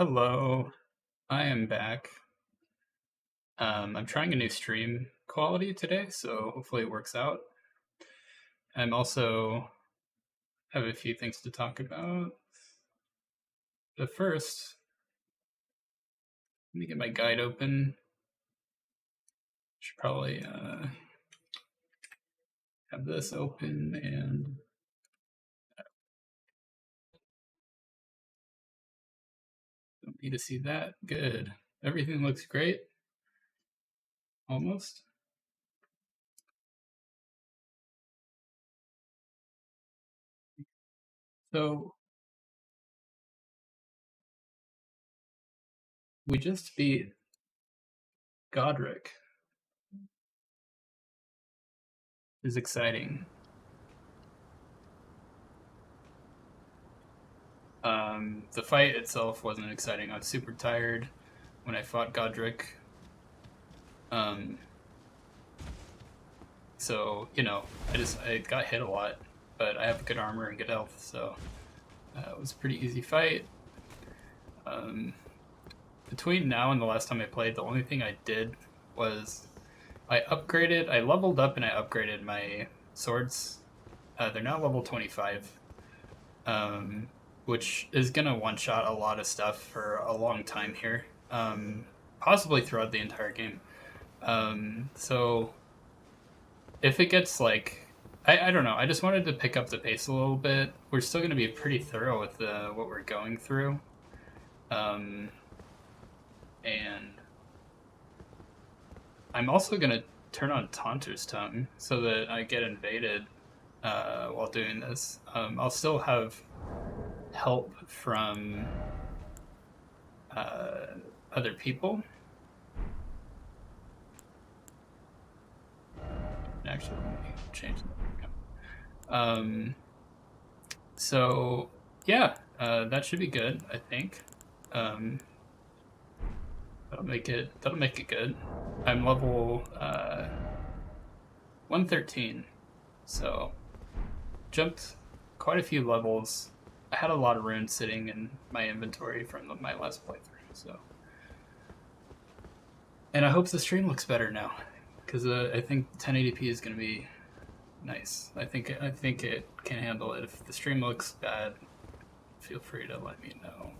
Hello, I am back. I'm trying a new stream quality today, so hopefully it works out. I'm also have a few things to talk about. But first, let me get my guide open. Should probably have this open and don't need to see that. Good. Everything looks great. Almost. So we just beat Godric. Is exciting. The fight itself wasn't exciting. I was super tired when I fought Godric. So I got hit a lot, but I have good armor and good health, so it was a pretty easy fight. Between now and the last time I played, the only thing I did was I leveled up and I upgraded my swords. They're now level 25, which is gonna one-shot a lot of stuff for a long time here, possibly throughout the entire game. So if it gets I don't know, I just wanted to pick up the pace a little bit. We're still going to be pretty thorough with what we're going through. And I'm also going to turn on Taunter's Tongue so that I get invaded while doing this. I'll still have help from other people. Actually, let me change that. So yeah, that should be good. I think that'll make it good. I'm level 113, so jumped quite a few levels. I had a lot of runes sitting in my inventory from my last playthrough, so. And I hope the stream looks better now, because I think 1080p is going to be nice. I think it can handle it. If the stream looks bad, feel free to let me know.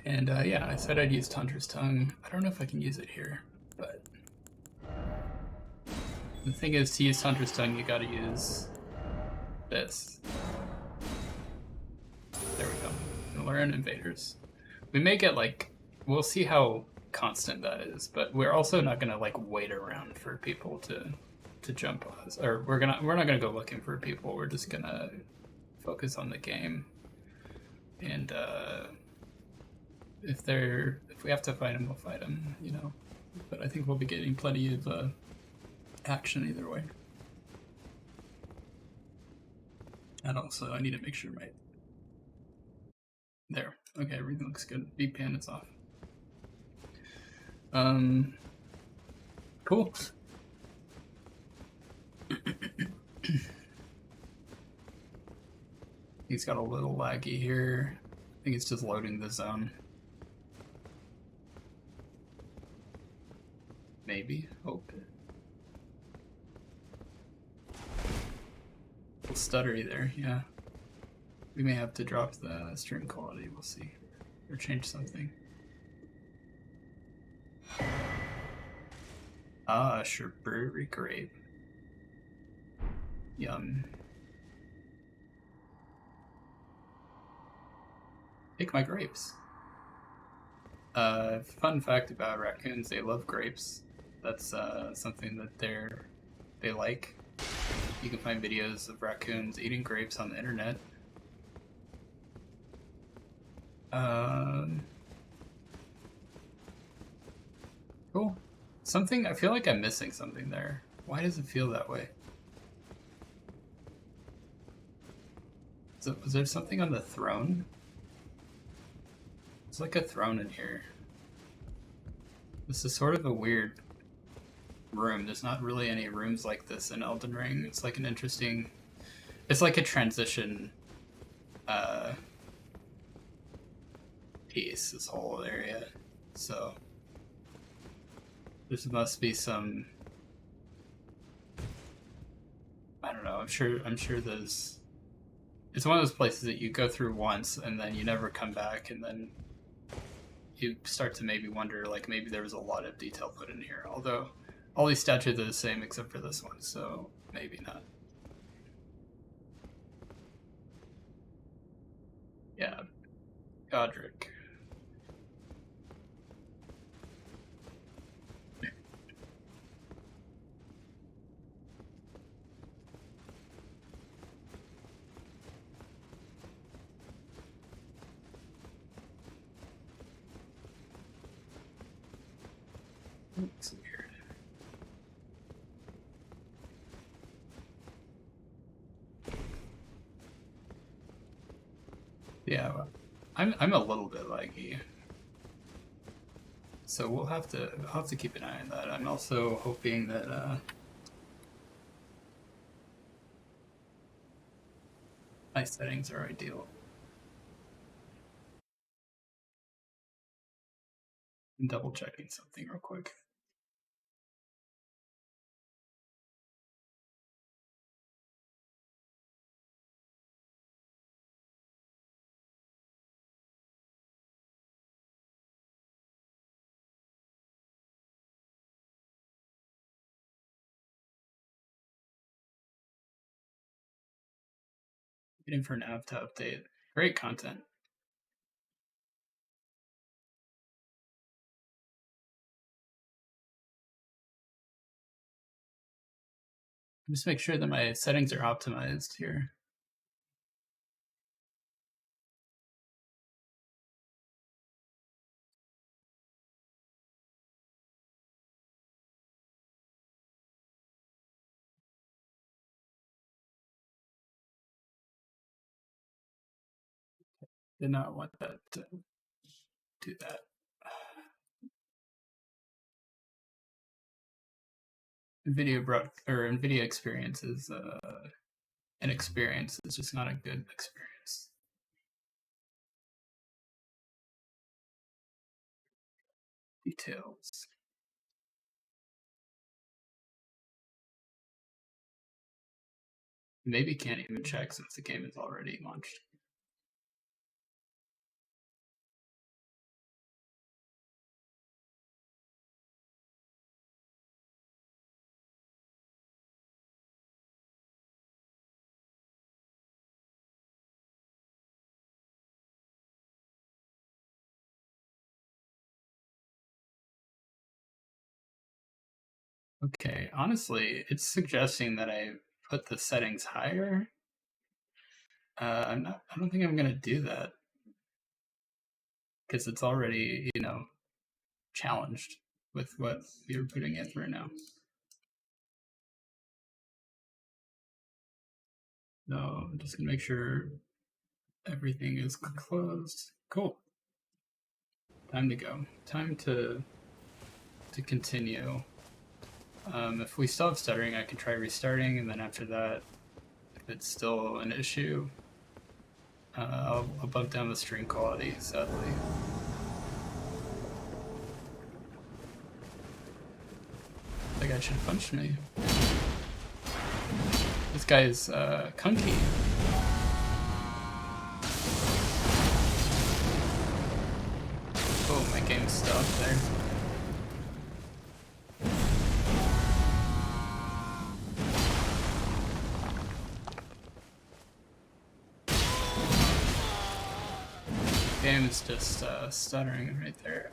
And yeah, I said I'd use Taunter's Tongue. I don't know if I can use it here, but the thing is, to use Taunter's Tongue, you gotta use this. There we go. Learn invaders. We may get we'll see how constant that is, but we're also not gonna wait around for people to jump on us, or we're not gonna go looking for people. We're just gonna focus on the game, and if we have to fight them, we'll fight them, But I think we'll be getting plenty of action either way. And also, I need to make sure there. Okay, everything looks good. VPN is off. Cool. He's got a little laggy here. I think it's just loading the zone. Maybe. Hope. A little stuttery there, yeah. We may have to drop the stream quality, we'll see. Or change something. Ah, Sherberry grape. Yum. Take my grapes. Fun fact about raccoons, they love grapes. That's something that they like. You can find videos of raccoons eating grapes on the internet. Cool. I feel like I'm missing something there. Why does it feel that way? Was there something on the throne? It's like a throne in here. This is sort of a weird room. There's not really any rooms like this in Elden Ring. It's like an interesting. It's like a transition uh, piece. This whole area, so there must be some. I don't know. I'm sure there's. It's one of those places that you go through once and then you never come back, and then you start to maybe wonder, like, maybe there was a lot of detail put in here. Although all these statues are the same except for this one, so maybe not. Yeah, Godric. It's weird. Yeah, well, I'm a little bit laggy, so I'll have to keep an eye on that. I'm also hoping that my settings are ideal. I'm double checking something real quick. Waiting for nav to update. Great content. Just make sure that my settings are optimized here. Did not want that to do that. NVIDIA experience is an experience. It's just not a good experience. Details. Maybe can't even check since the game is already launched. Okay, honestly, it's suggesting that I put the settings higher. I'm not. I don't think I'm gonna do that because it's already, challenged with what you're putting in right now. No, I'm just gonna make sure everything is closed. Cool. Time to go. Time to continue. If we still have stuttering, I can try restarting, and then after that, if it's still an issue, I'll bump down the stream quality, sadly. That guy should have punched me. This guy is Kunky. Oh, my game's stopped there. Game is just stuttering right there.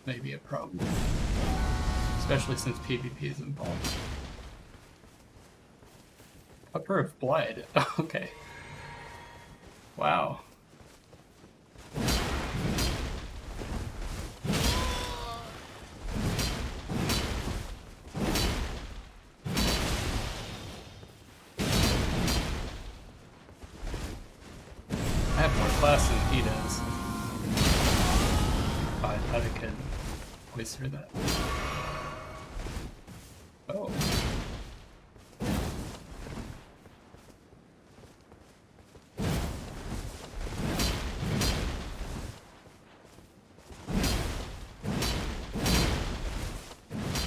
Maybe a problem, especially since PvP is involved. Upper of Blood. Okay. Wow. I have more class than he does. Oh, I thought I could whiz through that. Oh.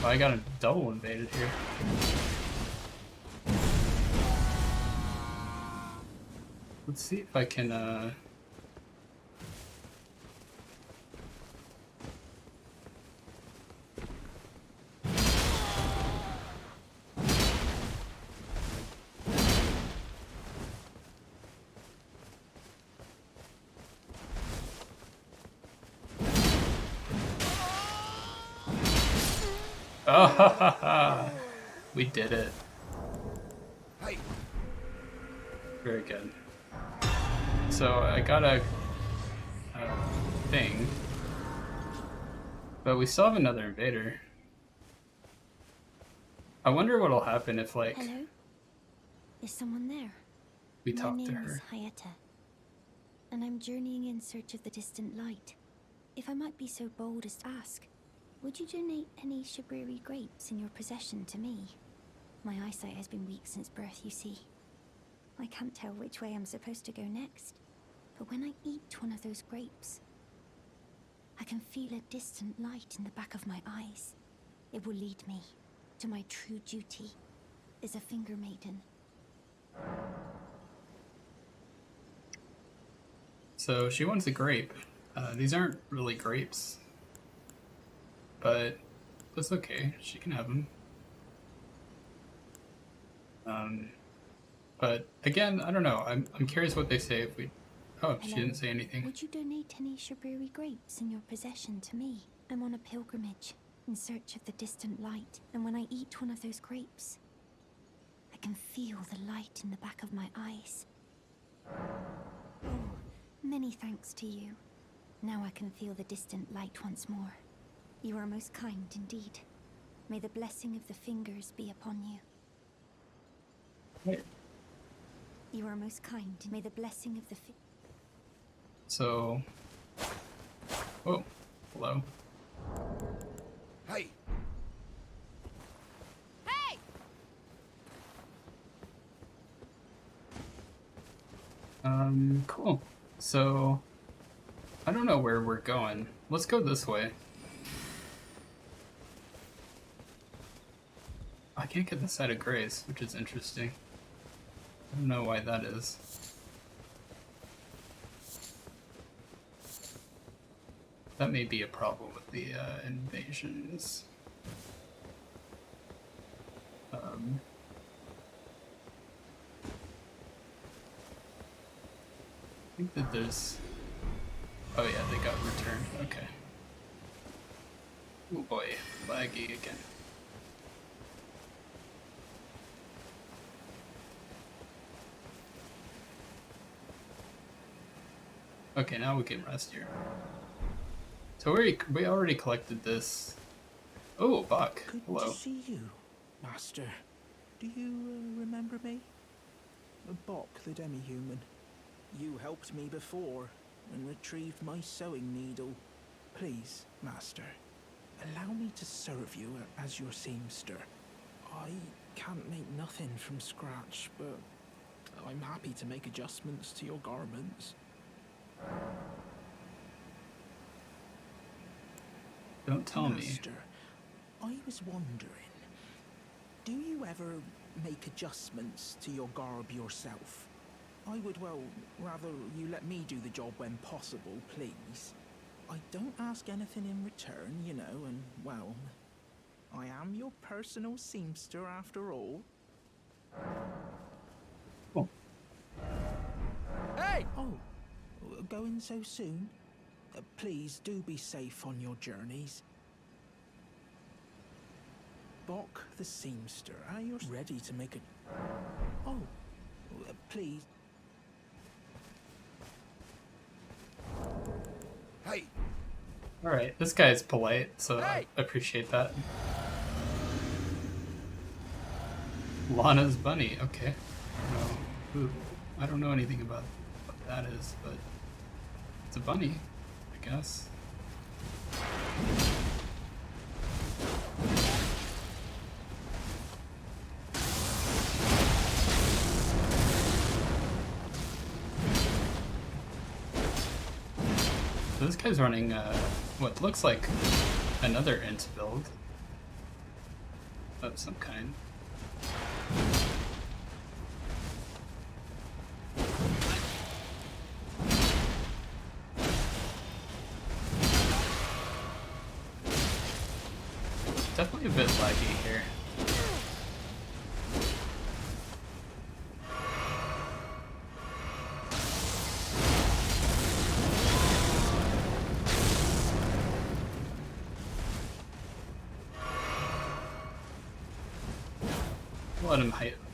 Oh, I got a double invaded here. Let's see if I can, Oh, ha, ha, ha. We did it. Very good. So I got a thing, but we still have another invader. I wonder what'll happen if, like, hello? Is someone there? we talk to My name her. is Hayata, and I'm journeying in search of the distant light. If I might be so bold as to ask, would you donate any Shibriri grapes in your possession to me? My eyesight has been weak since birth, you see. I can't tell which way I'm supposed to go next, but when I eat one of those grapes, I can feel a distant light in the back of my eyes. It will lead me to my true duty as a finger maiden. So she wants a grape. These aren't really grapes, but that's okay. She can have them. But again, I don't know. I'm curious what they say if we. Oh, she Hello? didn't say anything. Would you donate any Shibriri grapes in your possession to me? I'm on a pilgrimage in search of the distant light, and when I eat one of those grapes, I can feel the light in the back of my eyes. Oh, many thanks to you. Now I can feel the distant light once more. You are most kind indeed. May the blessing of the fingers be upon you. Right. You are most kind. May the blessing of the So. Oh, hello. Hey! Hey! Cool. So, I don't know where we're going. Let's go this way. I can't get the side of grace, which is interesting. I don't know why that is. That may be a problem with the invasions. I think that there's... Oh yeah, they got returned. Okay. Oh boy, laggy again. Okay, now we can rest here. So we already collected this. Oh, Buck. Good Hello. to see you, Master. Do you remember me? Bok, the demi-human. You helped me before and retrieved my sewing needle. Please, Master, allow me to serve you as your seamster. I can't make nothing from scratch, but I'm happy to make adjustments to your garments. Don't tell me. Master, I was wondering, do you ever make adjustments to your garb yourself? I would, well, rather you let me do the job when possible, please. I don't ask anything in return, you know, and, well, I am your personal seamster after all. Oh. Hey! Oh, going so soon? Please do be safe on your journeys. Bok the seamster, are you ready to make a... Oh, please. Hey! Alright, this guy is polite, so Hey! I appreciate that. Lana's bunny, okay. I don't know anything about that is, but it's a bunny, I guess. So this guy's running what looks like another int build of some kind. Definitely a bit laggy here.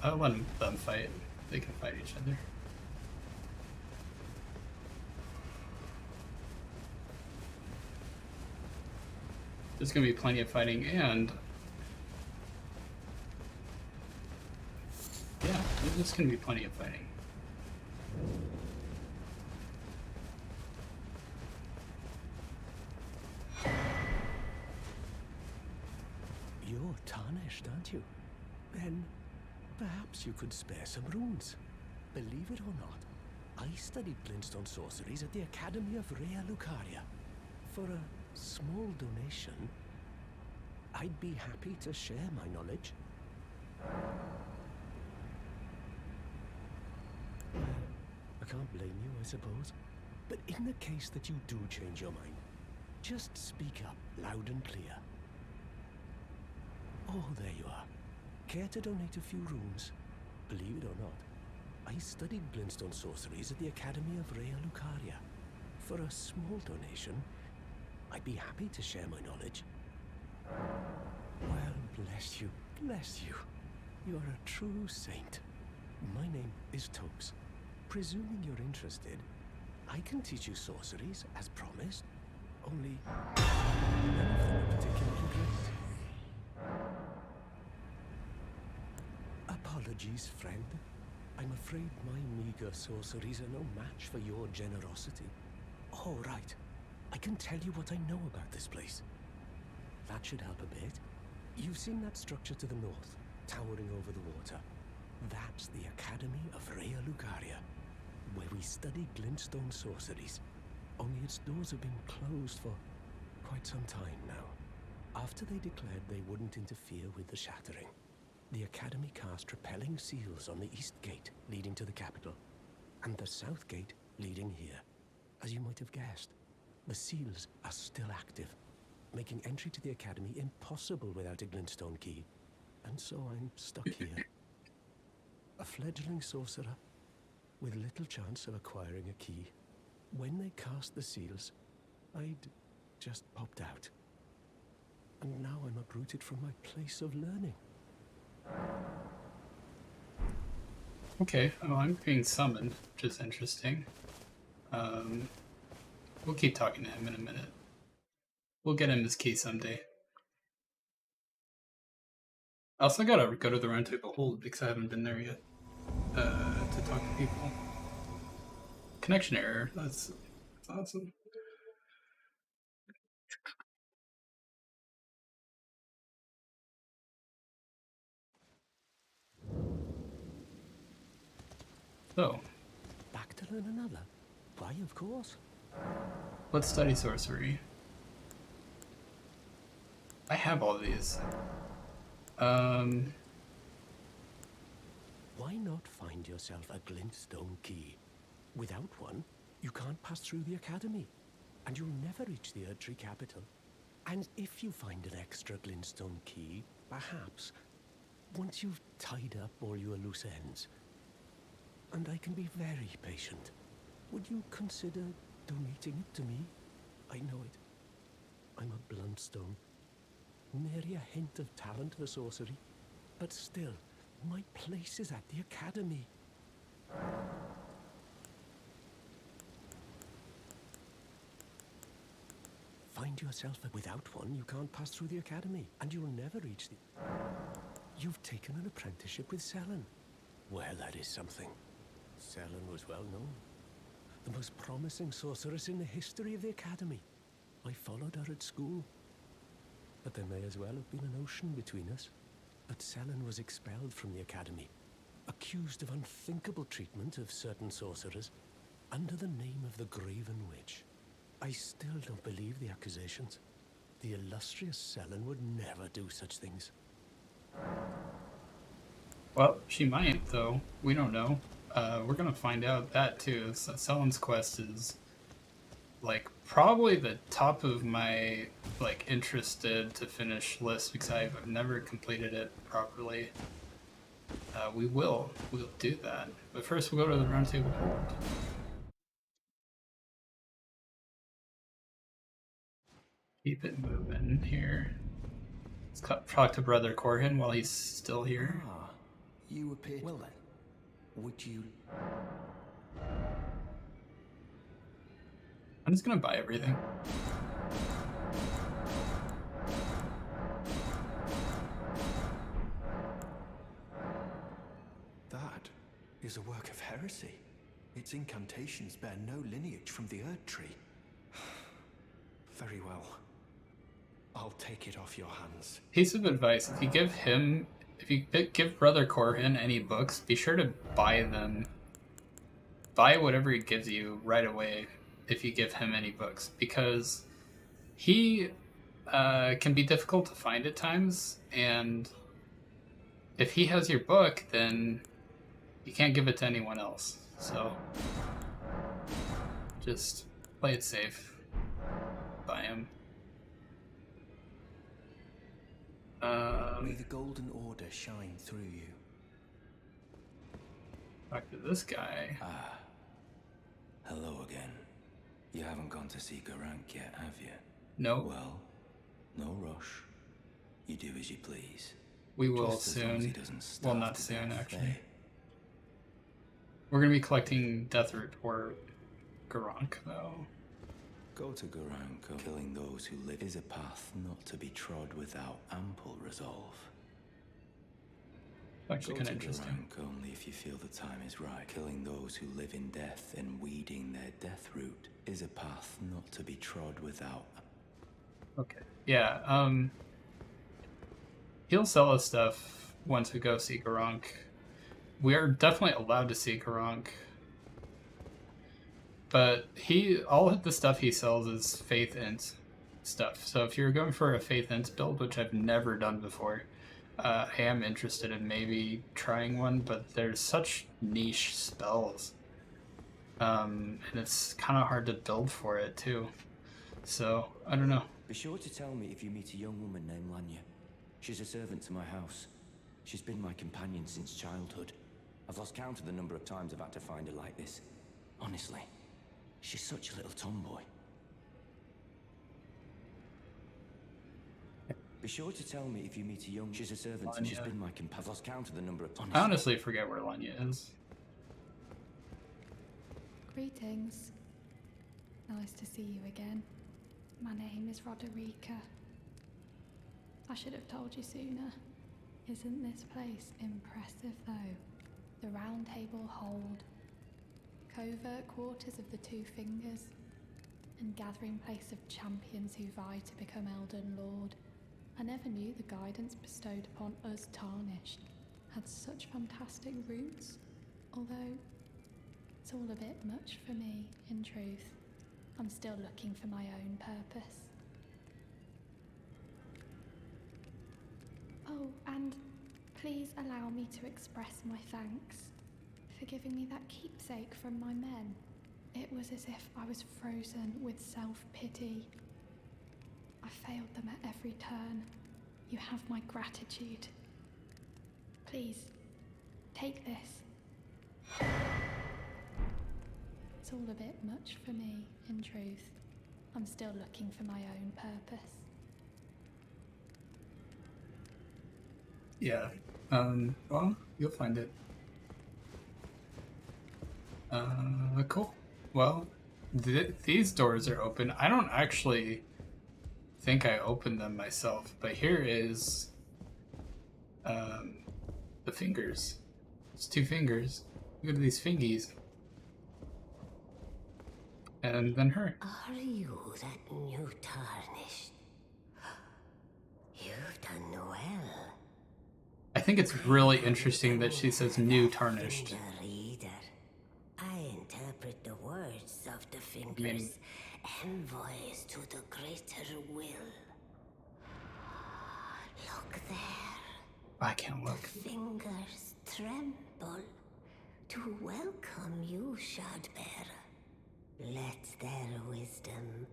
I'll let them fight. They can fight each other. There's gonna be plenty of fighting, and yeah, there's gonna be plenty of fighting. You're tarnished, aren't you? Then perhaps you could spare some runes. Believe it or not, I studied glintstone sorceries at the Academy of Rea Lucaria. For a small donation, I'd be happy to share my knowledge. I can't blame you, I suppose. But in the case that you do change your mind, just speak up loud and clear. Oh, there you are. Care to donate a few runes? Believe it or not, I studied glintstone sorceries at the Academy of Rea Lucaria. For a small donation, I'd be happy to share my knowledge. Well, bless you, bless you. You're a true saint. My name is Topes. Presuming you're interested, I can teach you sorceries, as promised. Only none of them are particularly great. Apologies, friend. I'm afraid my meager sorceries are no match for your generosity. Oh, right. I can tell you what I know about this place. That should help a bit. You've seen that structure to the north, towering over the water. That's the Academy of Rea Lucaria, where we study glintstone sorceries. Only its doors have been closed for quite some time now. After they declared they wouldn't interfere with the shattering, the Academy cast repelling seals on the east gate leading to the capital, and the south gate leading here. As you might have guessed, the seals are still active, making entry to the Academy impossible without a glintstone key. And so I'm stuck here. A fledgling sorcerer with little chance of acquiring a key. When they cast the seals, I'd just popped out. And now I'm uprooted from my place of learning. Okay, well, I'm being summoned, which is interesting. We'll keep talking to him in a minute. We'll get him his key someday. I also gotta go to the Round Table Hold because I haven't been there yet to talk to people. Connection error. That's awesome. So, Back to learn another? Why, of course. let's study sorcery. I have all these. Why not find yourself a glintstone key? Without one, you can't pass through the Academy, and you'll never reach the Erdtree capital. And if you find an extra glintstone key, perhaps, once you've tied up all your loose ends, and I can be very patient, would you consider donating it to me? I know it. I'm a bluntstone. Nary a hint of talent for sorcery, but still, my place is at the Academy. Find yourself without one, you can't pass through the Academy, and you'll never reach the... You've taken an apprenticeship with Selen. Well, that is something. Selen was well known. the most promising sorceress in the history of the Academy. I followed her at school. But there may as well have been an ocean between us. But Selen was expelled from the Academy, accused of unthinkable treatment of certain sorcerers, under the name of the Graven Witch. I still don't believe the accusations. The illustrious Selen would never do such things. Well, she might, though. We don't know. We're gonna find out that too. Selen's quest is like probably the top of my like interested to finish list because I've never completed it properly. We'll do that, but first we'll go to the round table. Keep it moving here. Let's talk to Brother Corhin while he's still here. Ah, you appear. Well then, would you? I'm just gonna buy everything. That is a work of heresy. Its incantations bear no lineage from the Erd Tree. Very well. I'll take it off your hands. Piece of advice: if you give Brother Corhin any books, be sure to buy them. Buy whatever he gives you right away if you give him any books, because he can be difficult to find at times, and if he has your book, then you can't give it to anyone else. So just play it safe. Buy him. May the Golden Order shine through you. Back to this guy. Ah. Hello again. You haven't gone to see Garank yet, have you? No. Well, no rush. You do as you please. We will Just as long as he soon. doesn't Well, starve not to soon, death, actually. eh? We're going to be collecting Death Root or Garank, though. Go to Garank. Killing those who live is a path not to be trod without ample resolve. Actually, Go kind to of interesting. Garank only if you feel the time is right. Killing those who live in death and weeding their death root is a path not to be trod without. Okay. Yeah, he'll sell us stuff once we go see Garank. We are definitely allowed to see Garank. But all of the stuff he sells is Faith Int stuff. So if you're going for a Faith Int build, which I've never done before, I am interested in maybe trying one, but there's such niche spells. And it's kind of hard to build for it, too. So, I don't know. Be sure to tell me if you meet a young woman named Lanya. She's a servant to my house. She's been my companion since childhood. I've lost count of the number of times I've had to find her like this. Honestly, she's such a little tomboy. Be sure to tell me if you meet a young... She's a servant and she's been my companion. I've lost count of the number of... I honestly forget where Lanya is. Greetings. Nice to see you again. My name is Roderica. I should have told you sooner. Isn't this place impressive though? The Round Table Hold, covert quarters of the Two Fingers, and gathering place of champions who vie to become Elden Lord. I never knew the guidance bestowed upon us Tarnished had such fantastic roots, although it's all a bit much for me, in truth. I'm still looking for my own purpose. Oh, and please allow me to express my thanks for giving me that keepsake from my men. It was as if I was frozen with self-pity. I failed them at every turn. You have my gratitude. Please, take this. It's all a bit much for me, in truth. I'm still looking for my own purpose. Yeah. Well, you'll find it. Cool. Well, these doors are open. I don't actually think I opened them myself, but here is the fingers. It's 2 fingers. Look at these fingies. and then her. Are you that new tarnished? You've done well. I think it's really interesting that she says new tarnished. Finger reader. I interpret the words of the fingers, envoys to the greater will. Look there. I can't look. The fingers tremble to welcome you, Shardbearer. Let their wisdom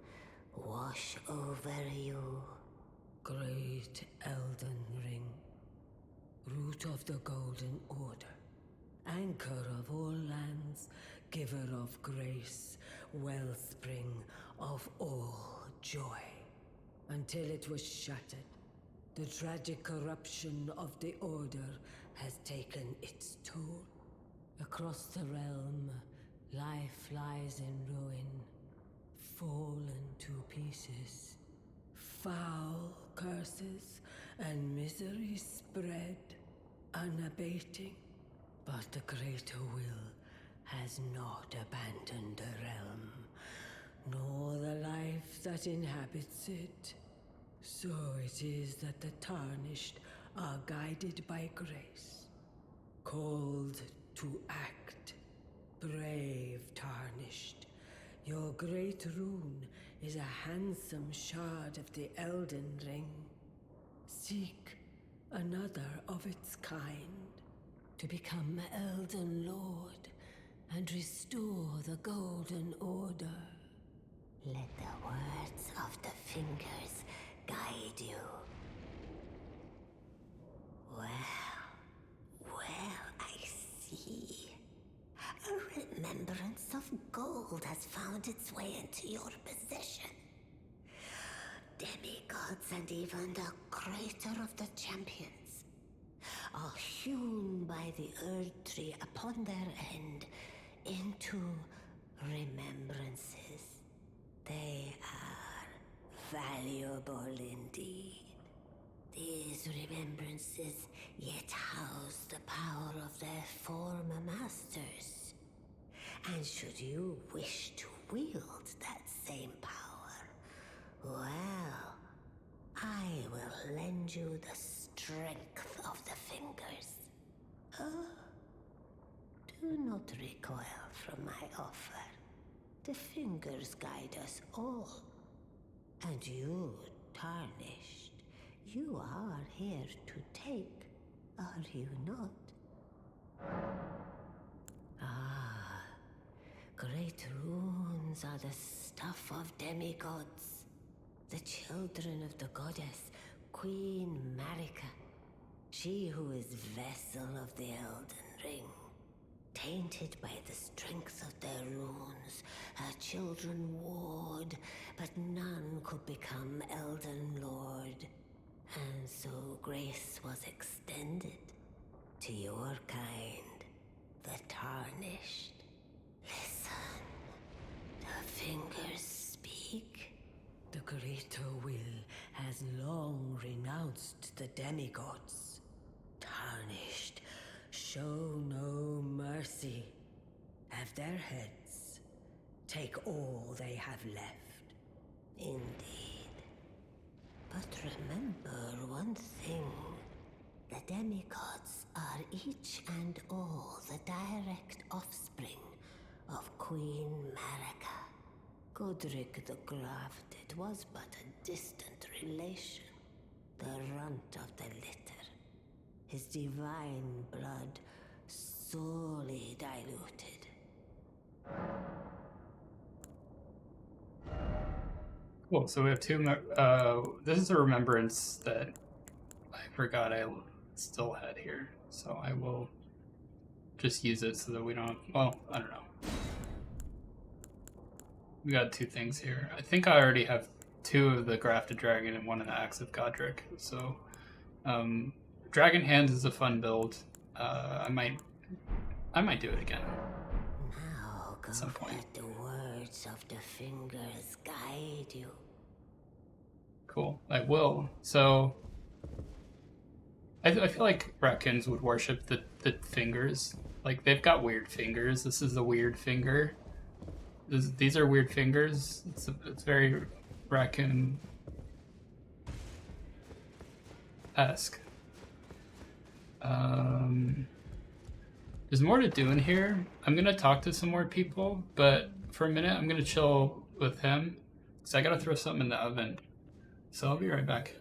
wash over you. Great Elden Ring, root of the Golden Order, anchor of all lands, giver of grace, wellspring of all joy. Until it was shattered, the tragic corruption of the Order has taken its toll. Across the realm, life lies in ruin, fallen to pieces. Foul curses and misery spread, unabating. But the greater will has not abandoned the realm, nor the life that inhabits it. So it is that the tarnished are guided by grace, called to act. Brave tarnished, your great rune is a handsome shard of the Elden Ring. Seek another of its kind, to become Elden Lord and restore the Golden Order. Let the words of the fingers guide you. Well, I see. A remembrance of gold has found its way into your possession. Demigods and even the greater of the champions are hewn by the Earth Tree upon their end into remembrances. They are valuable indeed. These remembrances yet house the power of their former masters. And should you wish to wield that same power, well, I will lend you the strength of the fingers. Oh, do not recoil from my offer. The fingers guide us all. And you, tarnished, you are here to take, are you not? Ah, great runes are the stuff of demigods, the children of the goddess, Queen Marika, she who is vessel of the Elden Ring. Tainted by the strength of their runes, her children warred, but none could become Elden Lord. And so grace was extended to your kind, the tarnished. Listen, the fingers speak. The greater will has long renounced the demigods. Tarnished, show no mercy. Have their heads. Take all they have left. Indeed. But remember one thing. The demigods are each and all the direct offspring of Queen Marika. Godric the Grafted was but a distant relation, the runt of the litter. His divine blood sorely diluted. Cool, so we have two, this is a remembrance that I forgot I still had here, so I will just use it so that we don't, well, I don't know. We got two things here. I think I already have two of the Grafted Dragon and one of the Axe of Godric, so, Dragon Hands is a fun build. I might do it again. Now at some point. let the words of the fingers guide you. Cool, I will. So, I feel like raccoons would worship the fingers. Like, they've got weird fingers. This is a weird finger. These are weird fingers. It's very raccoon-esque. There's more to do in here. I'm gonna talk to some more people, but for a minute, I'm gonna chill with him because I gotta throw something in the oven. So I'll be right back.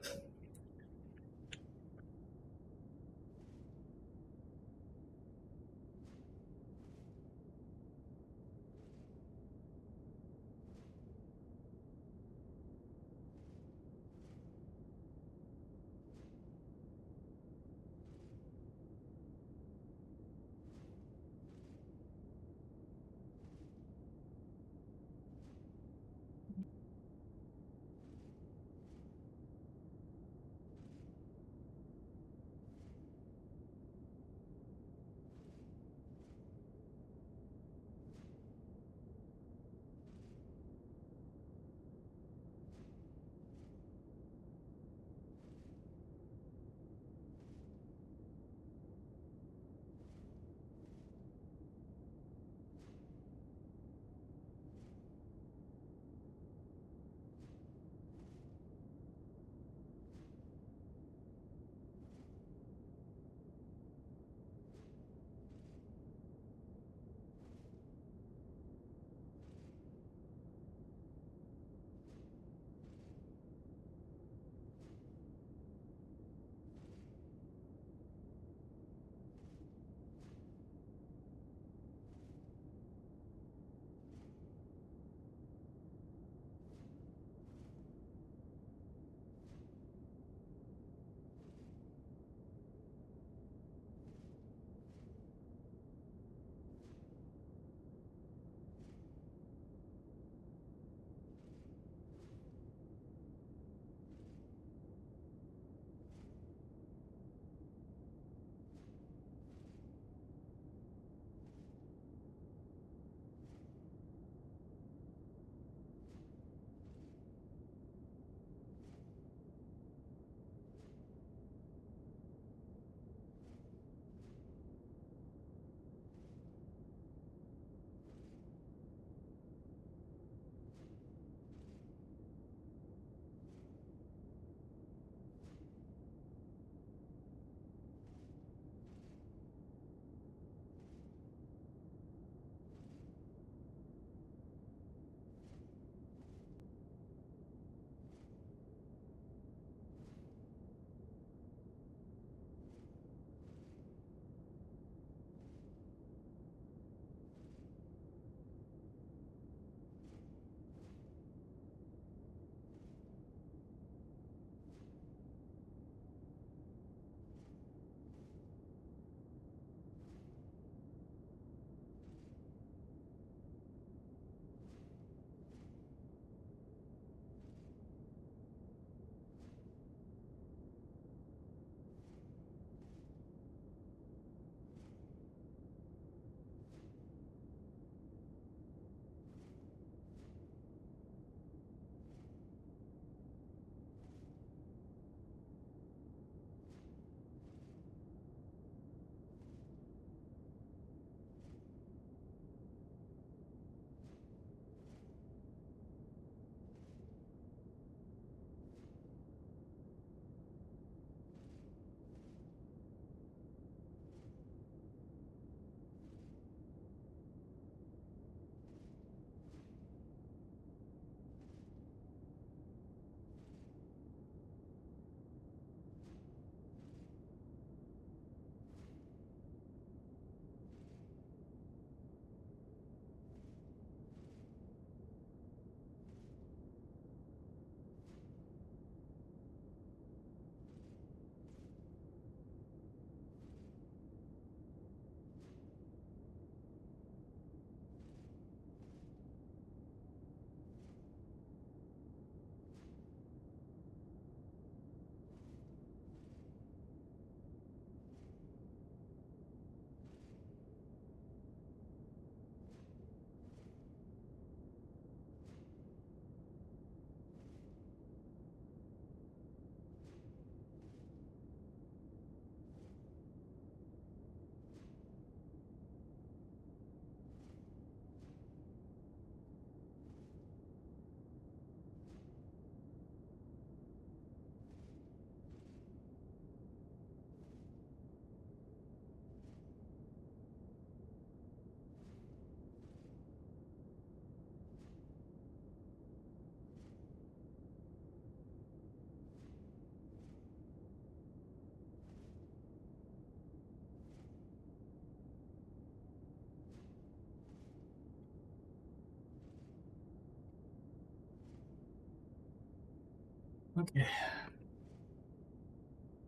Okay.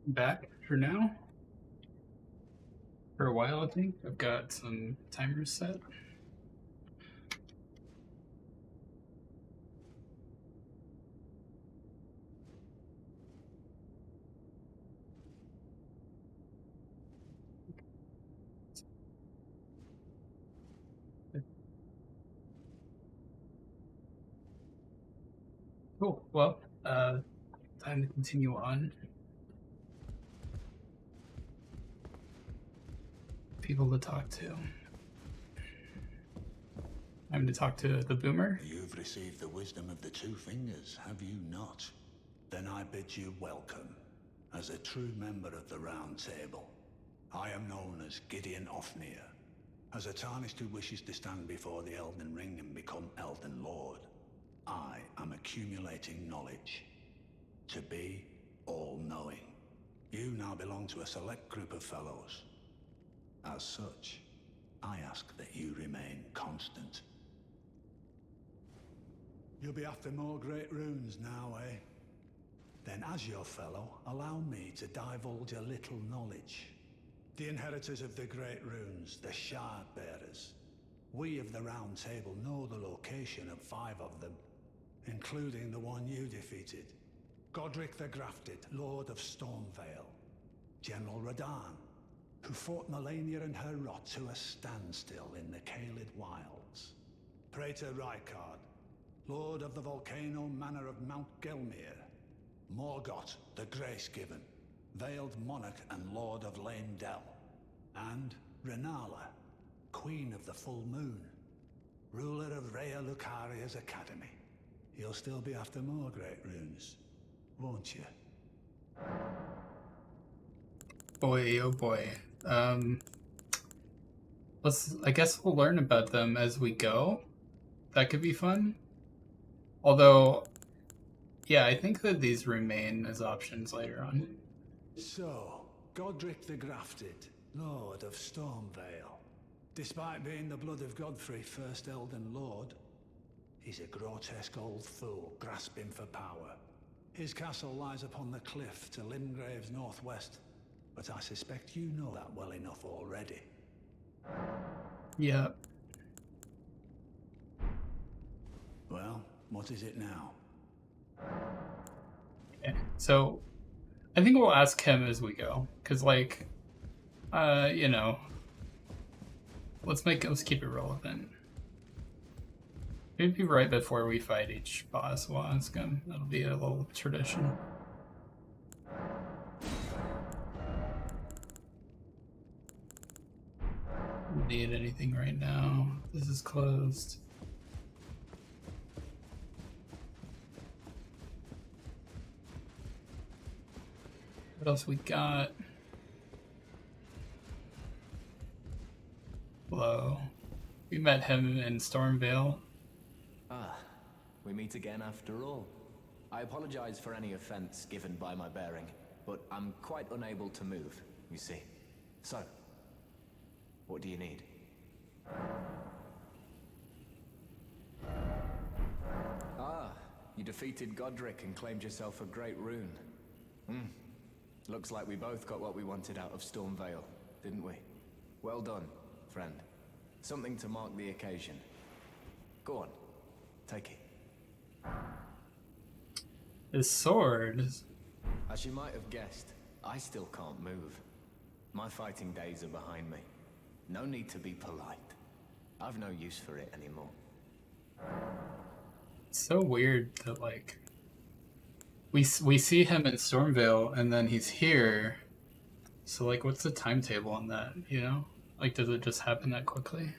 Back for now. For a while, I think. I've got some timers set. Cool. Well, time to continue on. People to talk to. Time to talk to the boomer. You've received the wisdom of the two fingers, have you not? Then I bid you welcome, as a true member of the Round Table. I am known as Gideon Ofnir, as a tarnished who wishes to stand before the Elden Ring and become Elden Lord. I am accumulating knowledge, to be all-knowing. You now belong to a select group of fellows. As such, I ask that you remain constant. You'll be after more great runes now, eh? Then as your fellow, allow me to divulge a little knowledge. The inheritors of the great runes, the Shard Bearers. We of the Round Table know the location of 5 of them, including the one you defeated. Godric the Grafted, Lord of Stormvale. General Radahn, who fought Melania and her rot to a standstill in the Caelid Wilds. Praetor Rykard, Lord of the Volcano Manor of Mount Gelmir. Morgott, the Grace-Given, Veiled Monarch and Lord of Leyndell. And Renala, Queen of the Full Moon, ruler of Rhea Lucaria's Academy. You'll still be after more great runes, won't you? Boy, oh boy. I guess we'll learn about them as we go. That could be fun. Although, yeah, I think that these remain as options later on. So, Godric the Grafted, Lord of Stormvale. Despite being the blood of Godfrey, first Elden Lord, he's a grotesque old fool grasping for power. His castle lies upon the cliff to Limgrave's northwest, but I suspect you know that well enough already. Yeah. Well, what is it now? Okay. So, I think we'll ask him as we go, because like, you know, let's keep it relevant. Maybe right before we fight each boss, we'll ask him. That'll be a little tradition. Need anything right now? This is closed. What else we got? Hello. We met him in Stormvale. Ah, we meet again after all. I apologize for any offense given by my bearing, but I'm quite unable to move, you see. So, what do you need? Ah, you defeated Godric and claimed yourself a great rune. Looks like we both got what we wanted out of Stormvale, didn't we? Well done, friend. Something to mark the occasion. Go on, take it. His sword. As you might have guessed, I still can't move. My fighting days are behind me. No need to be polite. I've no use for it anymore. It's so weird that like we see him in Stormvale and then he's here. So like, what's the timetable on that? You know, like, does it just happen that quickly?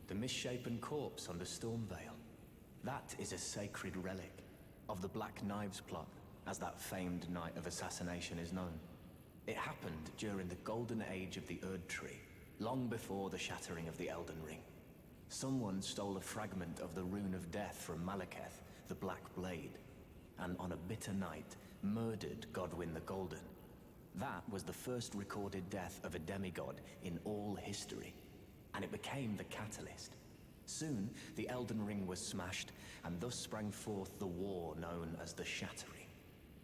The misshapen corpse under Stormvale. That is a sacred relic of the Black Knives plot, as that famed night of assassination is known. It happened during the golden age of the Erdtree, long before the shattering of the Elden Ring. Someone stole a fragment of the Rune of Death from Malekith, the Black Blade, and on a bitter night, murdered Godwyn the Golden. That was the first recorded death of a demigod in all history, and it became the catalyst. Soon, the Elden Ring was smashed, and thus sprang forth the war known as the Shattering.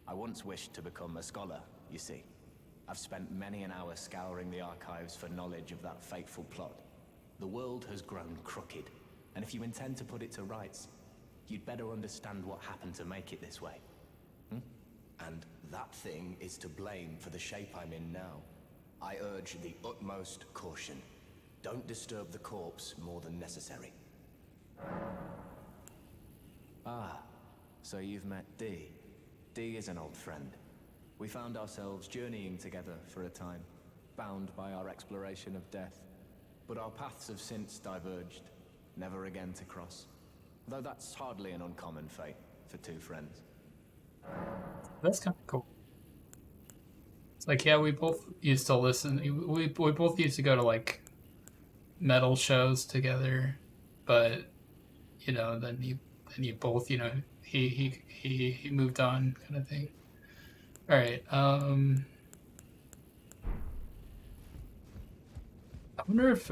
I once wished to become a scholar, you see. I've spent many an hour scouring the archives for knowledge of that fateful plot. The world has grown crooked, and if you intend to put it to rights, you'd better understand what happened to make it this way. And that thing is to blame for the shape I'm in now. I urge the utmost caution. Don't disturb the corpse more than necessary. Ah, so you've met Dee. Dee is an old friend. We found ourselves journeying together for a time, bound by our exploration of death. But our paths have since diverged, never again to cross. Though that's hardly an uncommon fate for two friends. That's kind of cool. It's like, yeah, we both used to listen. We both used to go to like metal shows together, but you know, then you both, you know, he moved on, kind of thing. All right. I wonder if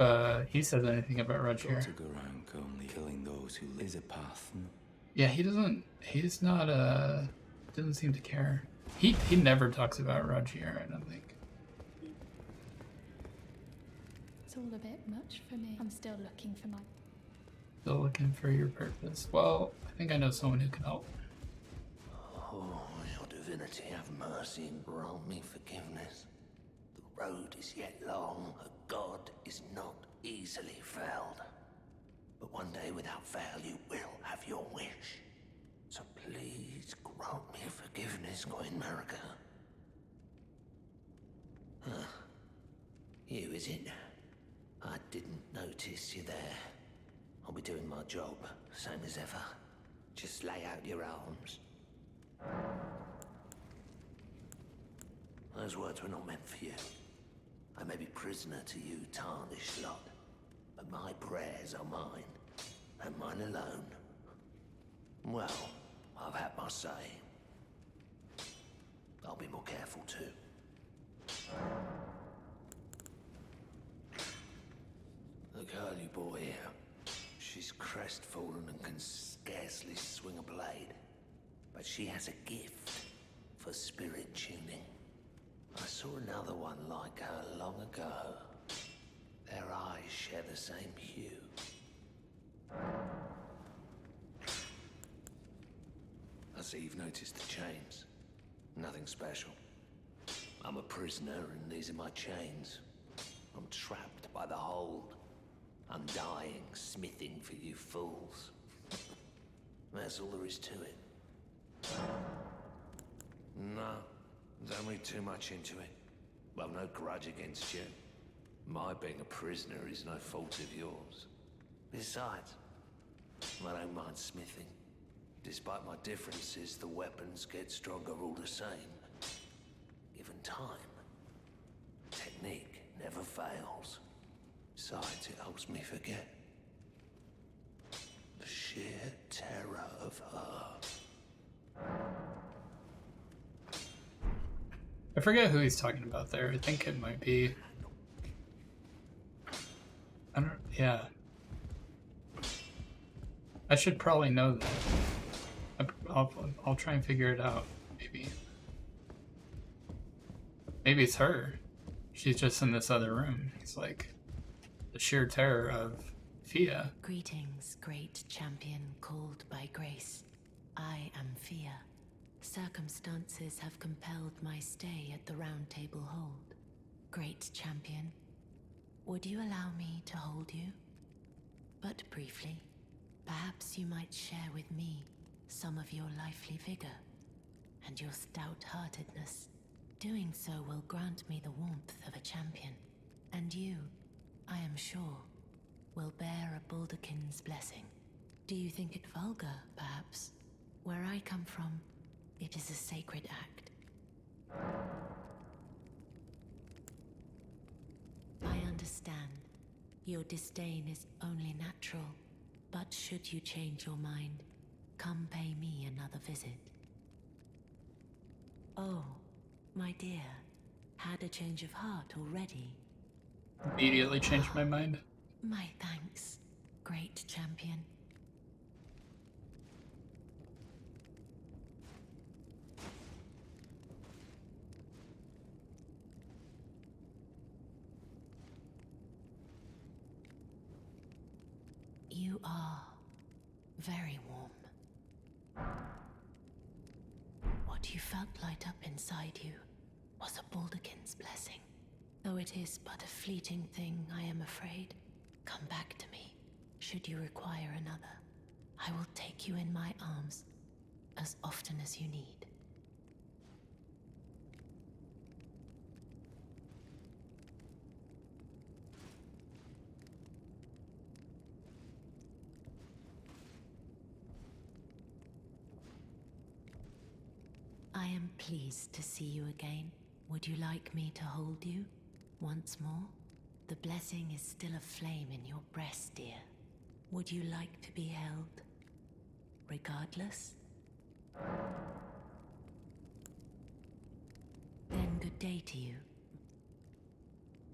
he says anything about Roger. To go around only killing those who live is a path. Yeah, he doesn't. He's not. Doesn't seem to care. He never talks about Roger. I don't think. It's all a bit much for me. I'm still looking for my... Still looking for your purpose. Well, I think I know someone who can help. Oh, your divinity, have mercy and grant me forgiveness. The road is yet long, a god is not easily felled. But one day without fail you will have your wish. So please grant me forgiveness, Queen Marika. Huh. You, is it? I didn't notice you there. I'll be doing my job, same as ever. Just lay out your arms. Those words were not meant for you. I may be prisoner to you, tarnished lot, but my prayers are mine, and mine alone. Well, I've had my say. I'll be more careful too. The girl you brought here, she's crestfallen and can scarcely swing a blade, but she has a gift for spirit tuning. I saw another one like her long ago. Their eyes share the same hue. I see you've noticed the chains. Nothing special. I'm a prisoner and these are my chains. I'm trapped by the hold. I'm dying, smithing for you fools. That's all there is to it. No, don't read too much into it. I've no grudge against you. My being a prisoner is no fault of yours. Besides, I don't mind smithing. Despite my differences, the weapons get stronger all the same. Given time, technique never fails. Besides, it helps me forget the sheer terror of her. I forget who he's talking about there. I think it might be... I don't... Yeah. I should probably know that. I'll try and figure it out, maybe. Maybe it's her. She's just in this other room. He's like... The sheer terror of Fia. Greetings, great champion called by grace. I am Fia. Circumstances have compelled my stay at the Round Table Hold. Great champion, would you allow me to hold you? But briefly, perhaps you might share with me some of your lively vigor and your stout-heartedness. Doing so will grant me the warmth of a champion, and you, I am sure, will bear a Baldakin's blessing. Do you think it vulgar, perhaps? Where I come from, it is a sacred act. I understand. Your disdain is only natural, but should you change your mind, come pay me another visit. Oh, my dear, had a change of heart already? Immediately changed my mind. My thanks, great great champion. You are very warm. What you felt light up inside you was a Balderkin's blessing. Though it is but a fleeting thing, I am afraid. Come back to me, should you require another. I will take you in my arms as often as you need. I am pleased to see you again. Would you like me to hold you once more? The blessing is still aflame in your breast, dear. Would you like to be held, regardless? Then good day to you.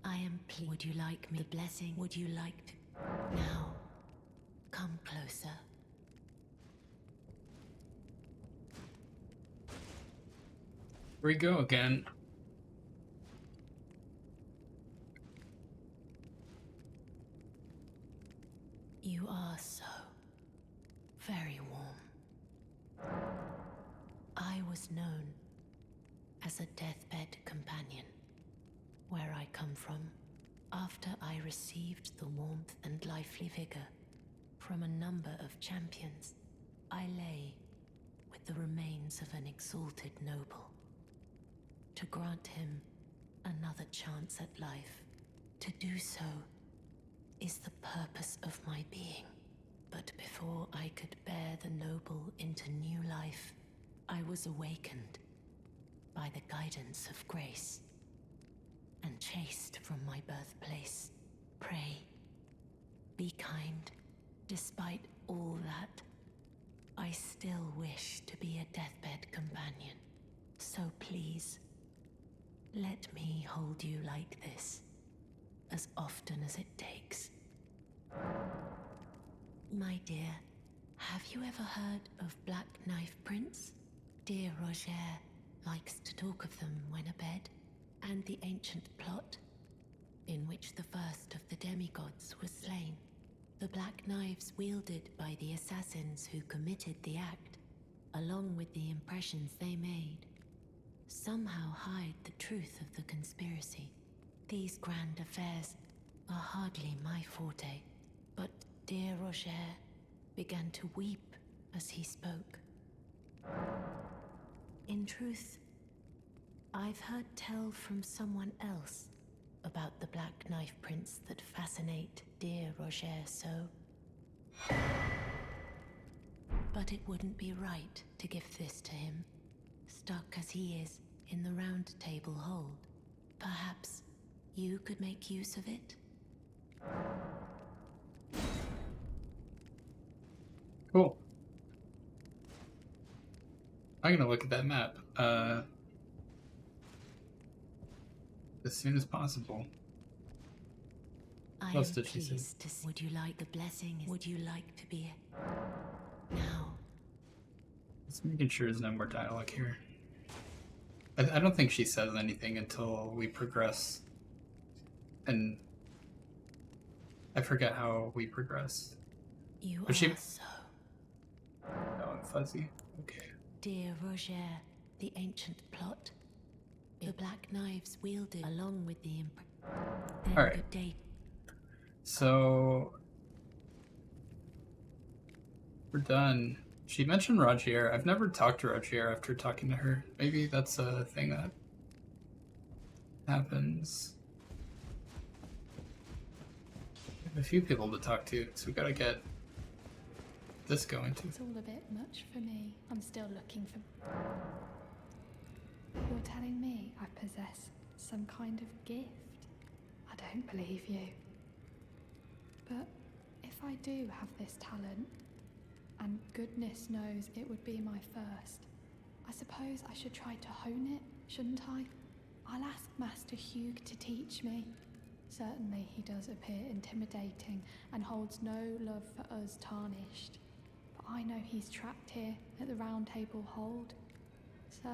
I am pleased. Would you like me? The blessing. Would you like to? Now, come closer. Here we go again. You are so very warm. I was known as a deathbed companion where I come from. After I received the warmth and lively vigor from a number of champions, I lay with the remains of an exalted noble. To grant him another chance at life, to do so is the purpose of my being. But before I could bear the noble into new life, I was awakened by the guidance of grace and chased from my birthplace. Pray, be kind. Despite all that, I still wish to be a deathbed companion. So please, let me hold you like this, as often as it takes. My dear, have you ever heard of Black Knife Prince? Dear Roger likes to talk of them when abed, and the ancient plot in which the first of the demigods was slain. The black knives wielded by the assassins who committed the act, along with the impressions they made, somehow hide the truth of the conspiracy. These grand affairs are hardly my forte, but dear Roger began to weep as he spoke. In truth, I've heard tell from someone else about the Black Knife Prince that fascinate dear Roger so. But it wouldn't be right to give this to him, stuck as he is in the Round Table hold. Perhaps you could make use of it? Cool. I'm gonna look at that map as soon as possible. I What else am did she say? pleased to see. Would you like the blessing? Would you like to be now? Just making sure there's no more dialogue here. I don't think she says anything until we progress. And I forget how we progress. You But are so. Oh, I'm fuzzy. Okay. Dear Roger, the ancient plot. The black knives wielded along with the All right. Good day. So we're done. She mentioned Rogier. I've never talked to Rogier after talking to her. Maybe that's a thing that happens. We have a few people to talk to, so we gotta get this going too. It's all a bit much for me. I'm still looking for... You're telling me I possess some kind of gift? I don't believe you. But if I do have this talent, and goodness knows it would be my first, I suppose I should try to hone it, shouldn't I? I'll ask Master Hugh to teach me. Certainly he does appear intimidating and holds no love for us tarnished. But I know he's trapped here at the Round Table Hold, so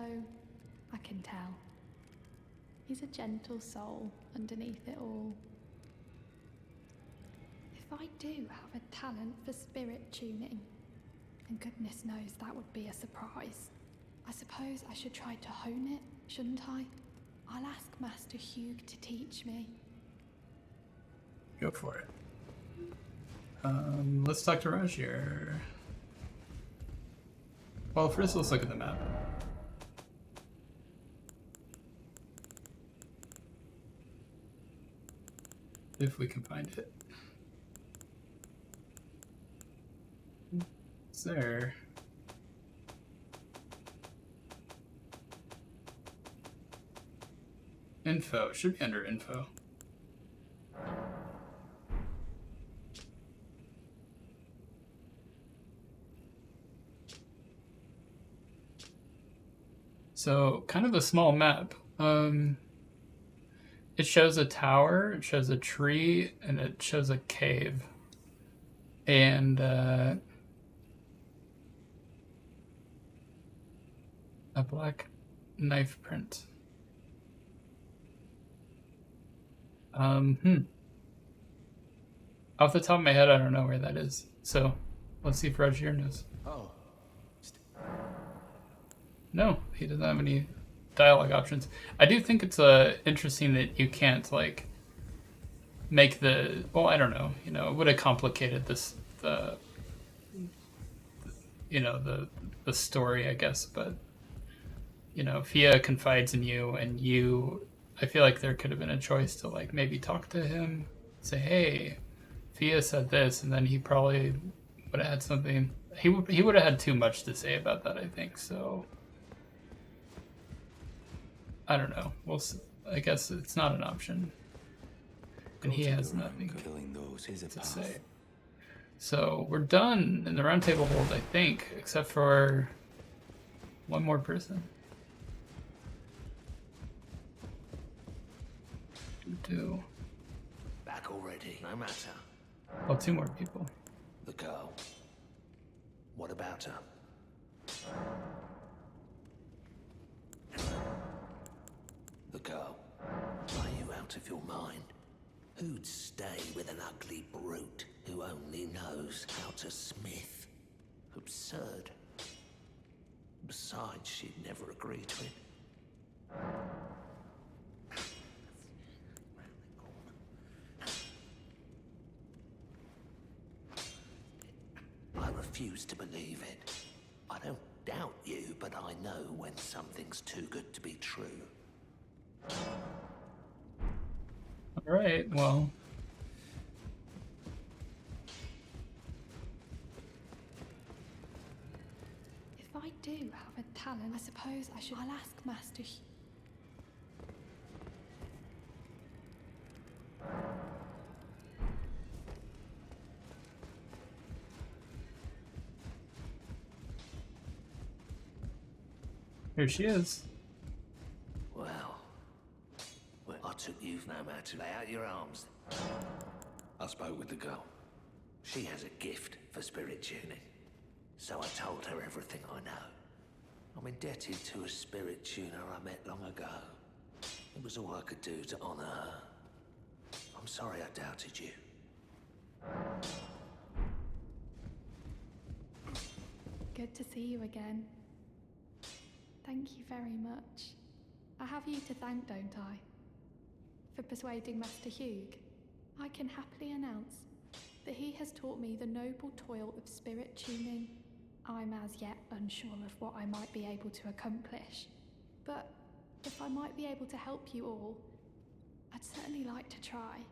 I can tell. He's a gentle soul underneath it all. If I do have a talent for spirit tuning, and goodness knows that would be a surprise, I suppose I should try to hone it, shouldn't I? I'll ask Master Hugh to teach me. Go for it. Let's talk to Rogier. Well, first let's look at the map. If we can find it. It's there. Info. It should be under info. So, kind of a small map. It shows a tower, it shows a tree, and it shows a cave. And a black knife print. Off the top of my head, I don't know where that is. So, let's see if Rogier knows. Oh. No, he doesn't have any dialogue options. I do think it's interesting that you can't like make the, well, I don't know, you know, it would have complicated this the story, I guess, but you know, Fia confides in you, and you, I feel like there could have been a choice to like maybe talk to him, say, hey, Fia said this, and then he probably would have had something. He would have had too much to say about that, I think. So I don't know. I guess it's not an option, and he has nothing to say. So we're done in the Round Table Hold, I think, except for one more person. Back already, no matter. Well, two more people. The girl. What about her? The girl. Are you out of your mind? Who'd stay with an ugly brute who only knows how to smith? Absurd. Besides, she'd never agree to it. I refuse to believe it. I don't doubt you, but I know when something's too good to be true. Alright, well. If I do have a talent, I suppose I'll ask Master Hugh. Here she is. Well, I took you no matter. Lay out your arms. I spoke with the girl. She has a gift for spirit tuning. So I told her everything I know. I'm indebted to a spirit tuner I met long ago. It was all I could do to honor her. I'm sorry I doubted you. Good to see you again. Thank you very much. I have you to thank, don't I? For persuading Master Hugh. I can happily announce that he has taught me the noble toil of spirit tuning. I'm as yet unsure of what I might be able to accomplish, but if I might be able to help you all, I'd certainly like to try.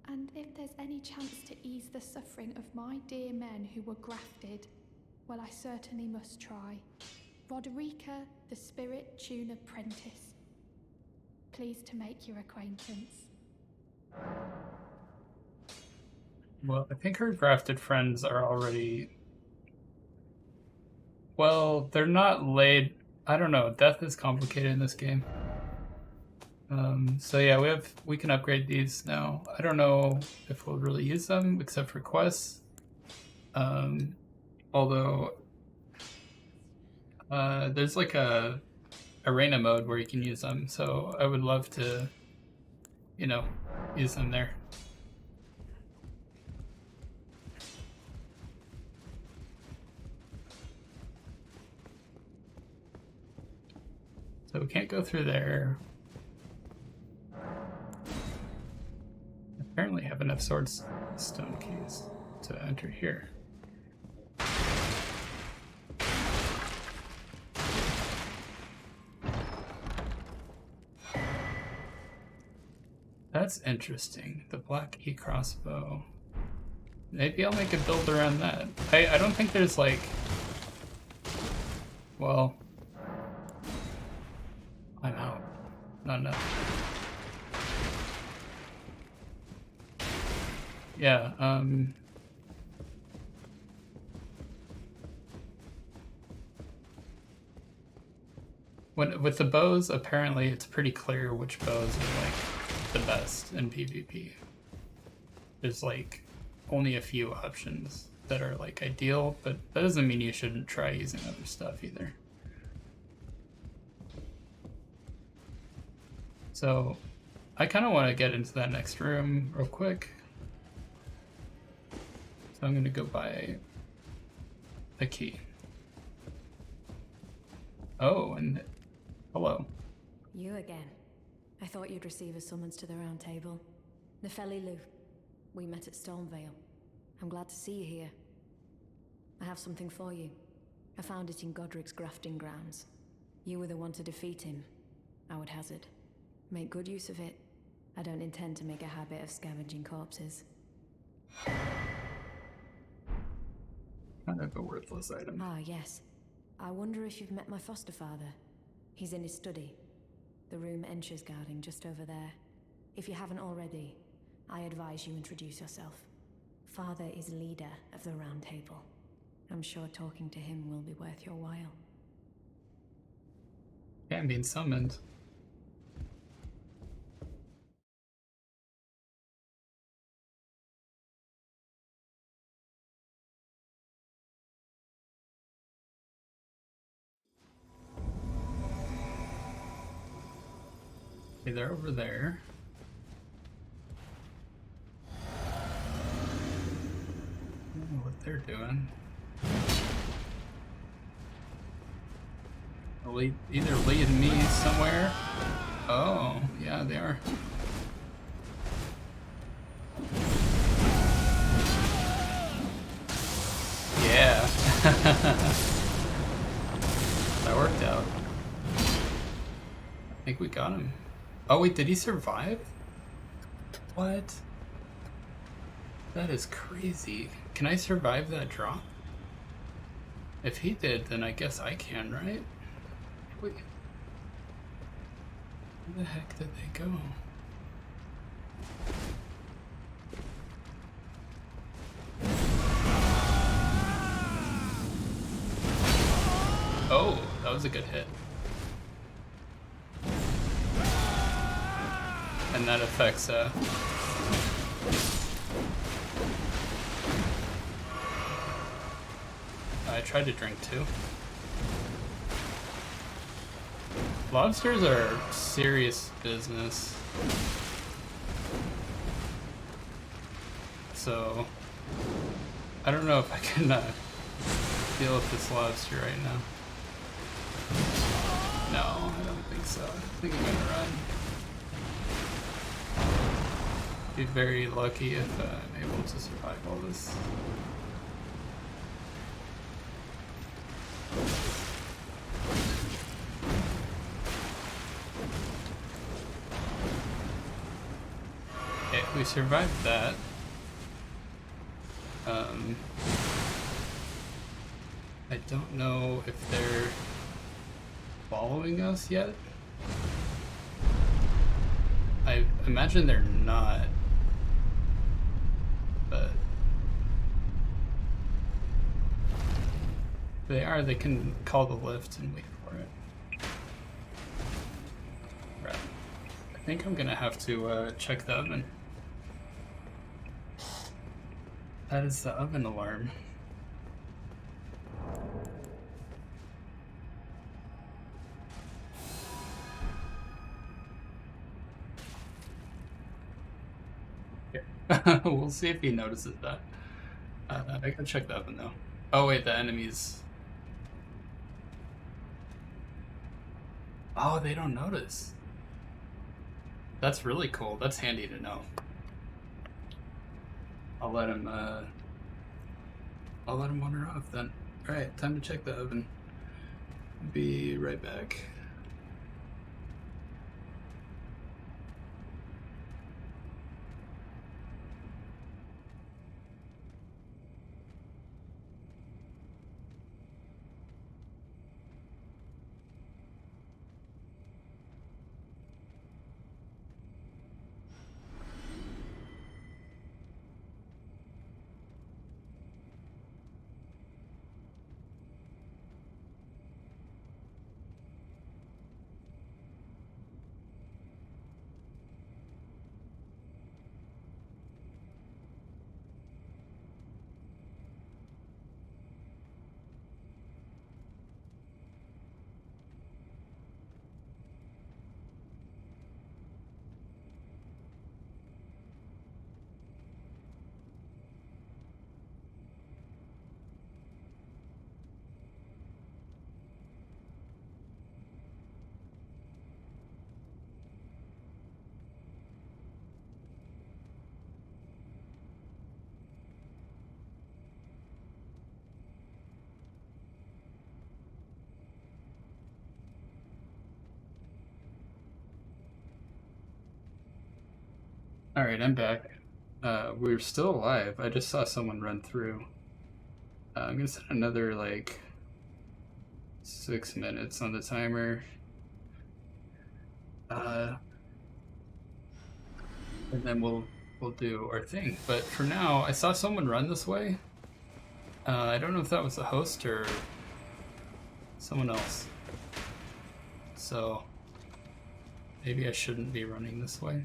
And if there's any chance to ease the suffering of my dear men who were grafted, well, I certainly must try. Roderica, the Spirit Tune Apprentice. Pleased to make your acquaintance. Well, I think her grafted friends are already... Well, they're not laid... I don't know. Death is complicated in this game. So yeah, we can upgrade these now. I don't know if we'll really use them except for quests. Although there's like a arena mode where you can use them, so I would love to, you know, use them there. So we can't go through there. Apparently have enough swords stone keys to enter here. That's interesting. The black E crossbow. Maybe I'll make a build around that. I don't think there's like, well, I'm out. Not enough. Yeah, with the bows, apparently it's pretty clear which bows are like the best in PvP. There's like only a few options that are like ideal, but that doesn't mean you shouldn't try using other stuff either. So I kind of want to get into that next room real quick. So I'm going to go buy a key. Oh, and hello. You again. I thought you'd receive a summons to the round table. Nefeli Lu. We met at Stormvale. I'm glad to see you here. I have something for you. I found it in Godric's grafting grounds. You were the one to defeat him, I would hazard. Make good use of it. I don't intend to make a habit of scavenging corpses. Kind of a worthless item. Ah, yes. I wonder if you've met my foster father. He's in his study. The room Encher's guarding just over there. If you haven't already, I advise you introduce yourself. Father is leader of the Round Table. I'm sure talking to him will be worth your while. Yeah, I'm being summoned. Okay, they're over there. I don't know what they're doing. They'll either lead me somewhere. Oh, yeah, they are. Yeah. That worked out. I think we got him. Oh wait, did he survive? What? That is crazy. Can I survive that drop? If he did, then I guess I can, right? Wait. Where the heck did they go? Oh, that was a good hit. And that affects, I tried to drink too. Lobsters are serious business. So, I don't know if I can deal with this lobster right now. No, I don't think so. I think I'm gonna run. Be very lucky if I'm able to survive all this. Okay, we survived that. I don't know if they're following us yet. I imagine they're not, but if they are, they can call the lift and wait for it. Right. I think I'm gonna have to check the oven. That is the oven alarm. Here. We'll see if he notices that. I can check the oven though. Oh wait, the enemies. Oh, they don't notice. That's really cool. That's handy to know. I'll let him wander off then. Alright, time to check the oven. Be right back. Alright, I'm back. We're still alive. I just saw someone run through. I'm gonna set another, like, 6 minutes on the timer. And then we'll do our thing. But for now, I saw someone run this way. I don't know if that was the host or someone else. So maybe I shouldn't be running this way.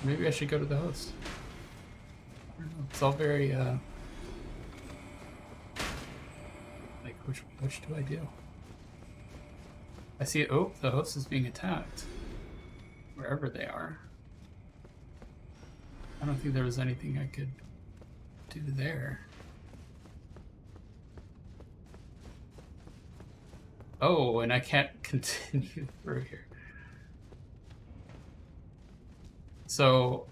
Maybe I should go to the host. I don't know. It's all very like which do I do? I see. Oh, the host is being attacked. Wherever they are. I don't think there was anything I could do there. Oh, and I can't continue through here. So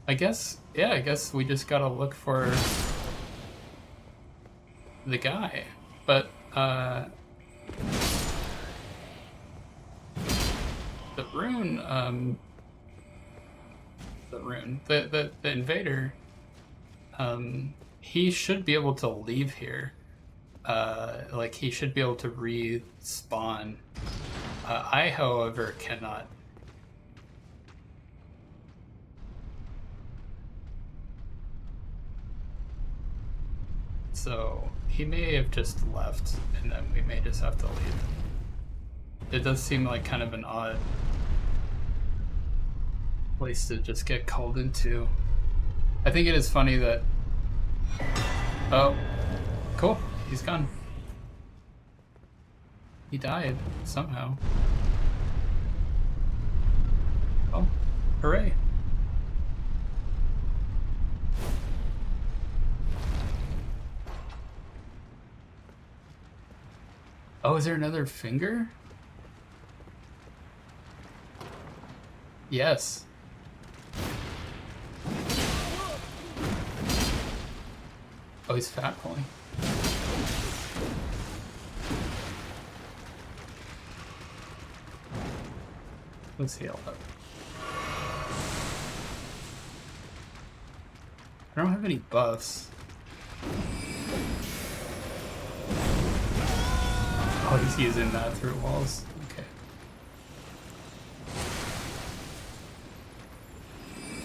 I guess we just gotta look for the guy. But the invader, he should be able to leave here. Like, he should be able to respawn. I, however, cannot. So he may have just left, and then we may just have to leave. It does seem like kind of an odd place to just get called into. I think it is funny that... Oh, cool. He's gone. He died somehow. Oh, hooray. Oh, is there another finger? Yes. Oh, he's fat pulling. Let's heal up. I don't have any buffs. Oh, he's using that through walls. Okay.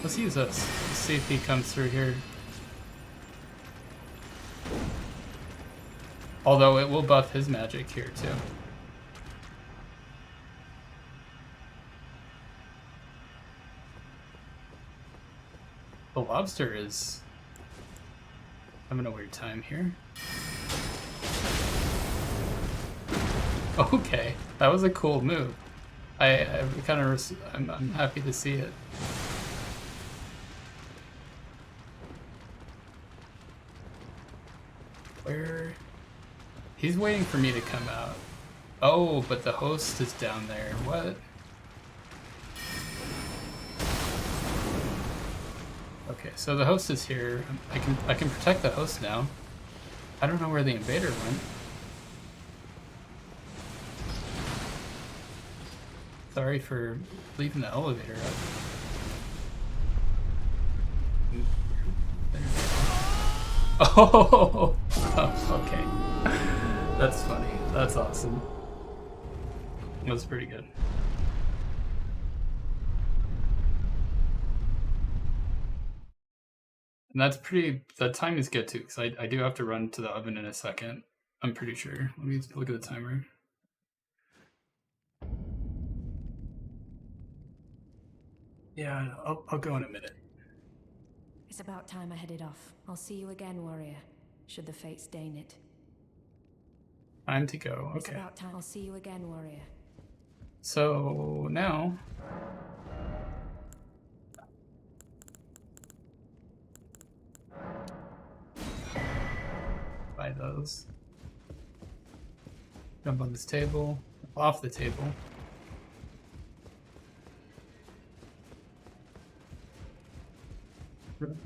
Let's use this. Let's see if he comes through here. Although it will buff his magic here too. The lobster is having a weird time here. Okay, that was a cool move. I'm happy to see it. Where? He's waiting for me to come out. Oh, but the host is down there. What? Okay, so the host is here. I can protect the host now. I don't know where the invader went. Sorry for leaving the elevator up. Oh, okay. That's funny. That's awesome. That's pretty good. And that time is good too, because I do have to run to the oven in a second. I'm pretty sure. Let me look at the timer. Yeah, I'll go in a minute. It's about time I headed off. I'll see you again, warrior, should the fates deign it. Time to go. Okay. It's about time. I'll see you again, warrior. So now buy those. Jump on this table, off the table.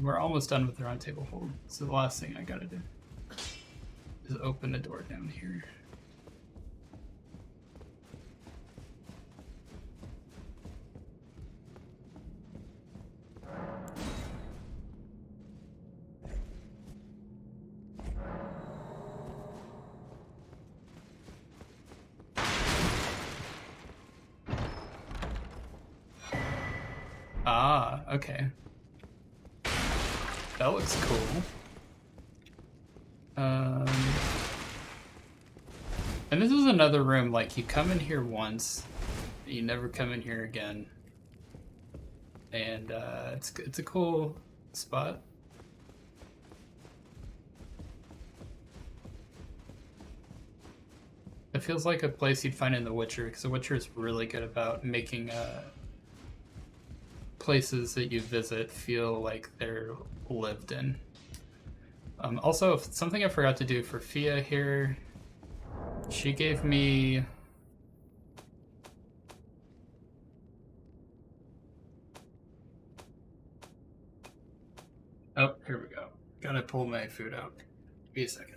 We're almost done with the round table hold. So the last thing I gotta do is open a door down here. Ah, okay. That looks cool. And this is another room, like you come in here once, you never come in here again. And it's a cool spot. It feels like a place you'd find in The Witcher, because The Witcher is really good about making places that you visit feel like they're lived in. Also, something I forgot to do for Fia here, she gave me... Oh, here we go. Gotta pull my food out. Give me a second.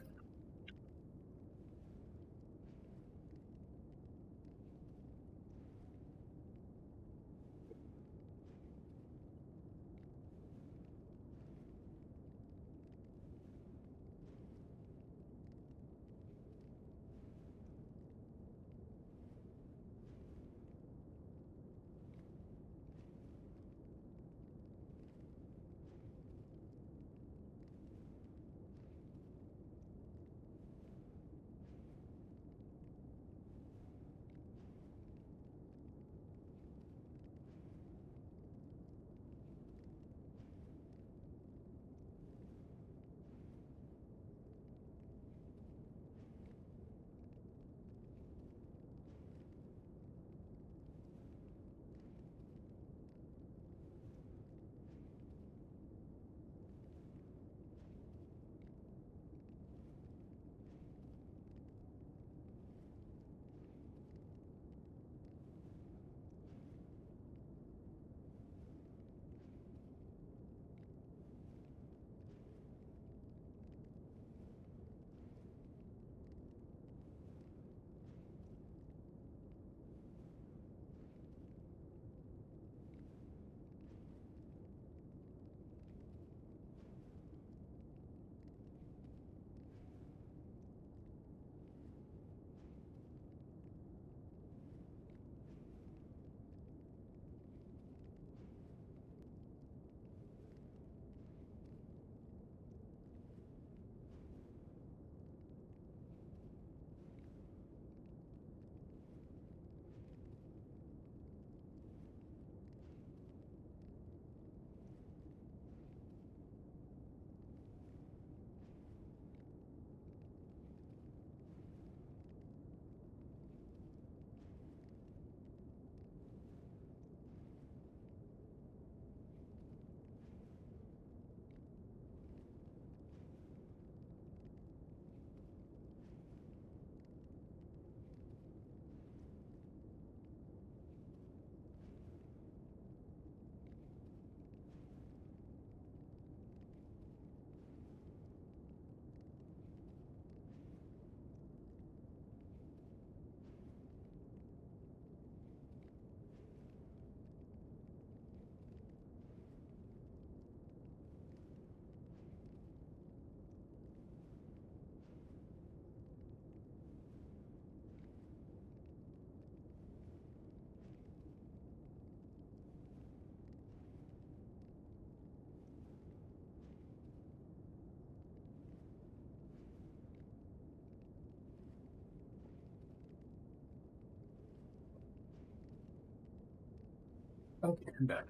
Okay, I'm back.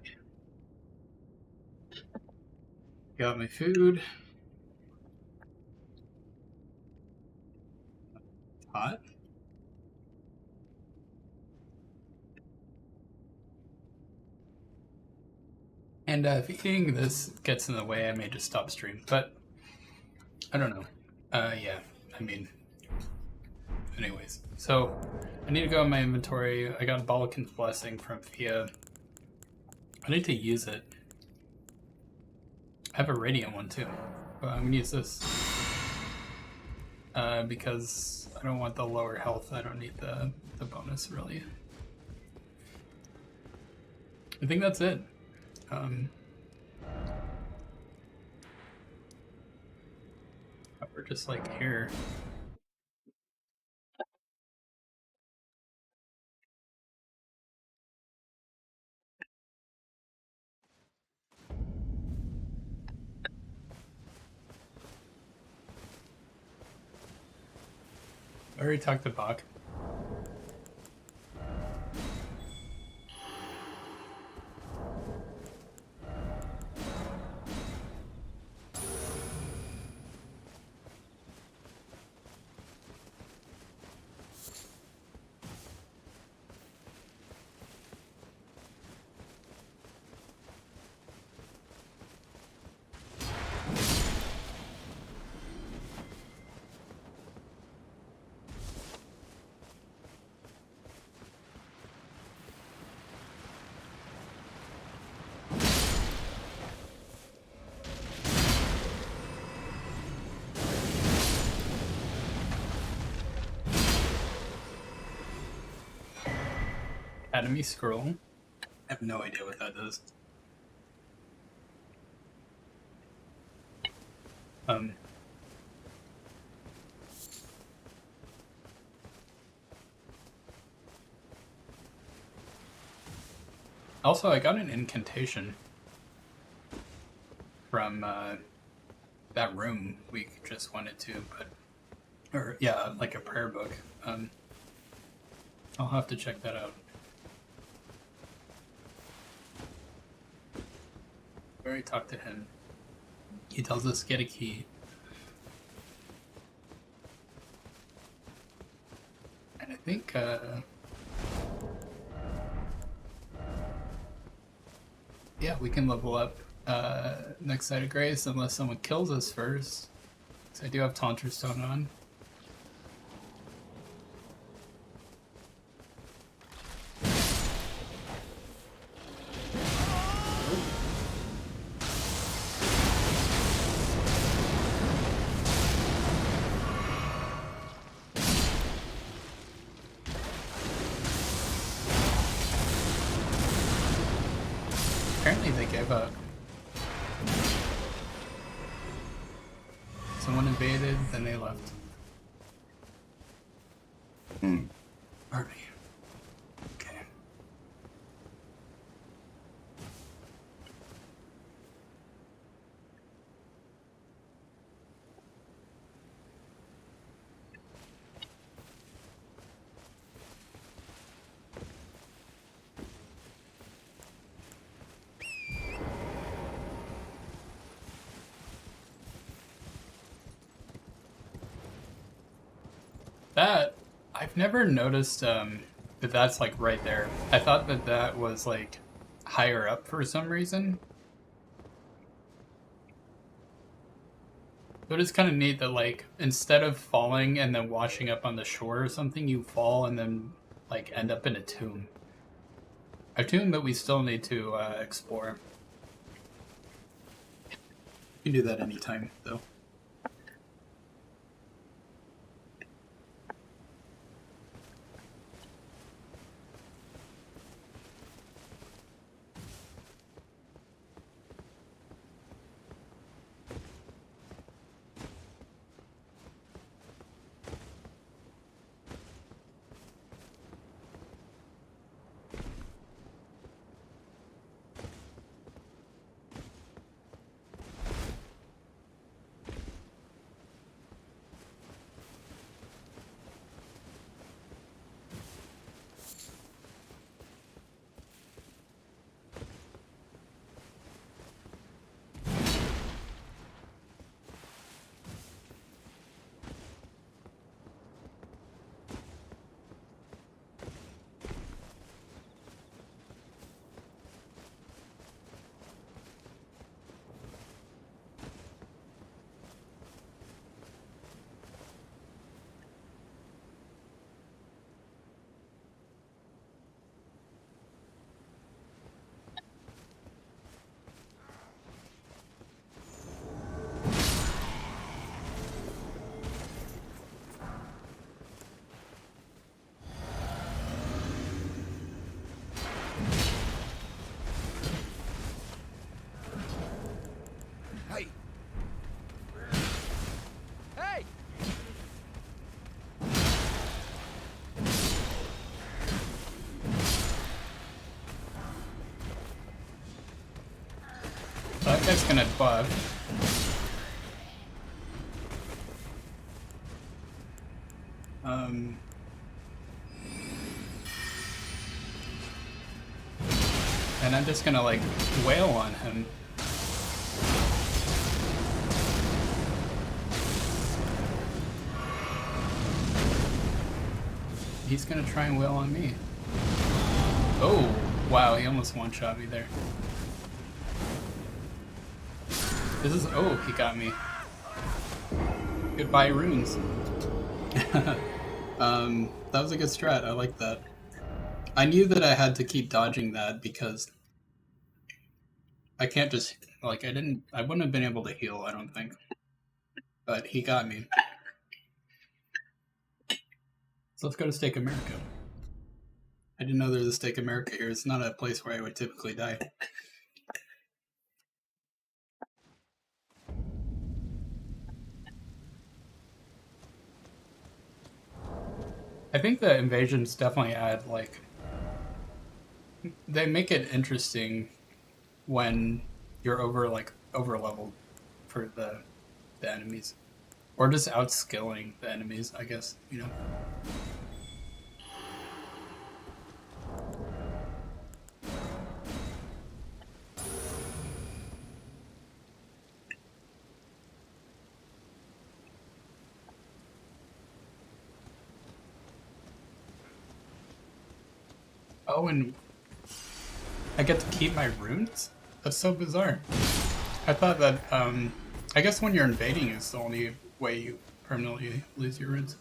Got my food. Hot. And if eating this gets in the way, I may just stop stream. But I don't know. Yeah. I mean, anyways. So I need to go in my inventory. I got a Balakin's Blessing from Fia. I need to use it. I have a Radiant one too. But I'm gonna use this. Because I don't want the lower health. I don't need the bonus really. I think that's it. We're just like here. I already talked to Bach. Academy Scroll. I have no idea what that does. Also, I got an incantation from that room we just went into, but or yeah, like a prayer book. I'll have to check that out. I already talked to him. He tells us get a key. And I think yeah, we can level up next Site of Grace unless someone kills us first. So I do have Taunter Stone on. Apparently they gave up. Someone invaded, then they left. Pardon me. Okay. That, I've never noticed that that's like right there. I thought that that was like higher up for some reason. But it's kind of neat that like instead of falling and then washing up on the shore or something, you fall and then like end up in a tomb. A tomb that we still need to explore. You can do that anytime though. guy's gonna buff. And I'm just gonna like wail on him. He's gonna try and wail on me. Oh, wow, he almost one-shot me there. This is, oh, he got me. Goodbye, runes. That was a good strat, I like that. I knew that I had to keep dodging that because I can't just, like, I wouldn't have been able to heal, I don't think. But he got me. So let's go to Steak America. I didn't know there was a Steak America here. It's not a place where I would typically die. I think the invasions definitely add, like, they make it interesting when you're over leveled for the enemies, or just outskilling the enemies, I guess, you know. Oh, and I get to keep my runes? That's so bizarre. I thought that I guess when you're invading is the only way you permanently lose your runes.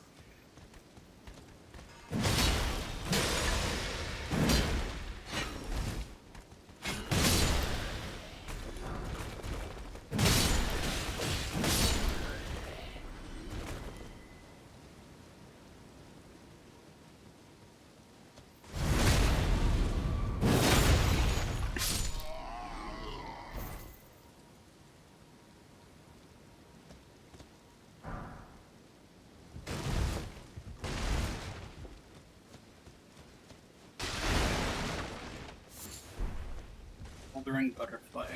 Moldering butterfly.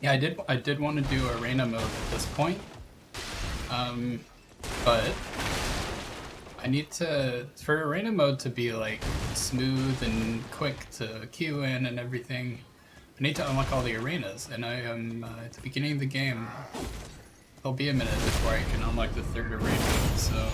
Yeah, I did want to do arena mode at this point, but I need to, for arena mode to be like smooth and quick to queue in and everything, I need to unlock all the arenas, and I am at the beginning of the game. There'll be a minute before I can unlock the third arena, so.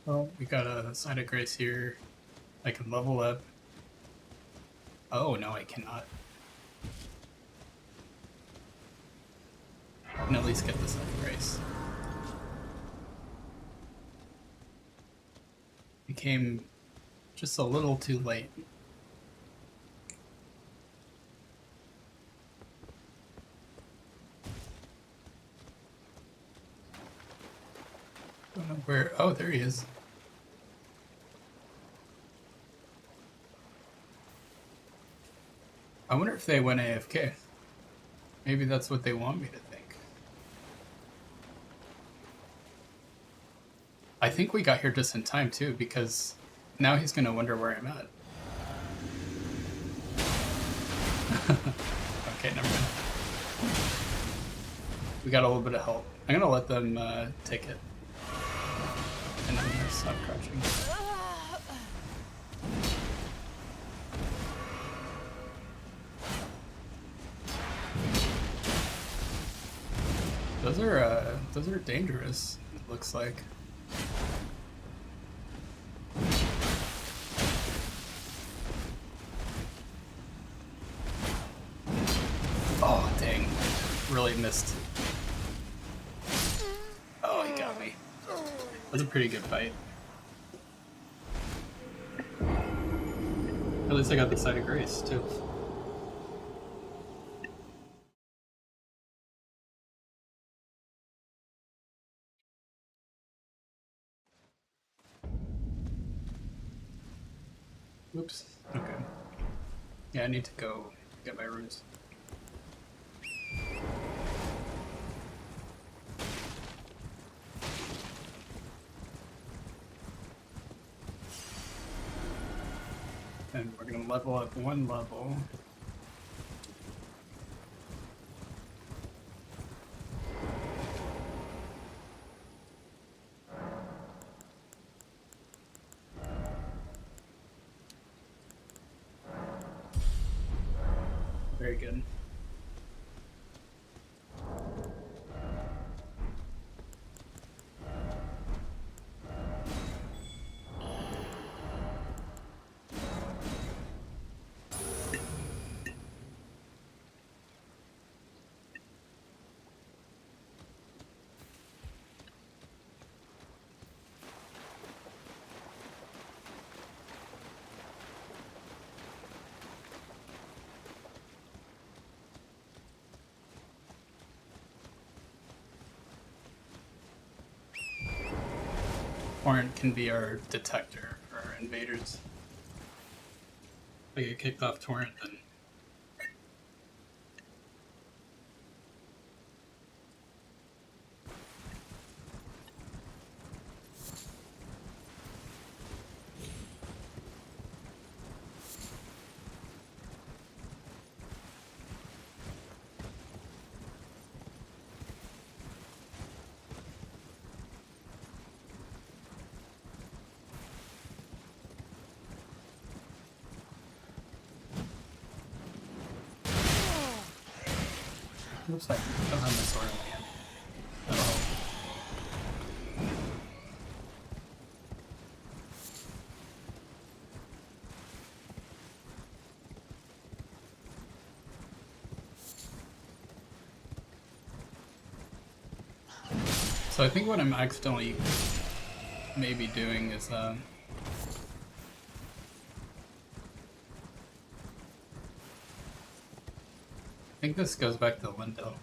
Well, we got a Side of Grace here. I can level up. Oh, no, I cannot. I can at least get the Side of Grace. It came just a little too late. Don't know where. Oh, there he is. I wonder if they went AFK. Maybe that's what they want me to think. I think we got here just in time too, because now he's gonna wonder where I'm at. Okay, never mind. We got a little bit of help. I'm gonna let them take it. And I'm gonna stop crouching. Those are dangerous, it looks like. Oh, dang. Really missed. Oh, he got me. That was a pretty good fight. At least I got the Side of Grace, too. Whoops. Okay. Yeah, I need to go get my runes. And we're gonna level up one level. Very good. Torrent can be our detector for our invaders. If I get kicked off Torrent, then looks like I don't have my sword in my hand. Oh. So I think what I'm accidentally maybe doing is I think this goes back to Lindell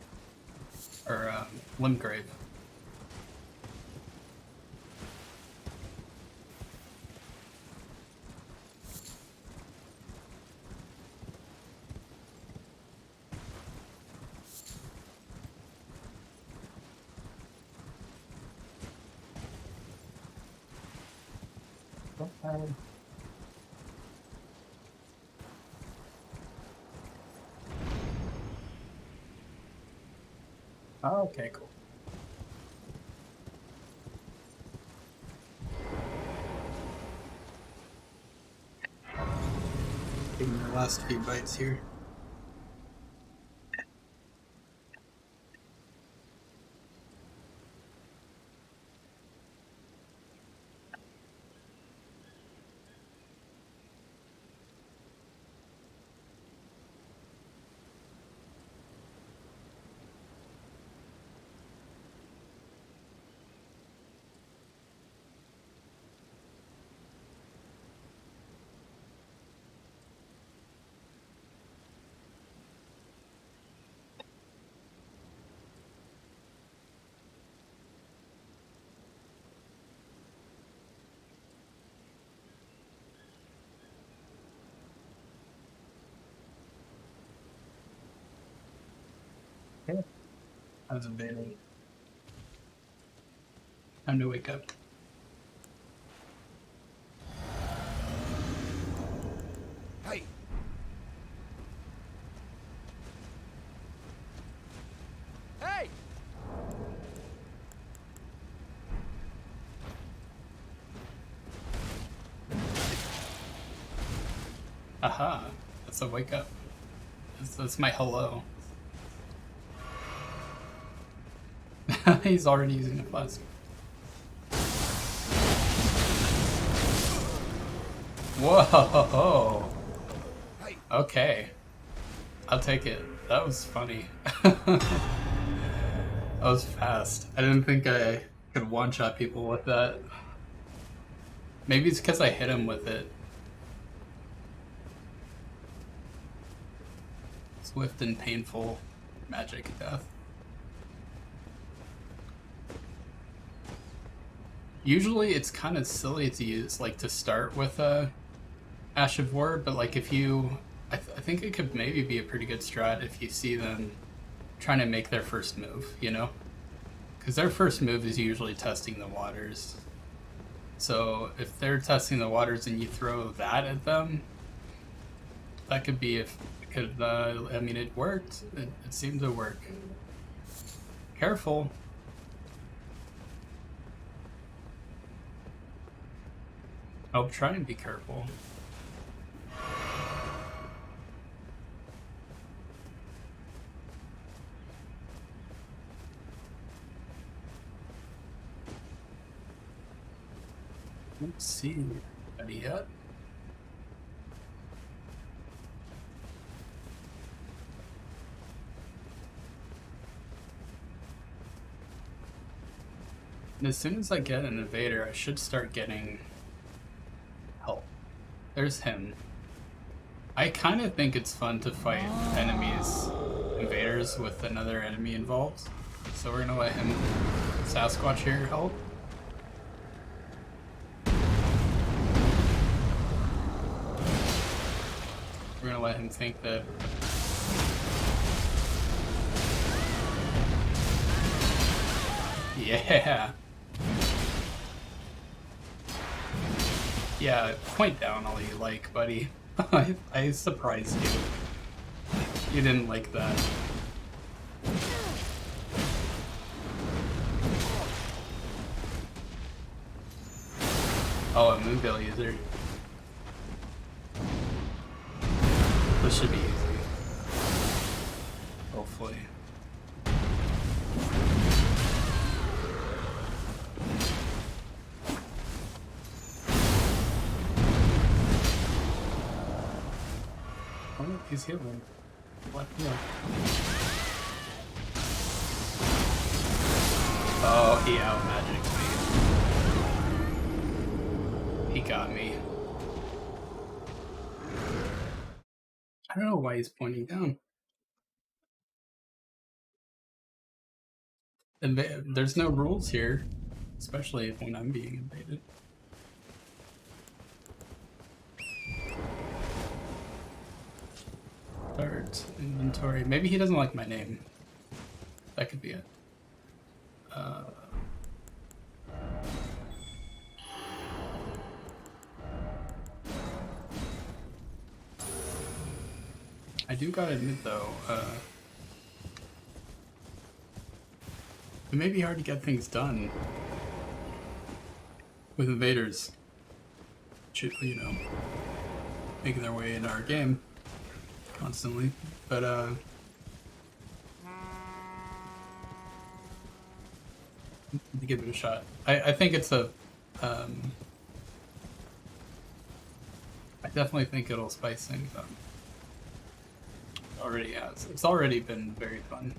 or Limgrave. Oh, okay, cool. Taking the last few bites here. Okay. I was invading. Time to wake up. Hey! Hey! Aha! That's a wake up. That's my hello. He's already using the flask. Whoa! Okay. I'll take it. That was funny. That was fast. I didn't think I could one-shot people with that. Maybe it's because I hit him with it. Swift and painful magic death. Usually it's kind of silly to use, like, to start with a Ash of War, but like if you, I think it could maybe be a pretty good strat if you see them trying to make their first move, you know? Because their first move is usually testing the waters. So if they're testing the waters and you throw that at them, that could be if it could. I mean, it worked. It seemed to work. Careful. I'll try and be careful. Let's see anybody yet. And as soon as I get an invader, I should start getting help. There's him. I kind of think it's fun to fight enemies, invaders, with another enemy involved. So we're gonna let him, Sasquatch here, help. We're gonna let him think that... Yeah! Yeah, point down all you like, buddy. I surprised you. You didn't like that. Oh, a Moonveil user. This should be easy. Hopefully. Oh, he's healing. What? No. Oh, he out magic me. He got me. I don't know why he's pointing down. And there's no rules here, especially when I'm being invaded. Start inventory. Maybe he doesn't like my name. That could be it. I do gotta admit though, it may be hard to get things done with invaders, you know, making their way into our game constantly. But to give it a shot. I think it's a I definitely think it'll spice things up. Already has. It's already been very fun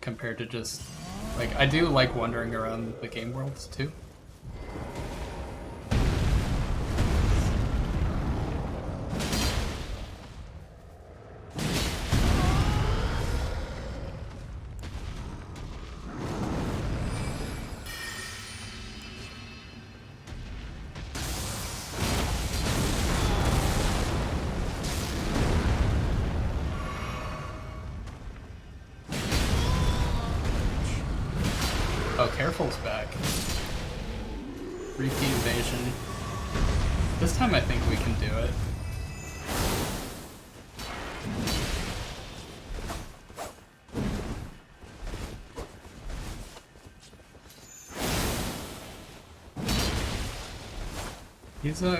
compared to just like I do like wandering around the game worlds too. Oh, Careful's back. Repeat invasion. This time I think we can do it.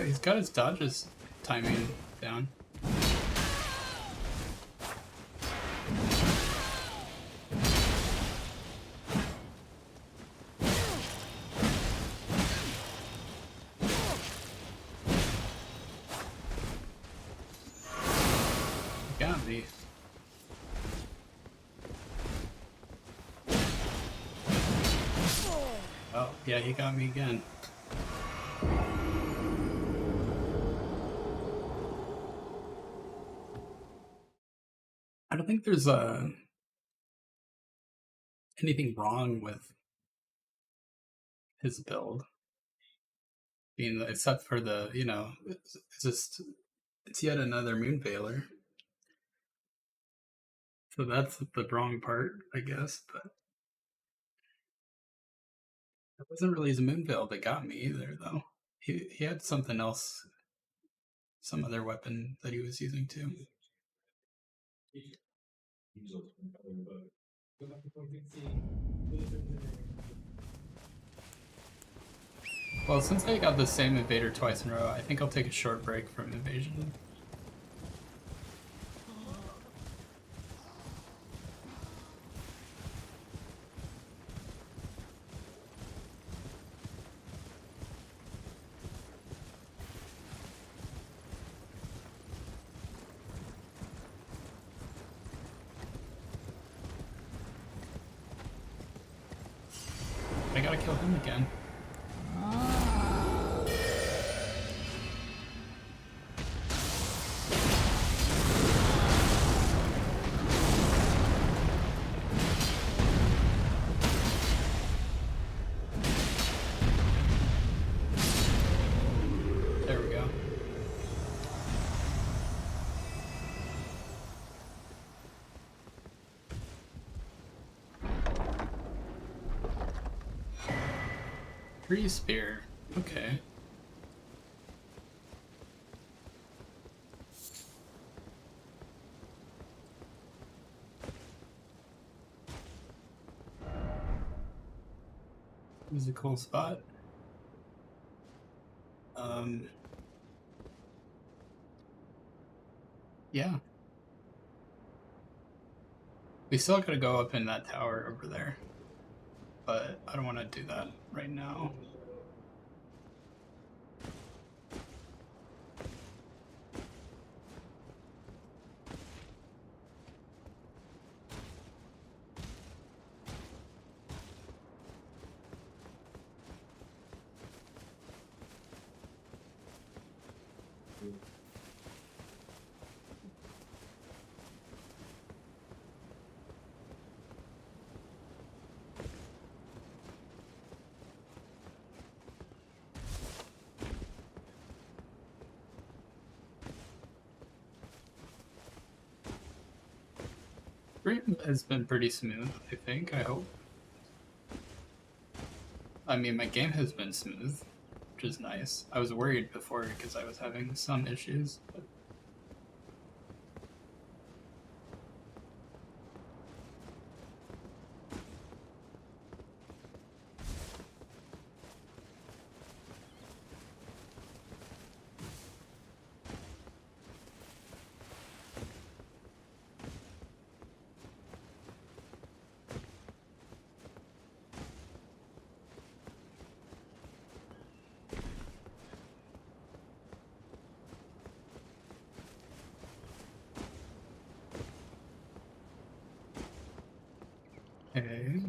He's got his dodges timing down. Got me. Oh, yeah, he got me again. I don't think there's anything wrong with his build. Being except for the, it's just it's yet another moon veiler. So that's the wrong part, I guess. But it wasn't really his moon veil that got me either, though. He had something else, some other weapon that he was using too. Well, since I got the same invader twice in a row, I think I'll take a short break from invasion. I gotta kill him again. There we go. Tree spear. Okay. This is a cool spot. Yeah. We still gotta go up in that tower over there. But I don't want to do that right now. Stream has been pretty smooth, I think, I hope. I mean, my game has been smooth, which is nice. I was worried before because I was having some issues, but okay.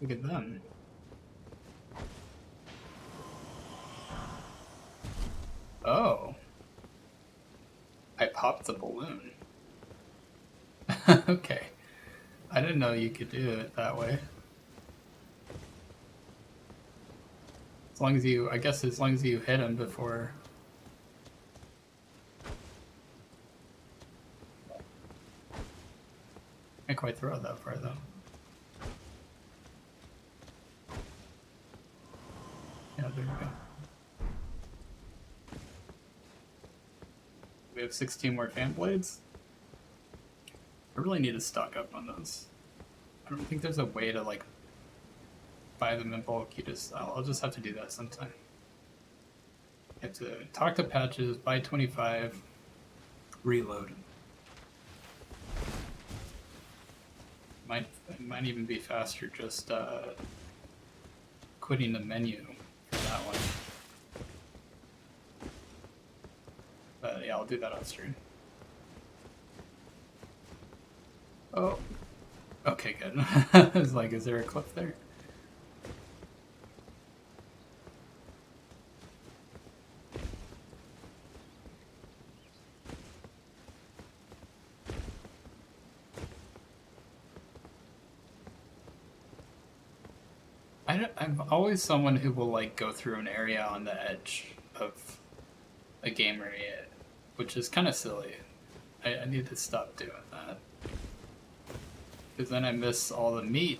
Look at them. Oh. I popped the balloon. Okay. I didn't know you could do it that way. As long as you, I guess as long as you hit him before. Can't quite throw it that far though. Yeah, there we go. We have 16 more fan blades. I really need to stock up on those. I don't think there's a way to like buy them in bulk. I'll just have to do that sometime. You have to talk to Patches, buy 25, reload. It might even be faster just quitting the menu for that one. But yeah, I'll do that on stream. Oh, okay, good. I was like, is there a clip there? I'm always someone who will like go through an area on the edge of a game area, which is kind of silly. I need to stop doing that. Because then I miss all the meat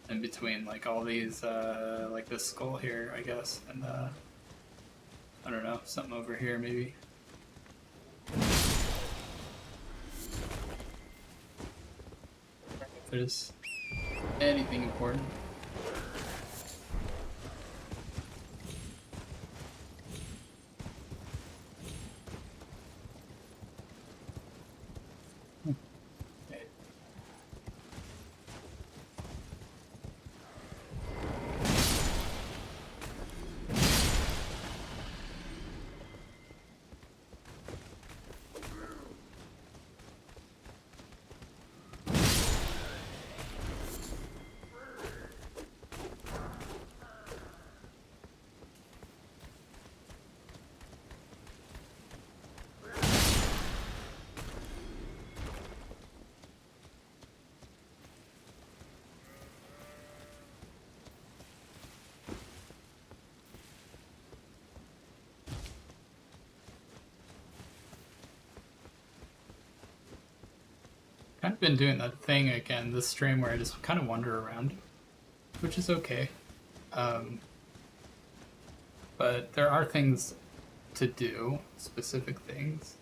in between, like all these, like this skull here, I guess, and I don't know, something over here maybe. If there's anything important. Kind of been doing that thing again this stream where I just kind of wander around, which is okay. But there are things to do, specific things.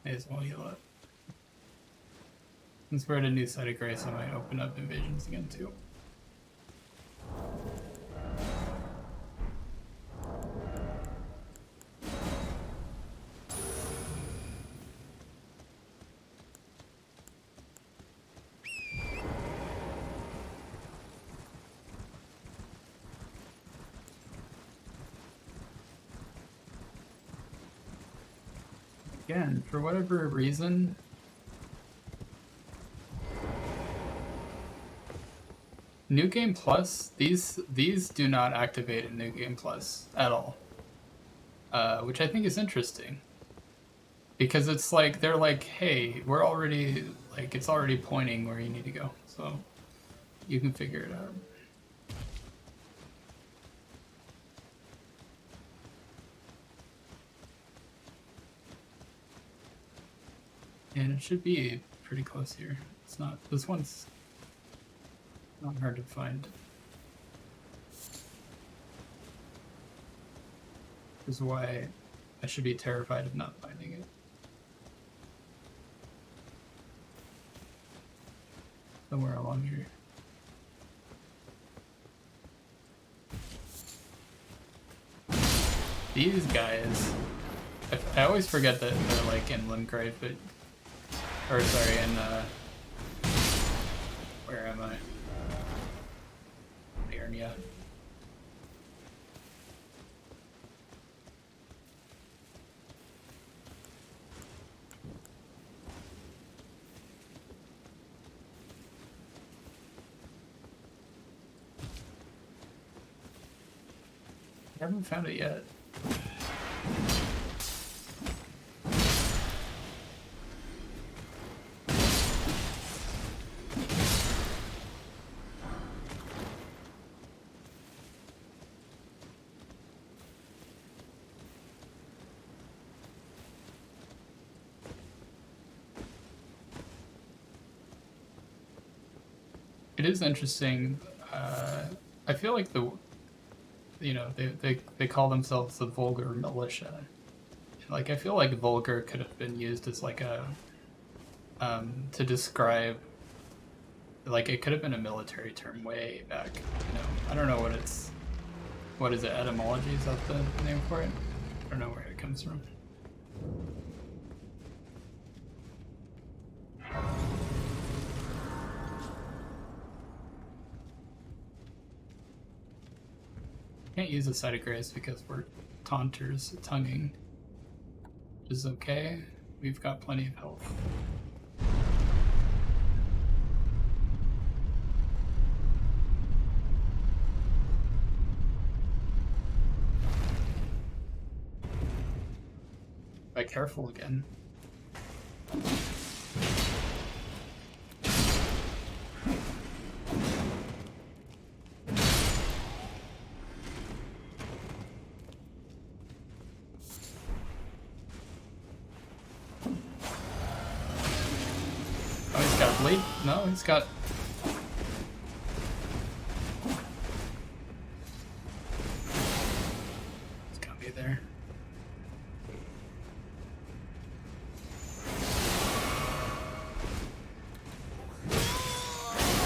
May as well heal up. Since we're at a new site of grace, I might open up invasions again too. Again, for whatever reason, New Game Plus, these do not activate in New Game Plus at all, which I think is interesting. Because it's like, they're like, hey, we're already, like, it's already pointing where you need to go, so you can figure it out. And it should be pretty close here. It's not, this one's not hard to find. Which is why I should be terrified of not finding it. Somewhere along here. These guys, I always forget that they're like in Limgrave, but, or sorry, in, where am I? Narnia. I haven't found it yet. It is interesting. I feel like they call themselves the Vulgar Militia. Like, I feel like vulgar could have been used as like a to describe, like, it could have been a military term way back. I don't know what is it? Etymology, is that the name for it? I don't know where it comes from. Can't use a site of grace because we're taunters, tonguing, which is okay. We've got plenty of health. careful again. Oh, he's got a blade? No, he's got... It's gotta be there.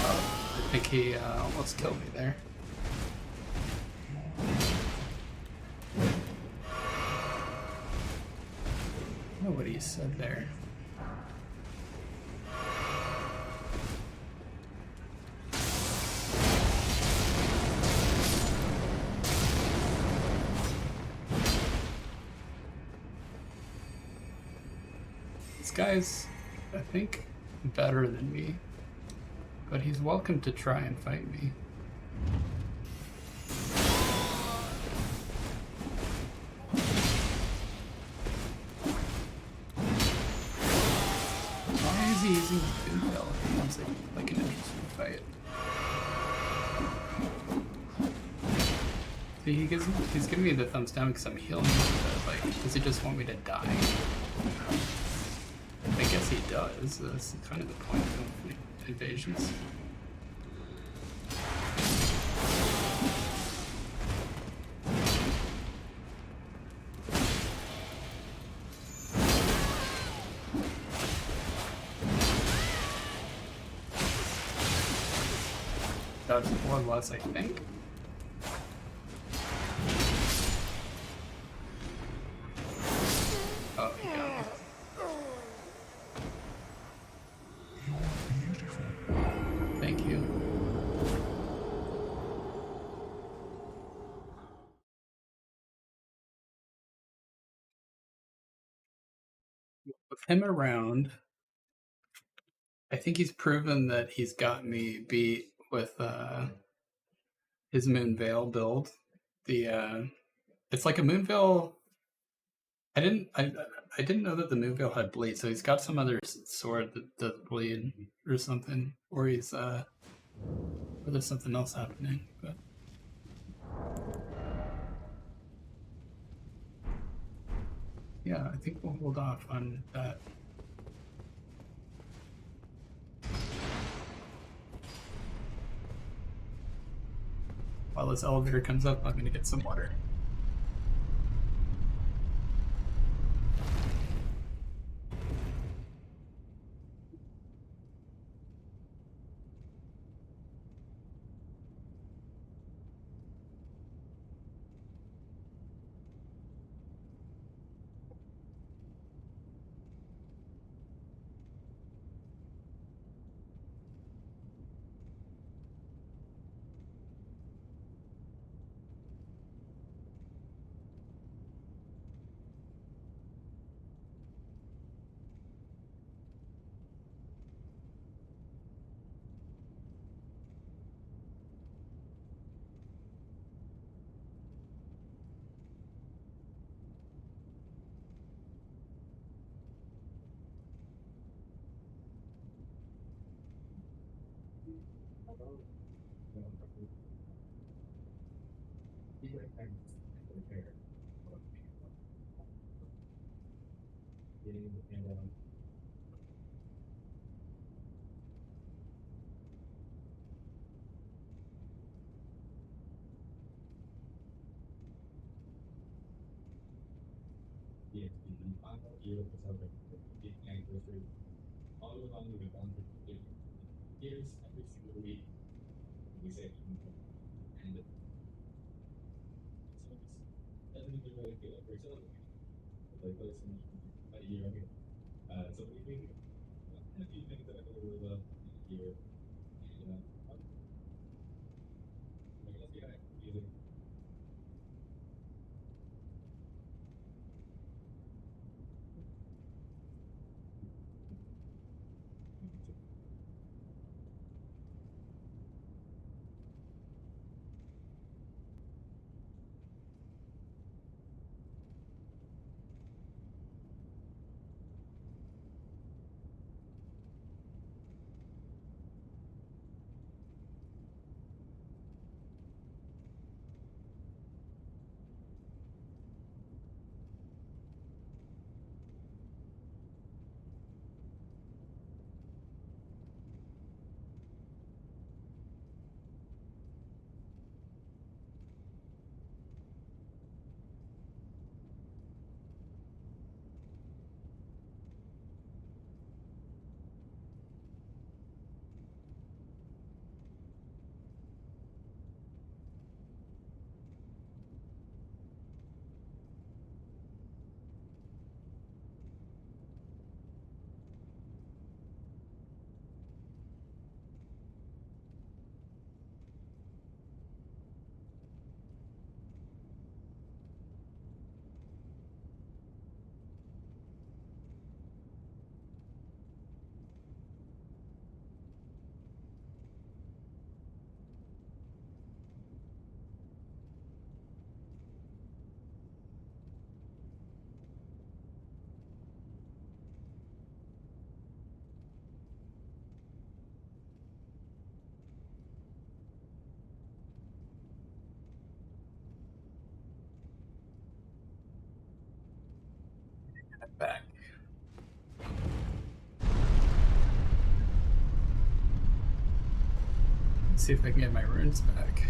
Oh, I think he almost killed me there. I don't know what he said there. This guy's, I think, better than me, but he's welcome to try and fight me. Why is he using the Ringtail if he wants like an interesting fight? See, he's giving me the thumbs down because I'm healing him, but like, does he just want me to die? I guess he does. That's kind of the point of invasions. That's bloodlust, I think. Oh, he got me. Thank you. With him around, I think he's proven that he's got me beat with his Moonveil build. The it's like a Moonveil. I didn't know that the Moonveil had bleed, so he's got some other sword that does bleed or something, or he's or there's something else happening. But yeah, I think we'll hold off on that. While this elevator comes up, I'm gonna get some water. see if I can get my runes back.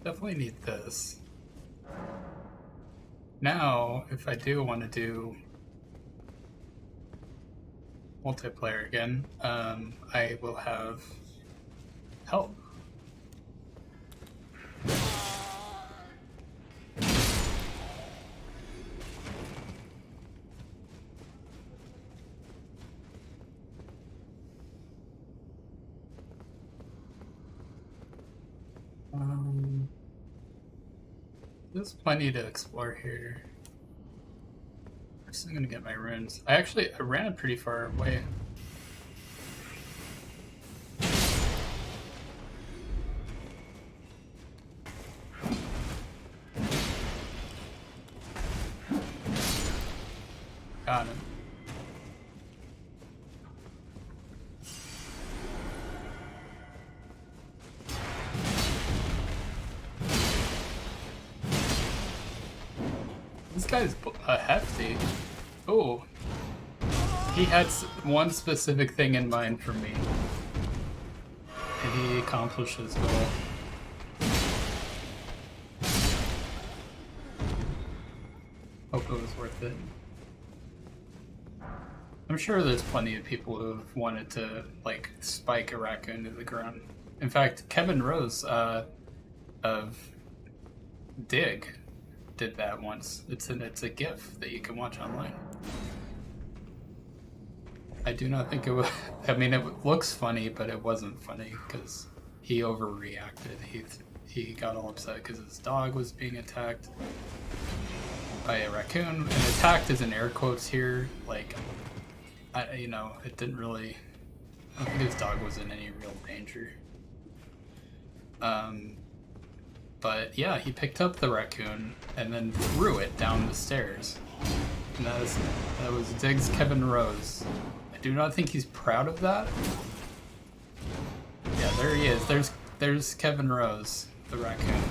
Definitely need this. Now, if I do want to do multiplayer again, I will have help. There's plenty to explore here. First, I'm gonna get my runes. I ran pretty far away. Got him. This guy's hefty. Oh, he had one specific thing in mind for me, and he accomplished his goal. Hope it was worth it. I'm sure there's plenty of people who have wanted to like spike a raccoon to the ground. In fact, Kevin Rose of Dig did that once. It's a GIF that you can watch online. I do not think it was. I mean, it looks funny, but it wasn't funny because he overreacted. He got all upset because his dog was being attacked by a raccoon. And attacked is in air quotes here. Like, it didn't really. I don't think his dog was in any real danger. But yeah, he picked up the raccoon and then threw it down the stairs. And that was Dig's Kevin Rose. I do not think he's proud of that. Yeah, there he is. There's Kevin Rose, the raccoon.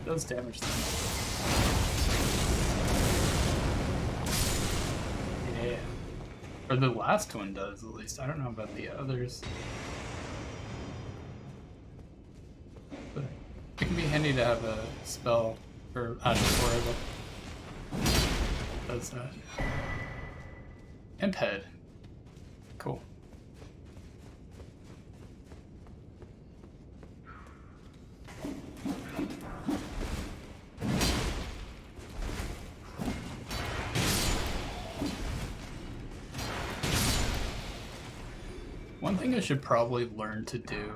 Does damage them. Yeah. Or the last one does, at least. I don't know about the others. But it can be handy to have a spell for Ashura that does that. Imp head. Cool. One thing I should probably learn to do,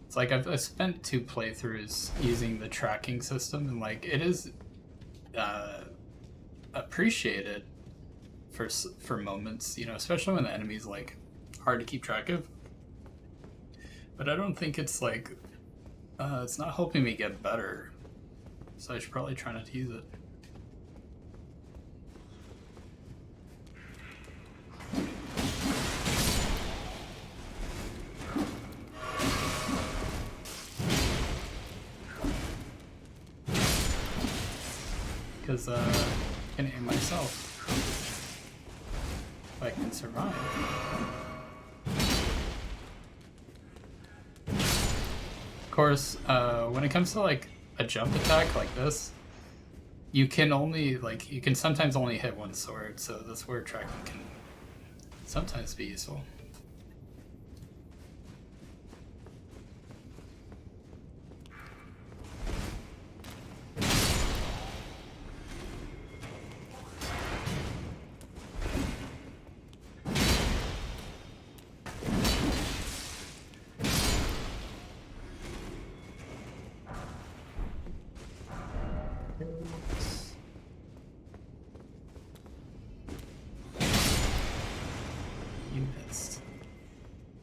it's like I've spent 2 playthroughs using the tracking system, and like it is appreciated for moments, especially when the enemy's like hard to keep track of. But I don't think it's like it's not helping me get better, so I should probably try not to use it. Because I can aim myself if I can survive. Of course, when it comes to like a jump attack like this, you can only, like, you can sometimes only hit one sword, so the sword tracking can sometimes be useful. You missed.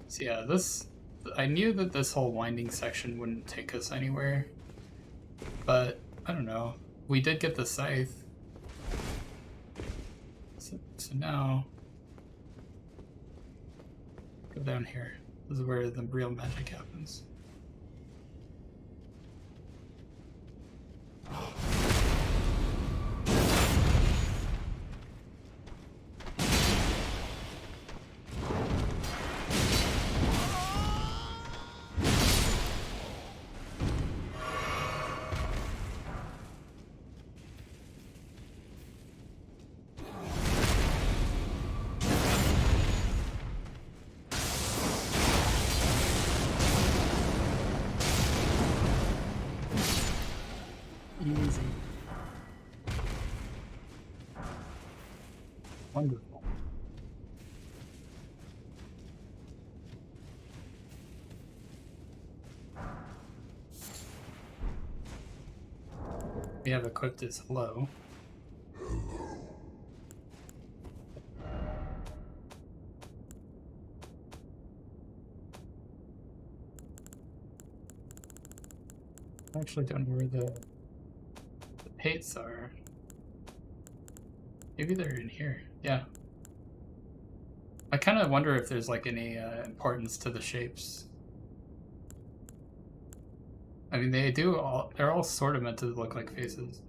So yeah, this, I knew that this whole winding section wouldn't take us anywhere, but I don't know. We did get the scythe. So now, go down here. This is where the real magic happens. Easy. Wonderful. We have equipped as hello. I actually don't know where the pates are. Maybe they're in here. Yeah. I kind of wonder if there's like any importance to the shapes. I mean, they're all sort of meant to look like faces.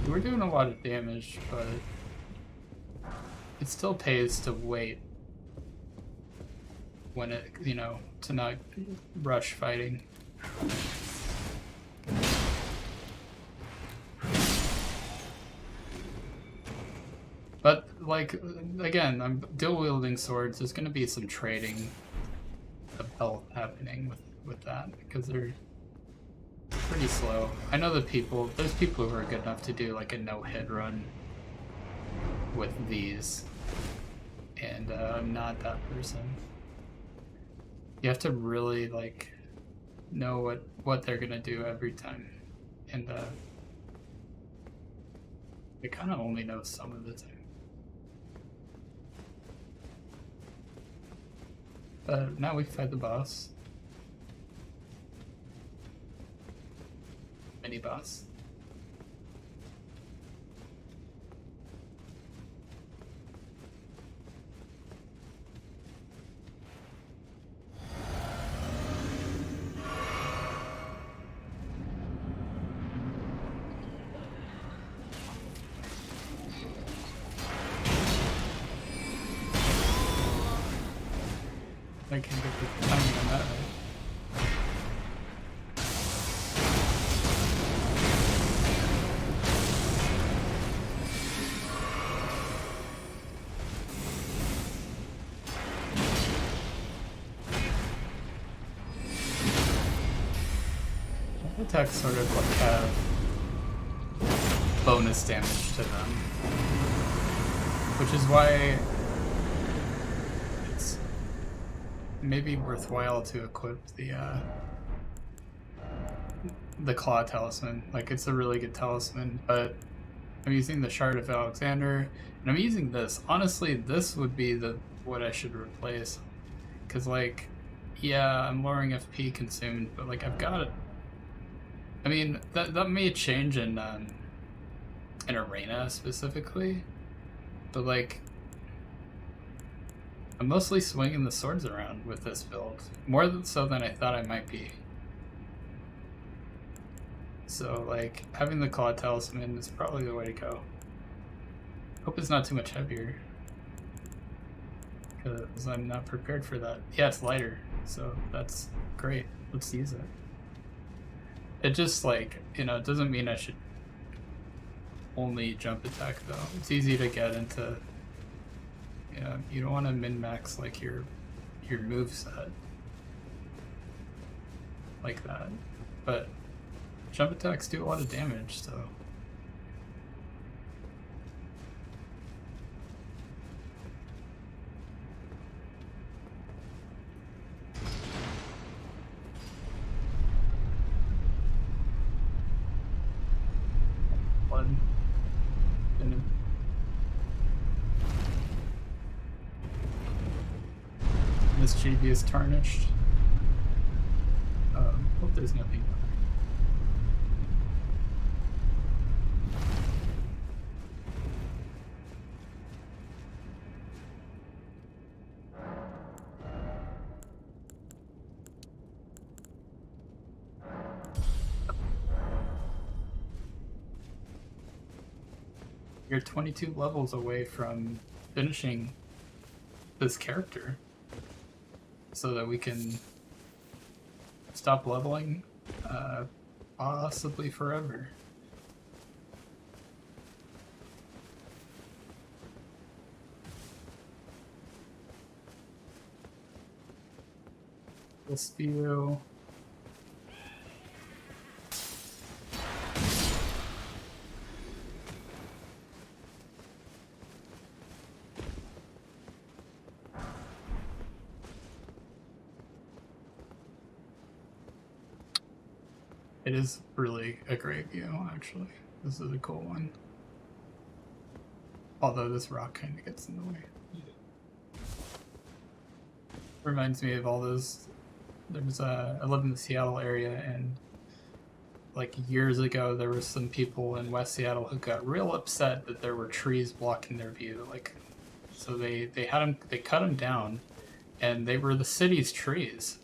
We're doing a lot of damage, but it still pays to wait when it, you know, to not rush fighting. But, like, again, I'm dual-wielding swords. There's going to be some trading of health happening with that, because they're pretty slow. I know that there's people who are good enough to do, like, a no-hit run with these, and I'm not that person. You have to really, like, know what they're going to do every time, and I kind of only know some of the time. But now we fight the boss. Mini boss. I can get the timing on that right. Attacks sort of like have bonus damage to them, which is why it's maybe worthwhile to equip the Claw Talisman. Like, it's a really good talisman, but I'm using the Shard of Alexander, and I'm using this. Honestly, this would be what I should replace, because like, yeah, I'm lowering FP consumed, but like I've got it. I mean, that may change in Arena specifically, but like, I'm mostly swinging the swords around with this build, more so than I thought I might be. So like, having the Claw Talisman is probably the way to go. Hope it's not too much heavier, because I'm not prepared for that. Yeah, it's lighter, so that's great. Let's use it. It just, like, you know, it doesn't mean I should only jump attack though. It's easy to get into, you know, you don't want to min-max like your moveset like that. But jump attacks do a lot of damage, so blood. Mischievous Tarnished. Hope there's nothing. You're 22 levels away from finishing this character, so that we can stop leveling, possibly forever. This view. It is really a great view, actually. This is a cool one. Although this rock kind of gets in the way. Reminds me of all those. I live in the Seattle area, and like years ago, there were some people in West Seattle who got real upset that there were trees blocking their view. Like, so they cut them down, and they were the city's trees.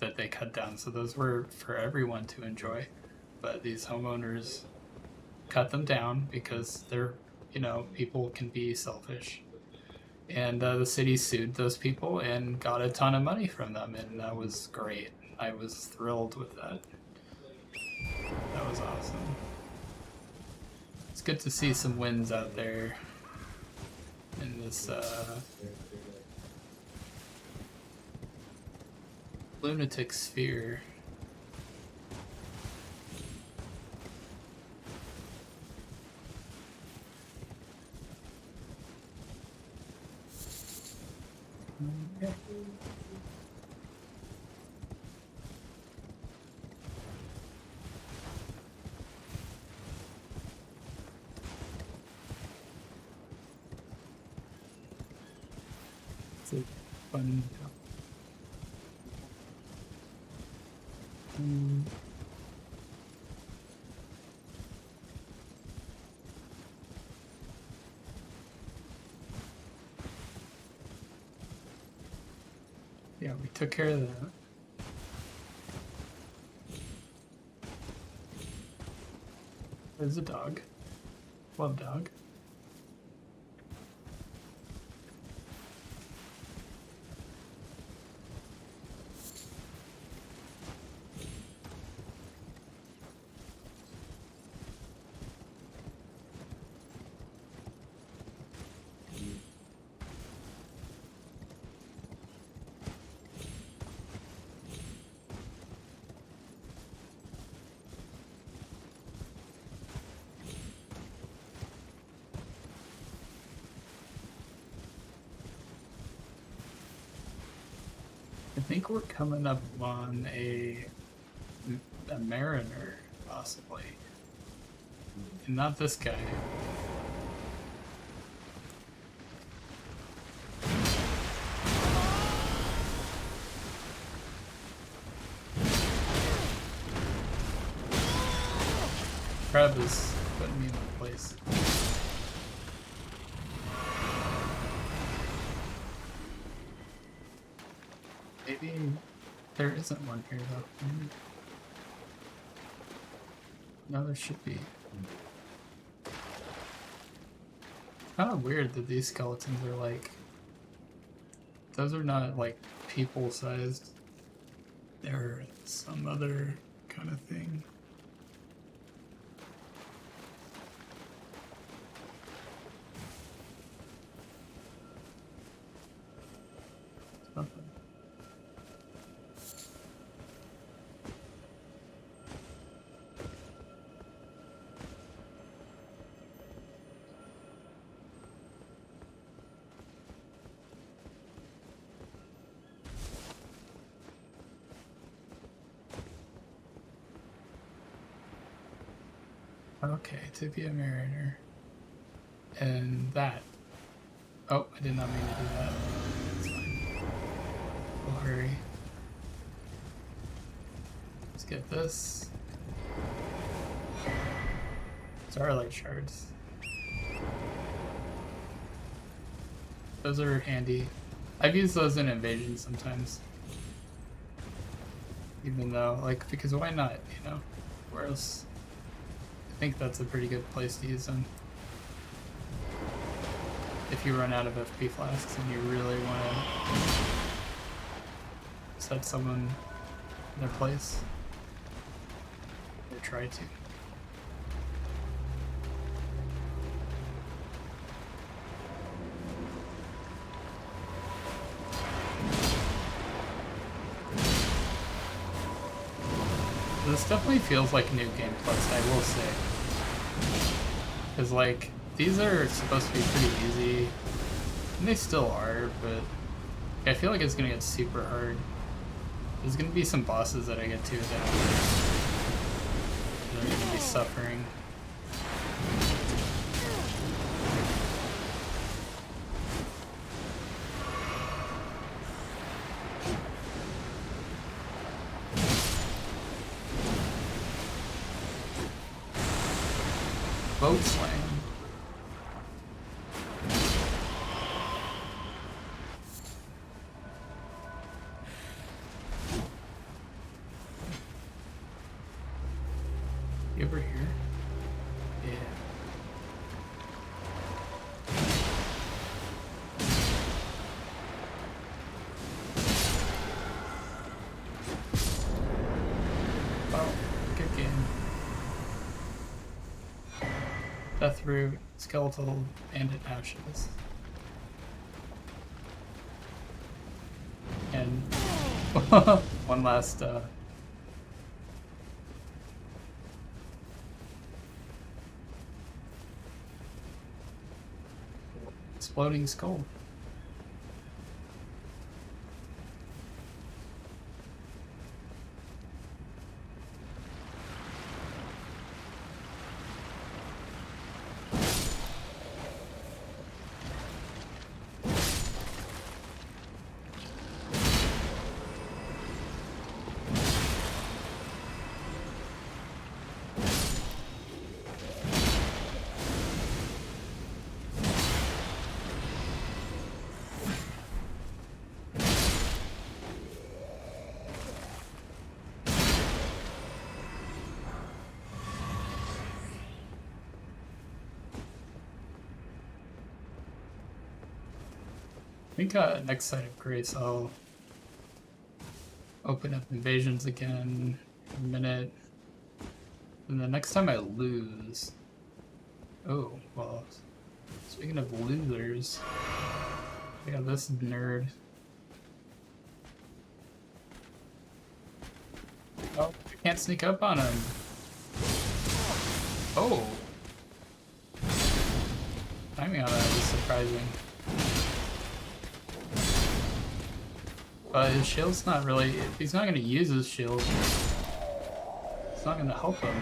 That they cut down, so those were for everyone to enjoy, but these homeowners cut them down because they're, you know, people can be selfish, and the city sued those people and got a ton of money from them, and that was great. I was thrilled with that. That was awesome. It's good to see some wins out there in this lunatic sphere. Okay. It's a fun. Yeah, we took care of that. There's a dog. Love dog. think we're coming up on a mariner, possibly. And not this guy. Crab is putting me in my place. Maybe there isn't one here though. No, there should be. Kind of weird that these skeletons are like... Those are not like people-sized. They're some other kind of thing. Nothing. Okay, to be a mariner. And that. Oh, I did not mean to do that. It's fine. We'll hurry. Let's get this. Starlight shards. Those are handy. I've used those in Invasion sometimes. Even though, like, because why not, you know? Where else? I think that's a pretty good place to use them. If you run out of FP flasks and you really want to set someone in their place, or try to. This definitely feels like New Game Plus, I will say. Because, like, these are supposed to be pretty easy. And they still are, but I feel like it's gonna get super hard. There's gonna be some bosses that I get to that they're gonna be suffering. Boat slam. You ever here? Yeah. Oh, good game. Deathroot, skeletal bandit ashes. And one last exploding skull. I think next Site of Grace I'll open up Invasions again in a minute. And the next time I lose... Oh, well, speaking of losers, I got this nerd. Oh, I can't sneak up on him. Oh! Timing on that is surprising. But his shield's not really... If he's not going to use his shield, it's not going to help him.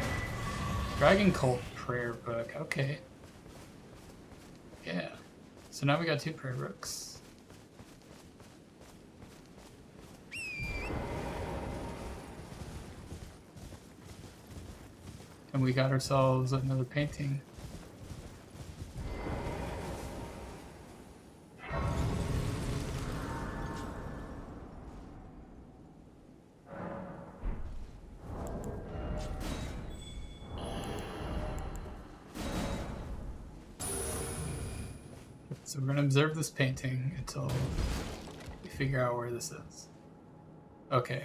Dragon Cult Prayer Book, okay. Yeah. So now we got 2 prayer books. And we got ourselves another painting. So we're gonna observe this painting until we figure out where this is. Okay.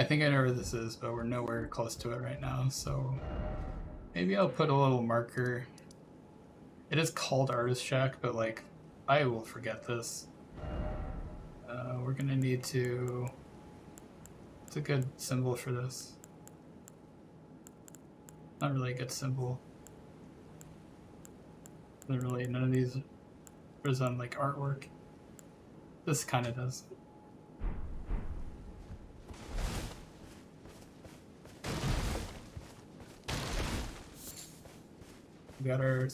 I think I know where this is, but we're nowhere close to it right now, so maybe I'll put a little marker. It is called Artist Shack, but like, I will forget this. We're gonna need to... It's a good symbol for this. Not really a good symbol. Literally, none of these present like artwork. This kind of does. We got our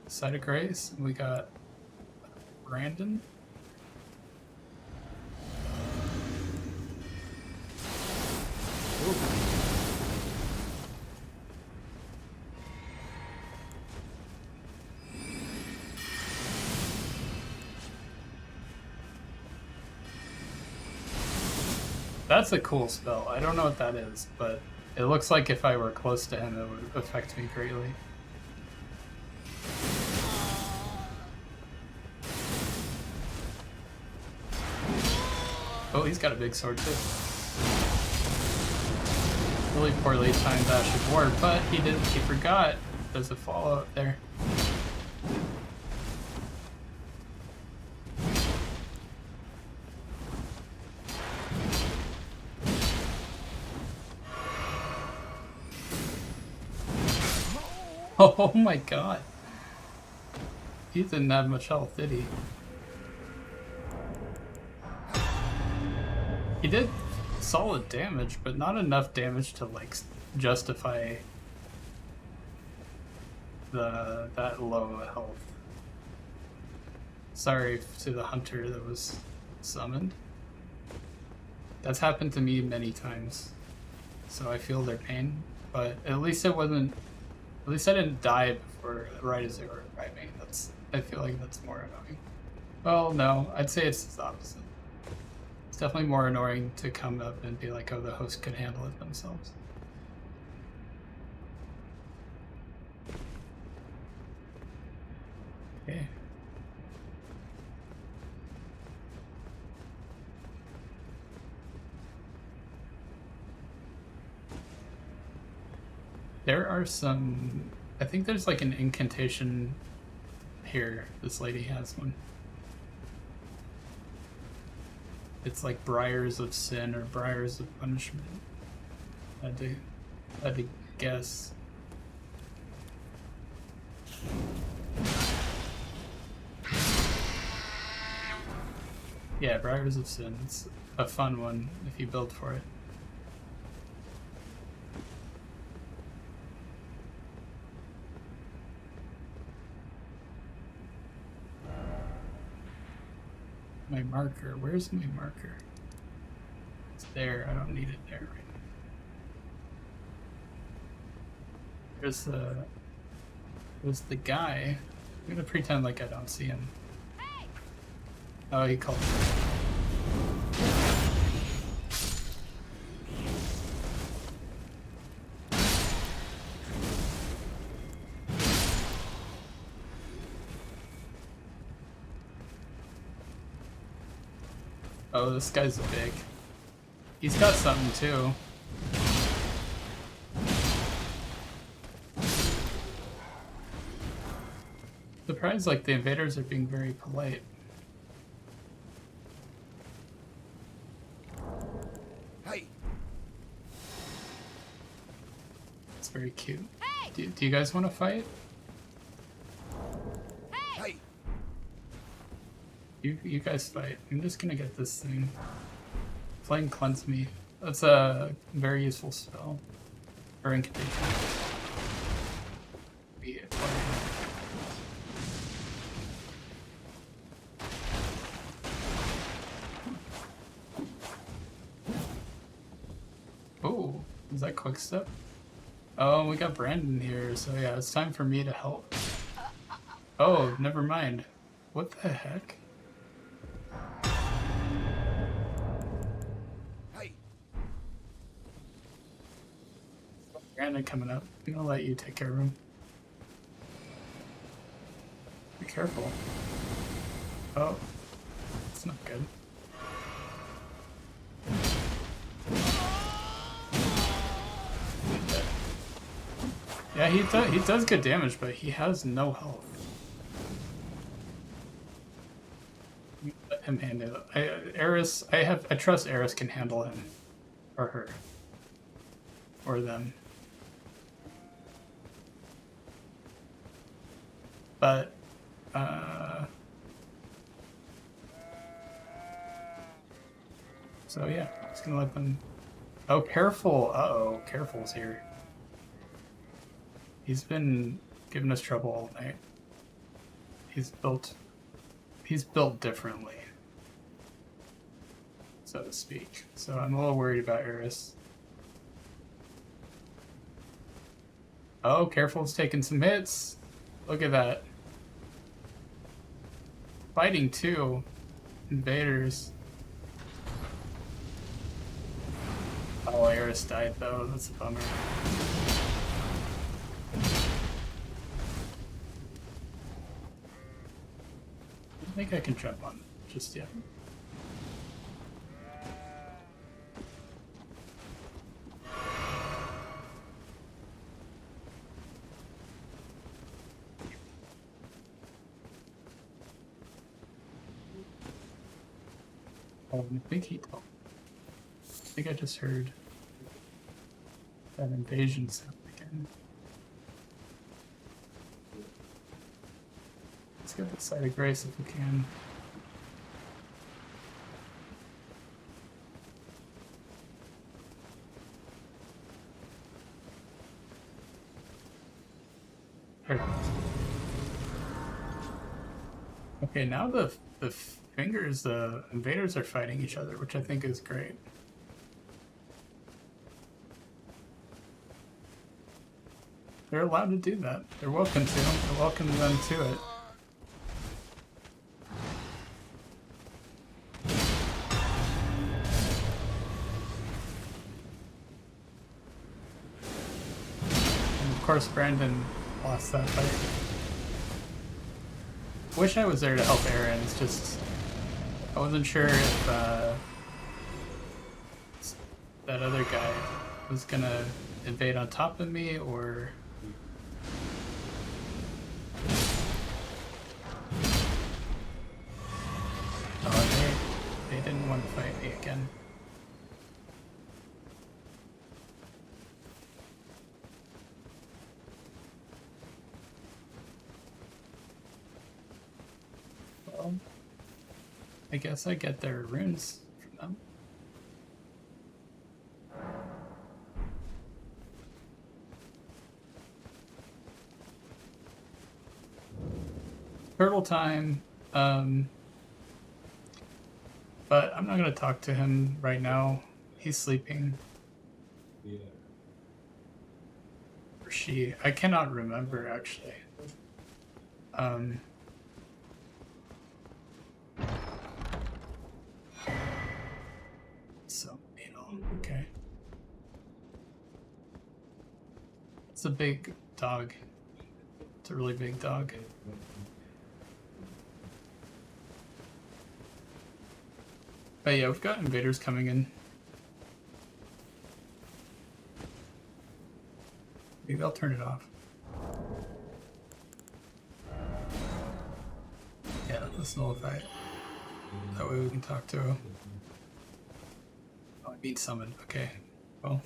Site of Grace, and we got Brandon. That's a cool spell. I don't know what that is, but it looks like if I were close to him, it would affect me greatly. Oh, he's got a big sword too. Really poorly timed Ash of War, but he forgot there's a fallout there. Oh my god. He didn't have much health, did he? He did solid damage, but not enough damage to like justify that low health. Sorry to the hunter that was summoned. That's happened to me many times, so I feel their pain. But at least it wasn't. At least I didn't die before, right as they were arriving. I feel like that's more annoying. Well, no, I'd say it's the opposite. It's definitely more annoying to come up and be like, oh, the host could handle it themselves. Okay. There are some... I think there's like an incantation here. This lady has one. It's like Briars of Sin or Briars of Punishment. I had to guess. Yeah, Briars of Sin. It's a fun one if you build for it. My marker. Where's my marker? It's there. I don't need it there right now. There's the guy. I'm gonna pretend like I don't see him. Hey! Oh, he called me. Oh, this guy's big. He's got something too. Surprised, like, the invaders are being very polite. Hey! It's very cute. Hey! Do you guys want to fight? Hey! You guys fight. I'm just gonna get this thing. Flame cleanse me. That's a very useful spell. Or incantation. Oh, is that quick step? Oh, we got Brandon here, so yeah, it's time for me to help. Oh, never mind. What the heck? Hey. Brandon coming up. I'm gonna let you take care of him. Be careful. Oh, it's not good. Yeah, he does good damage, but he has no health. Let him handle it. I trust Eris can handle him. Or her. Or them. But, so yeah, just gonna let them... Oh, careful! Uh-oh, careful's here. He's been giving us trouble all night. He's built differently, so to speak. So I'm a little worried about Eris. Oh, careful's taking some hits. Look at that. Fighting too. Invaders. Oh, Eris died though. That's a bummer. I think I can jump on it just yet. Oh, big heat. I think I just heard that invasion sound again. Let's get the side of grace if we can. Perfect. Okay, now the fingers, the invaders are fighting each other, which I think is great. They're allowed to do that. They're welcome to. I welcome them to it. And of course, Brandon lost that fight. Wish I was there to help Aaron. It's just I wasn't sure if that other guy was gonna invade on top of me or. Oh, they didn't want to fight me again. Well, I guess I get their runes from them. Turtle time. But I'm not gonna talk to him right now. He's sleeping. Yeah. Or she. I cannot remember actually. So, okay. It's a big dog. It's a really big dog. But yeah, we've got invaders coming in. Maybe I'll turn it off. Yeah, let's nullify it. That way we can talk to him. Oh, I need summoned. Okay. Well.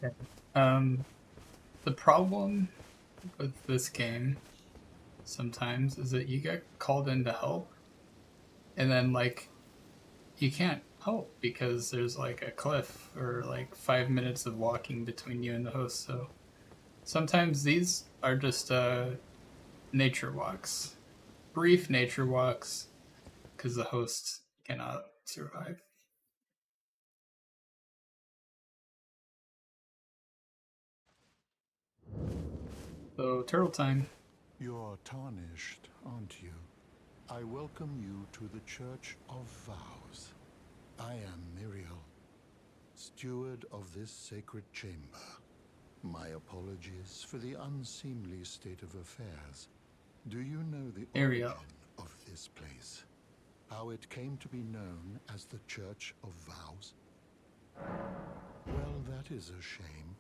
Okay. The problem with this game sometimes is that you get called in to help, and then like you can't help because there's like a cliff or like 5 minutes of walking between you and the host. So sometimes these are just nature walks, brief nature walks, because the host cannot survive. So turtle time. You're tarnished, aren't you? I welcome you to the Church of Vows. I am Miriel, steward of this sacred chamber. My apologies for the unseemly state of affairs. Do you know the origin of this place? How it came to be known as the Church of Vows? Well, that is a shame.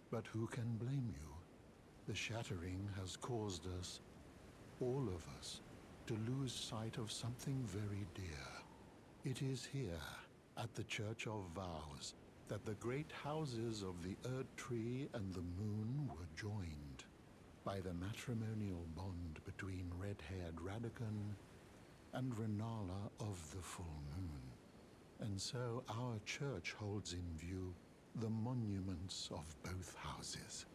But who can blame you? The shattering has caused us, all of us, to lose sight of something very dear. It is here, at the Church of Vows, that the great houses of the Erd Tree and the Moon were joined by the matrimonial bond between red-haired Radagon and Renala of the Full Moon. And so our church holds in view the monuments of both houses,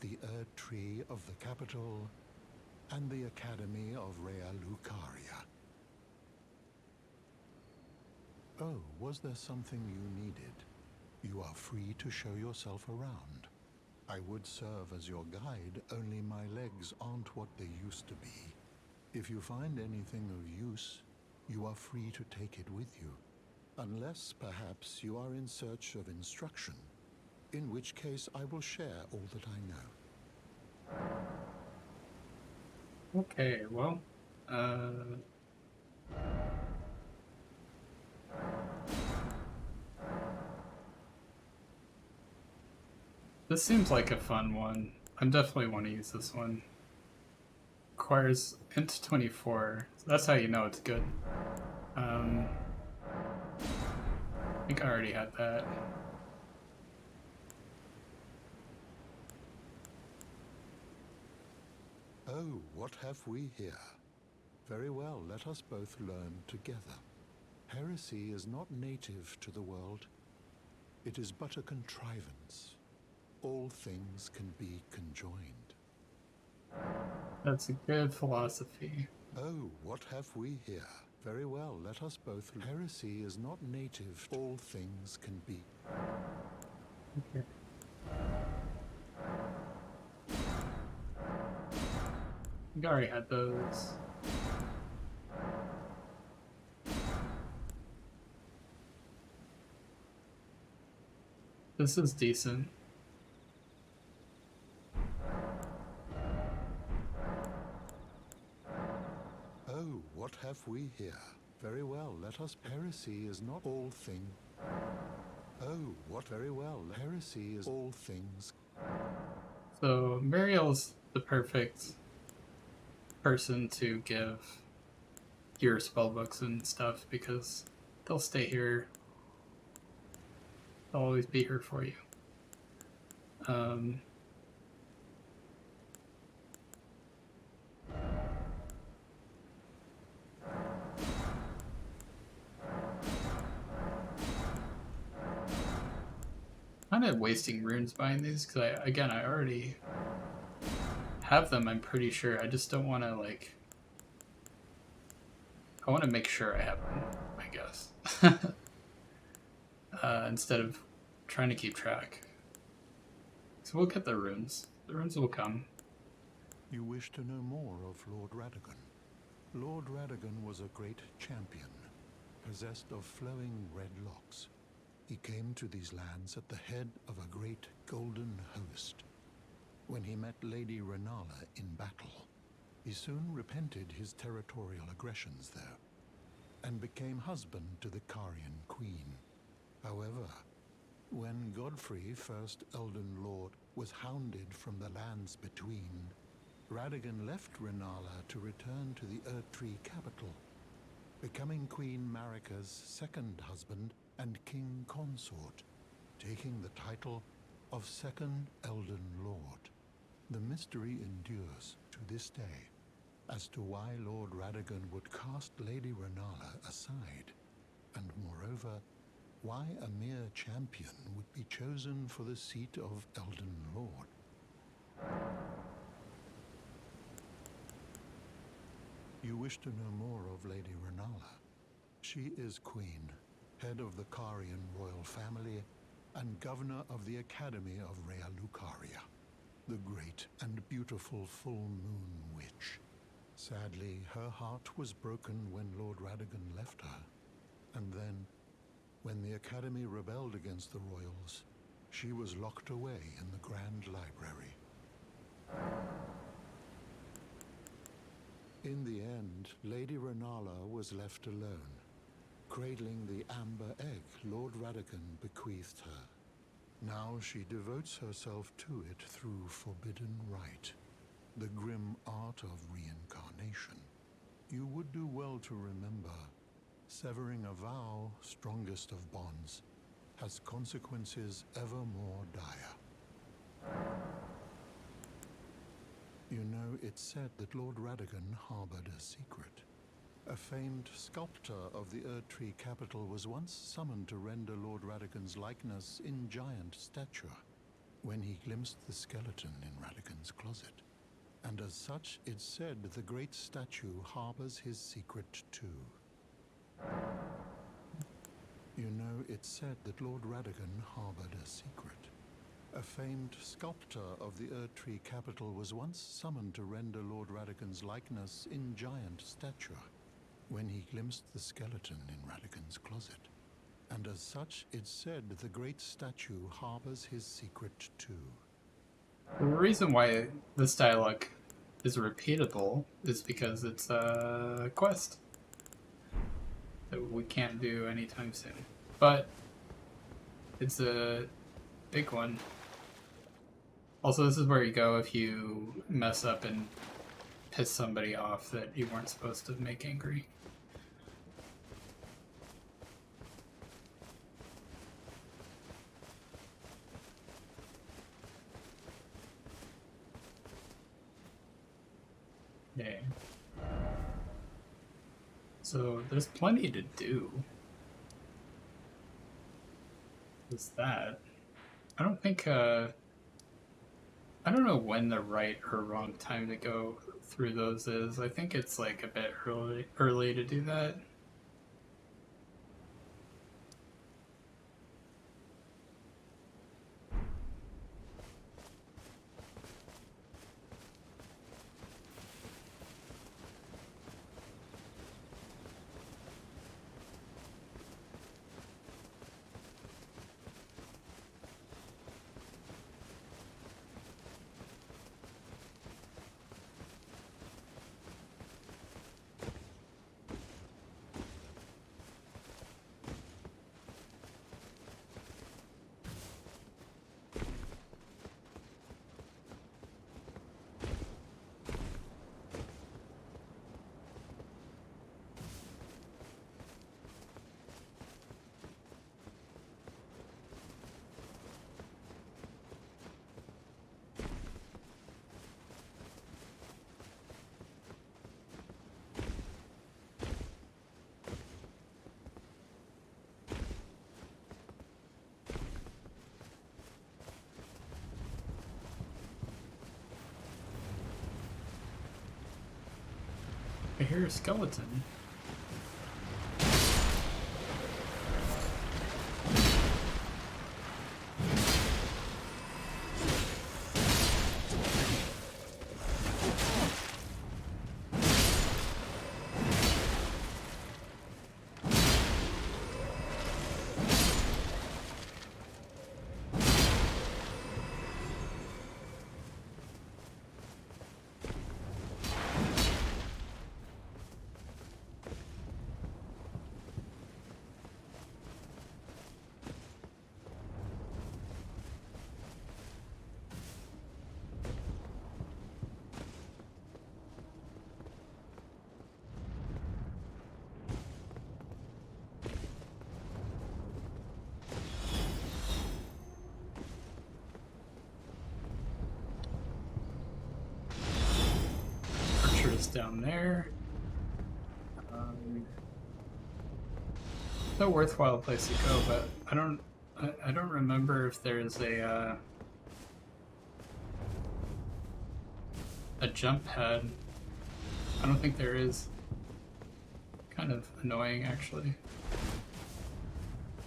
the Erd Tree of the capital and the Academy of Rea Lucaria. Oh, was there something you needed? You are free to show yourself around. I would serve as your guide, only my legs aren't what they used to be. If you find anything of use, you are free to take it with you. Unless, perhaps, you are in search of instruction, in which case I will share all that I know. Okay, well, this seems like a fun one. I definitely want to use this one. Requires int 24. So that's how you know it's good. I think I already had that. Oh, what have we here? Very well, let us both learn together. Heresy is not native to the world. It is but a contrivance. All things can be conjoined. That's a good philosophy. Oh, what have we here? Very well, let us both... Heresy is not native. All things can be... Okay. I already had those. This is decent. Oh, what have we here? Very well, let us... Heresy is not all thing. Oh, what very well. Heresy is all things. So Muriel's the perfect person to give your spellbooks and stuff because they'll stay here. They'll always be here for you. Kind of wasting runes buying these because I already have them. I'm pretty sure. I just don't want to like. I want to make sure I have them. I guess instead of trying to keep track. So we'll get the runes. The runes will come. You wish to know more of Lord Radagon? Lord Radagon was a great champion, possessed of flowing red locks. He came to these lands at the head of a great golden host. When he met Lady Renala in battle, he soon repented his territorial aggressions there, and became husband to the Carian queen. However, when Godfrey, first Elden Lord, was hounded from the lands between, Radagon left Renala to return to the Erdtree capital, becoming Queen Marika's second husband and king consort. taking the title of Second Elden Lord. The mystery endures to this day as to why Lord Radagon would cast Lady Renala aside, and moreover, why a mere champion would be chosen for the seat of Elden Lord. You wish to know more of Lady Renala? She is Queen, head of the Carian royal family, and governor of the Academy of Rea Lucaria, the great and beautiful full moon witch. Sadly, her heart was broken when Lord Radagon left her, and then, when the Academy rebelled against the royals, she was locked away in the Grand Library. In the end, Lady Renala was left alone, cradling the amber egg Lord Radagon bequeathed her. Now she devotes herself to it through forbidden rite, the grim art of reincarnation. You would do well to remember, severing a vow, strongest of bonds, has consequences ever more dire. You know, it's said that Lord Radagon harbored a secret. A famed sculptor of the Erdtree capital was once summoned to render Lord Radagon's likeness in giant stature, when he glimpsed the skeleton in Radagon's closet. And as such, it's said the great statue harbors his secret too. You know, it's said that Lord Radagon harbored a secret. A famed sculptor of the Erdtree capital was once summoned to render Lord Radagon's likeness in giant stature, when he glimpsed the skeleton in Radagon's closet. And as such, it's said the great statue harbors his secret too. The reason why this dialogue is repeatable is because it's a quest that we can't do anytime soon. But it's a big one. Also, this is where you go if you mess up and piss somebody off that you weren't supposed to make angry. Yeah. So there's plenty to do. There's that. I don't think, I don't know when the right or wrong time to go through those is. I think it's like a bit early to do that. I hear a skeleton. down there. No worthwhile place to go, but I don't remember if there's a jump pad. I don't think there is. Kind of annoying, actually.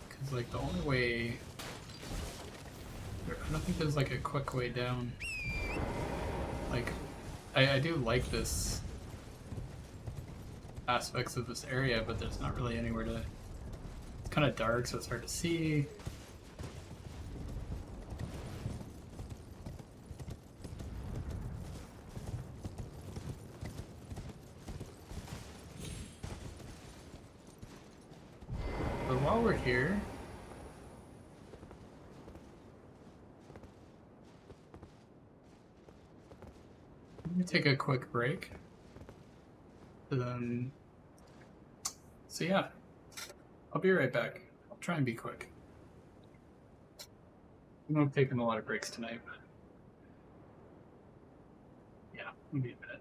Because, like, the only way... I don't think there's, like, a quick way down. Like, I do like this aspects of this area, but there's not really anywhere to... It's kind of dark, so it's hard to see. But while we're here, let me take a quick break. So yeah, I'll be right back. I'll try and be quick. I'm not taking a lot of breaks tonight, but yeah, it'll be a minute.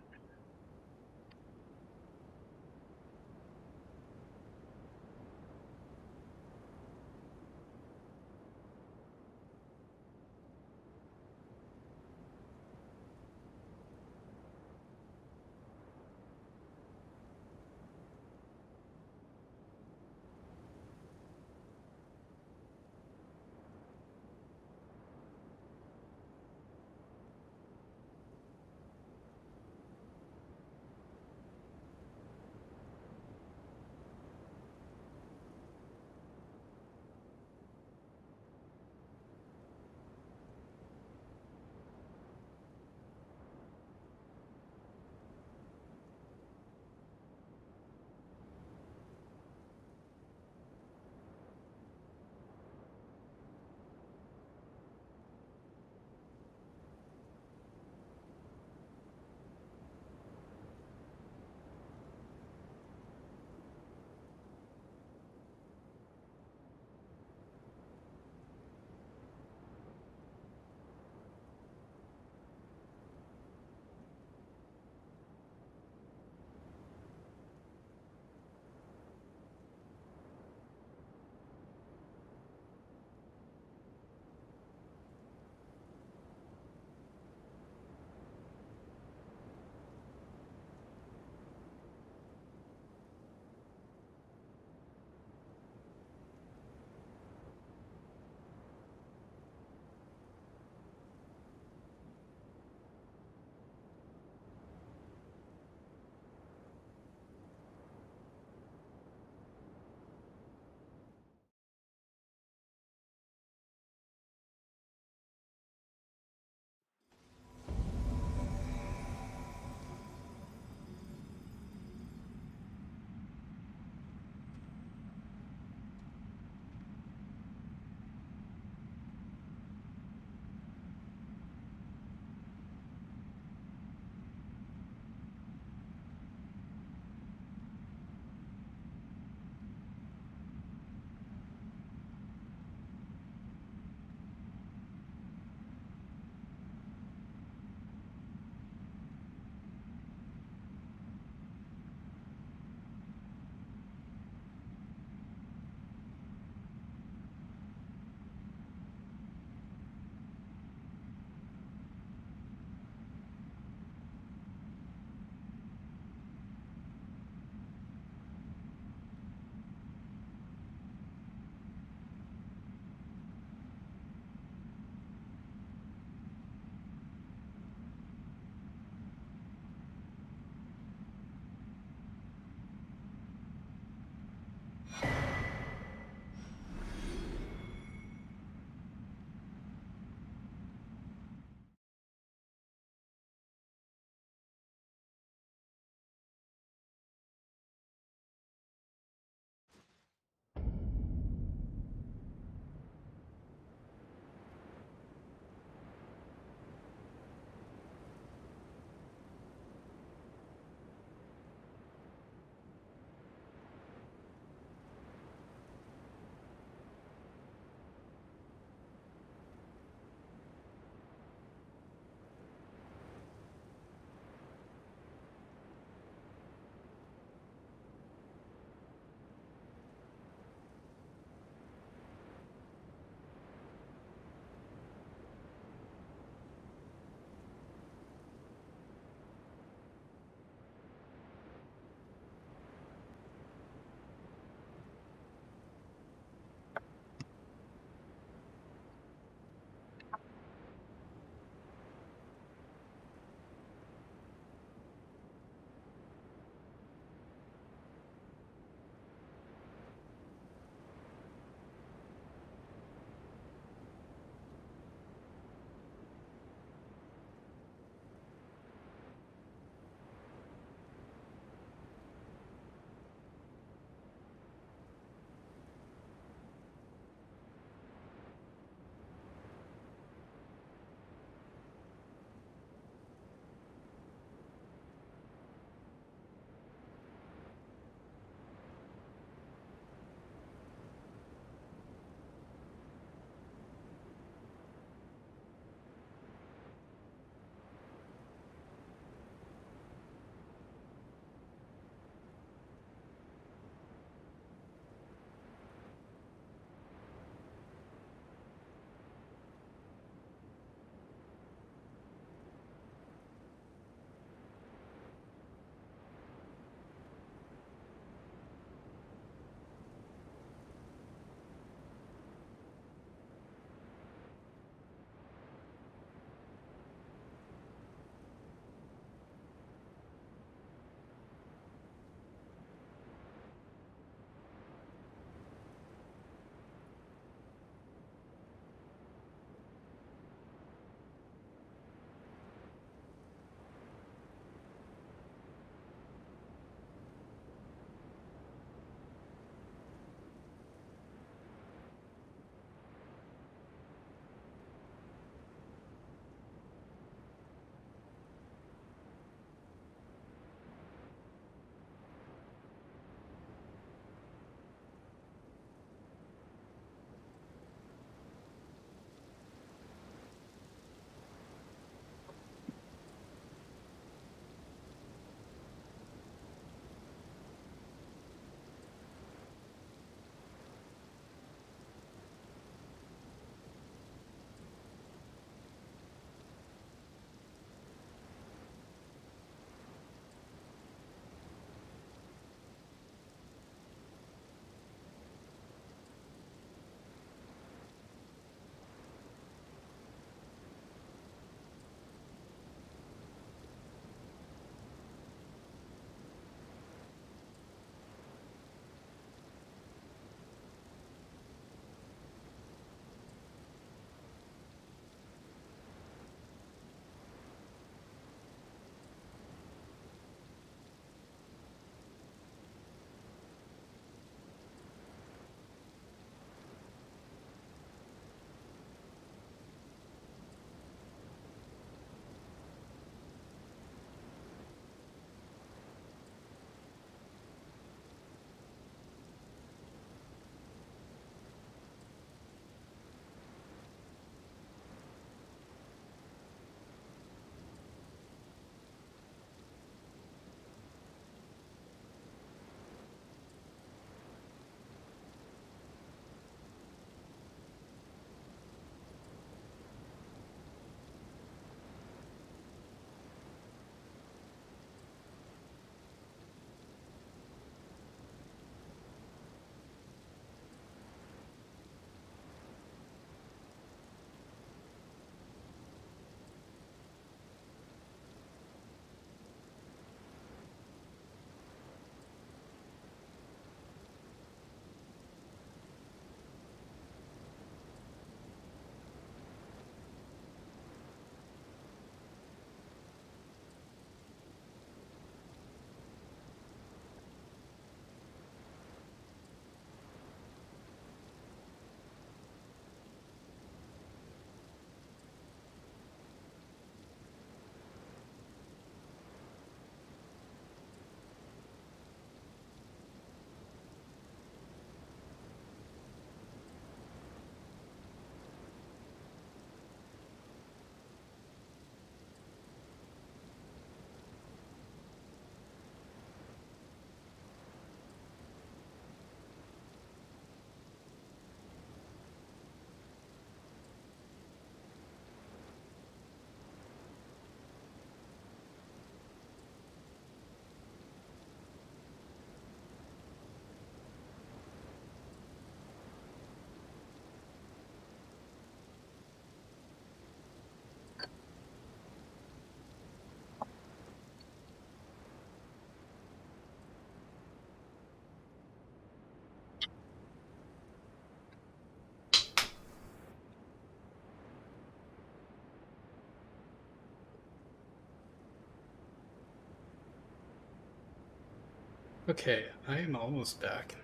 Okay, I am almost back.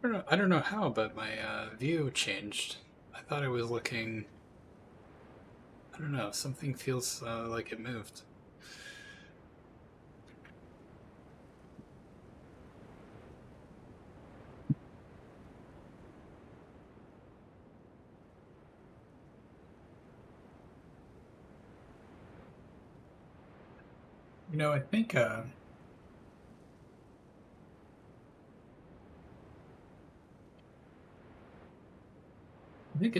I don't know how, but my view changed. I thought it was looking... I don't know, something feels like it moved. You know, I think at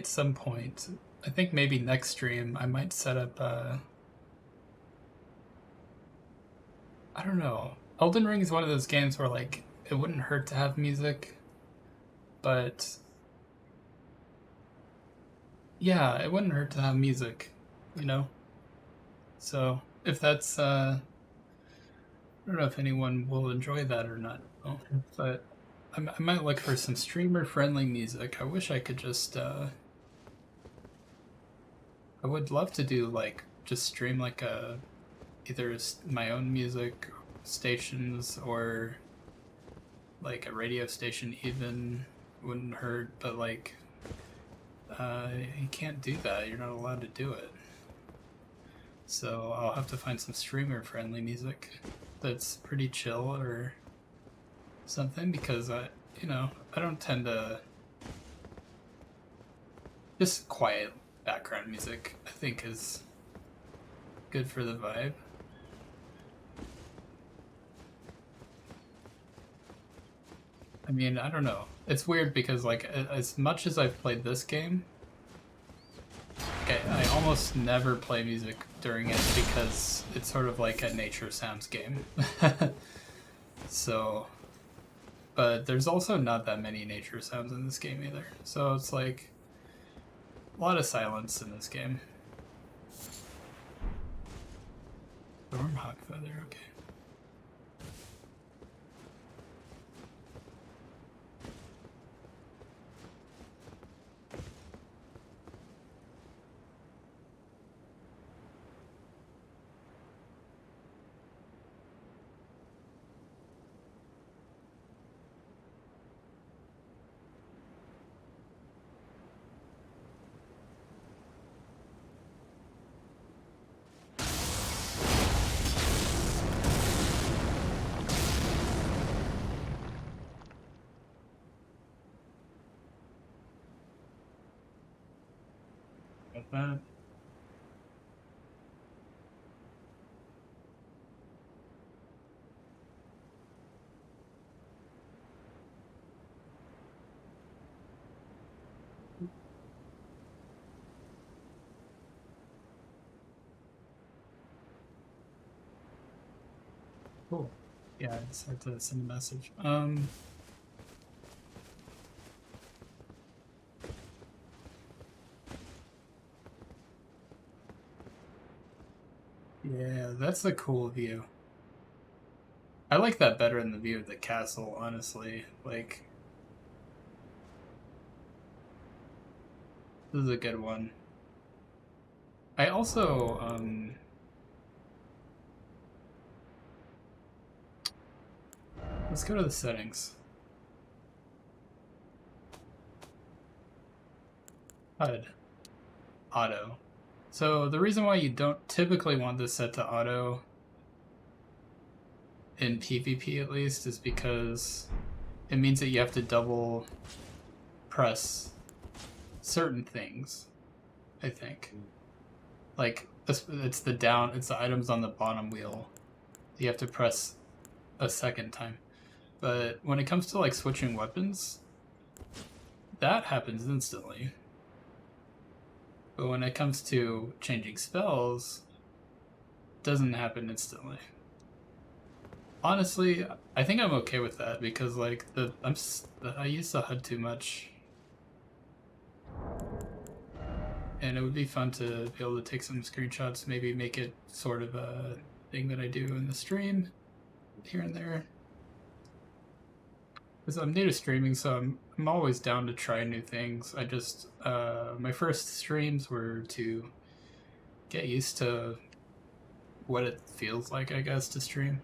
some point, I think maybe next stream, I might set up, I don't know. Elden Ring is one of those games where, like, it wouldn't hurt to have music, but yeah, it wouldn't hurt to have music, you know? So, if that's, I don't know if anyone will enjoy that or not, but I might look for some streamer-friendly music. I wish I could just, I would love to do, like, just stream, like, either my own music stations or, like, a radio station even wouldn't hurt, but, like, you can't do that. You're not allowed to do it. So I'll have to find some streamer-friendly music that's pretty chill or something, because I don't tend to... Just quiet background music, I think, is good for the vibe. I mean, I don't know. It's weird because, like, as much as I've played this game, I almost never play music during it because it's sort of like a nature sounds game. So, but there's also not that many nature sounds in this game either. So it's like a lot of silence in this game. Stormhawk feather, okay. That. Cool. Yeah, I just had to send a message. Yeah, that's a cool view. I like that better than the view of the castle, honestly. Like, this is a good one. I also, let's go to the settings. HUD. Auto. So the reason why you don't typically want this set to auto, in PvP at least, is because it means that you have to double press certain things, I think. Like, it's the items on the bottom wheel you have to press a second time. But when it comes to, like, switching weapons, that happens instantly. But when it comes to changing spells, it doesn't happen instantly. Honestly, I think I'm okay with that because, like, I use the HUD too much. And it would be fun to be able to take some screenshots, maybe make it sort of a thing that I do in the stream here and there. because I'm new to streaming, so I'm always down to try new things. I just my first streams were to get used to what it feels like, I guess, to stream.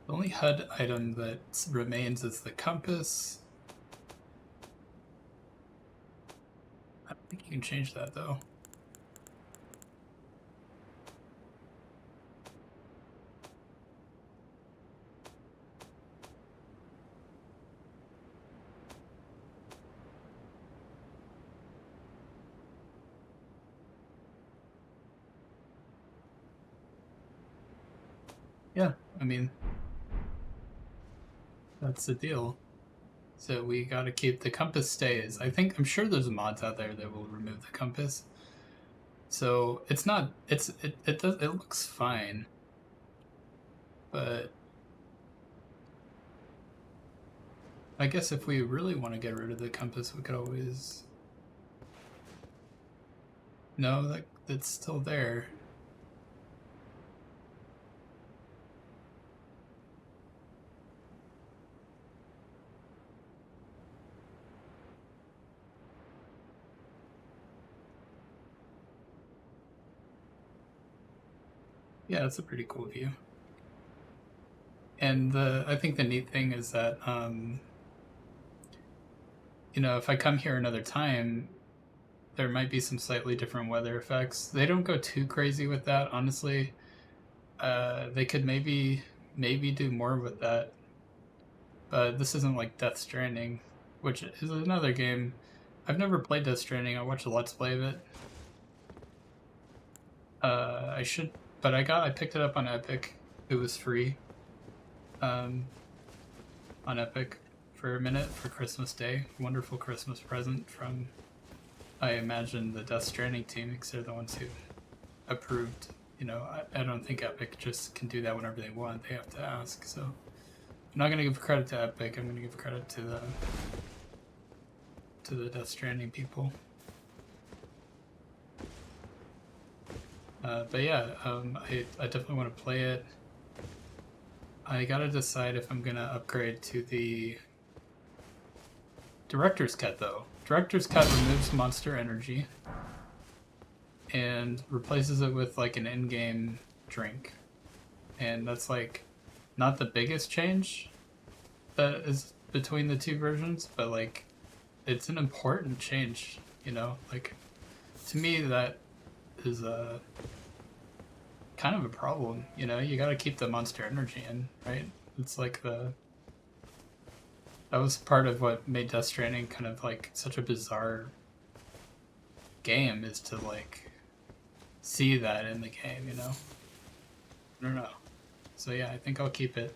The only HUD item that remains is the compass. I don't think you can change that though. Yeah, I mean, that's the deal. So we gotta keep the compass stays. I'm sure there's mods out there that will remove the compass. So it looks fine. But I guess if we really want to get rid of the compass, we could always... No, that's still there. Yeah, it's a pretty cool view. And I think the neat thing is that, you know, if I come here another time, there might be some slightly different weather effects. They don't go too crazy with that, honestly. They could maybe do more with that. But this isn't like Death Stranding, which is another game. I've never played Death Stranding. I watched a Let's Play of it. I should, but I picked it up on Epic. It was free. On Epic for a minute for Christmas Day. Wonderful Christmas present from, I imagine, the Death Stranding team, because they're the ones who approved. You know, I don't think Epic just can do that whenever they want. They have to ask. So I'm not gonna give credit to Epic. I'm gonna give credit to the Death Stranding people. But yeah, I definitely want to play it. I gotta decide if I'm gonna upgrade to the Director's Cut though. Director's Cut removes Monster Energy and replaces it with like an in-game drink. And that's like not the biggest change that is between the two versions, but like it's an important change, you know? Like to me that is a kind of a problem, you know? You gotta keep the Monster Energy in, right? It's like that was part of what made Death Stranding kind of like such a bizarre game, is to like see that in the game, you know? I don't know. So yeah, I think I'll keep it.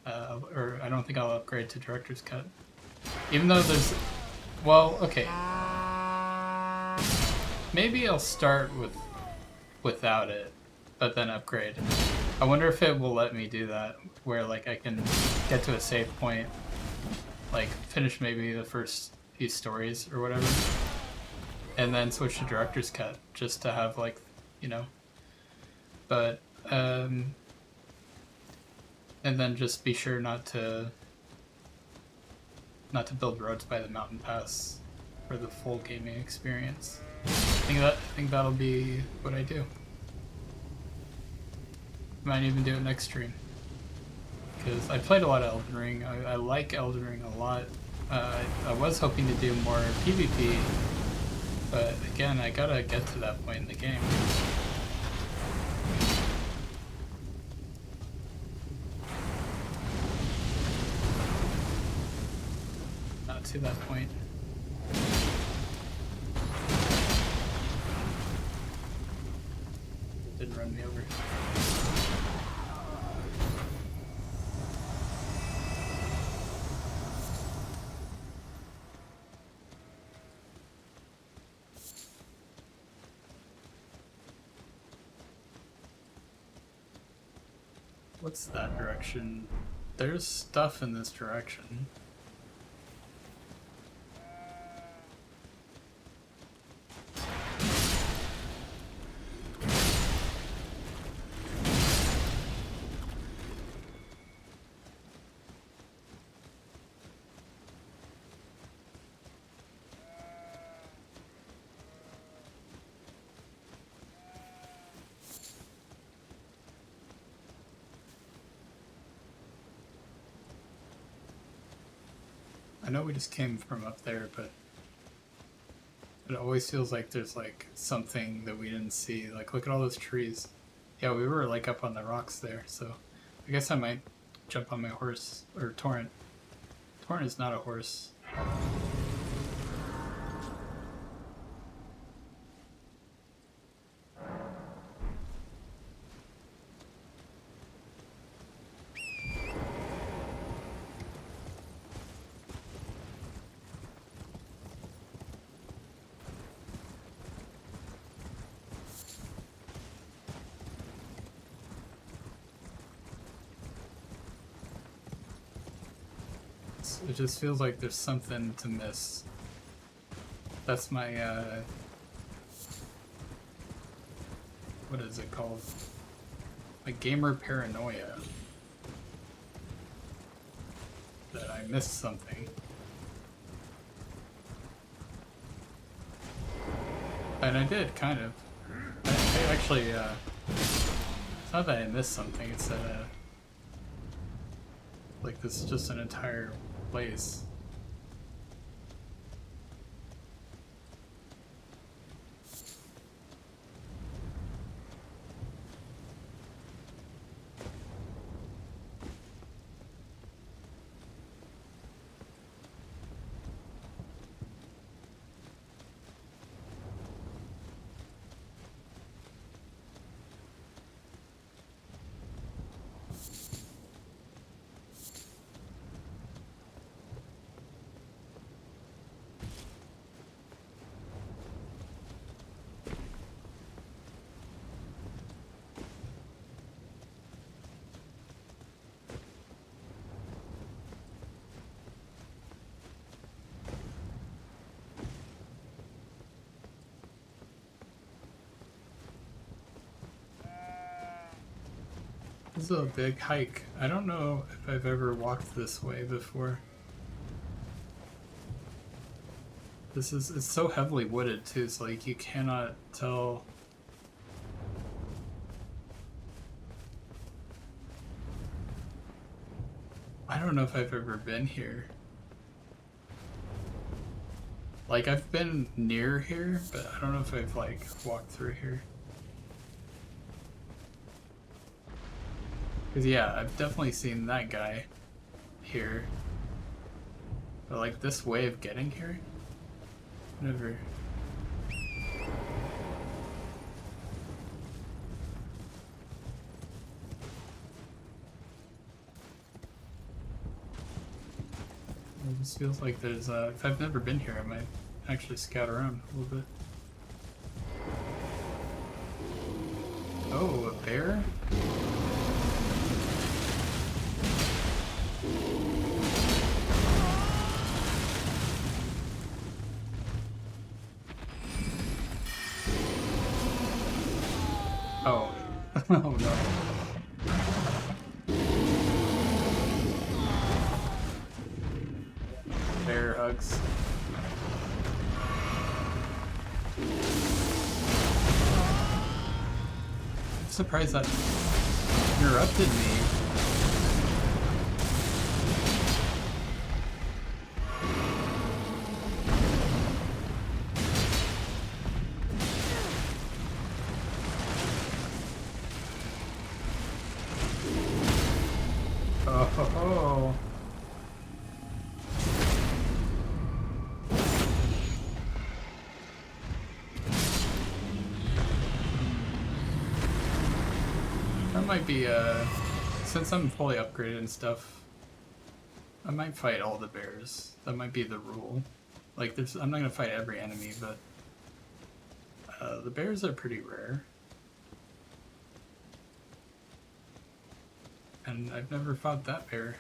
Or I don't think I'll upgrade to Director's Cut. Even though there's... Well, okay. Maybe I'll start without it, but then upgrade. I wonder if it will let me do that, where like I can get to a save point, like finish maybe the first few stories or whatever, and then switch to Director's Cut, just to have like, you know, but and then just be sure not to build roads by the mountain pass for the full gaming experience. I think that'll be what I do. Might even do it next stream, because I played a lot of Elden Ring. I like Elden Ring a lot. I was hoping to do more PvP, but again, I gotta get to that point in the game. Not to that point. It didn't run me over. What's that direction? There's stuff in this direction. I know we just came from up there, but it always feels like there's like something that we didn't see. Like, look at all those trees. Yeah, we were like up on the rocks there, so I guess I might jump on my horse, or Torrent. Torrent is not a horse. It just feels like there's something to miss. That's my, what is it called? My gamer paranoia. That I missed something. And I did, kind of. I actually, it's not that I missed something, it's that, like, this is just an entire place. This is a big hike. I don't know if I've ever walked this way before. It's so heavily wooded too, so like you cannot tell. I don't know if I've ever been here. Like, I've been near here, but I don't know if I've like walked through here. Cause yeah, I've definitely seen that guy here. But like this way of getting here? Never. It just feels like there's if I've never been here, I might actually scout around a little bit. Oh, a bear? Oh. Oh no. Bear hugs. I'm surprised that interrupted me. Oh. That might be, since I'm fully upgraded and stuff, I might fight all the bears. That might be the rule. Like, I'm not gonna fight every enemy, but the bears are pretty rare. And I've never fought that bear.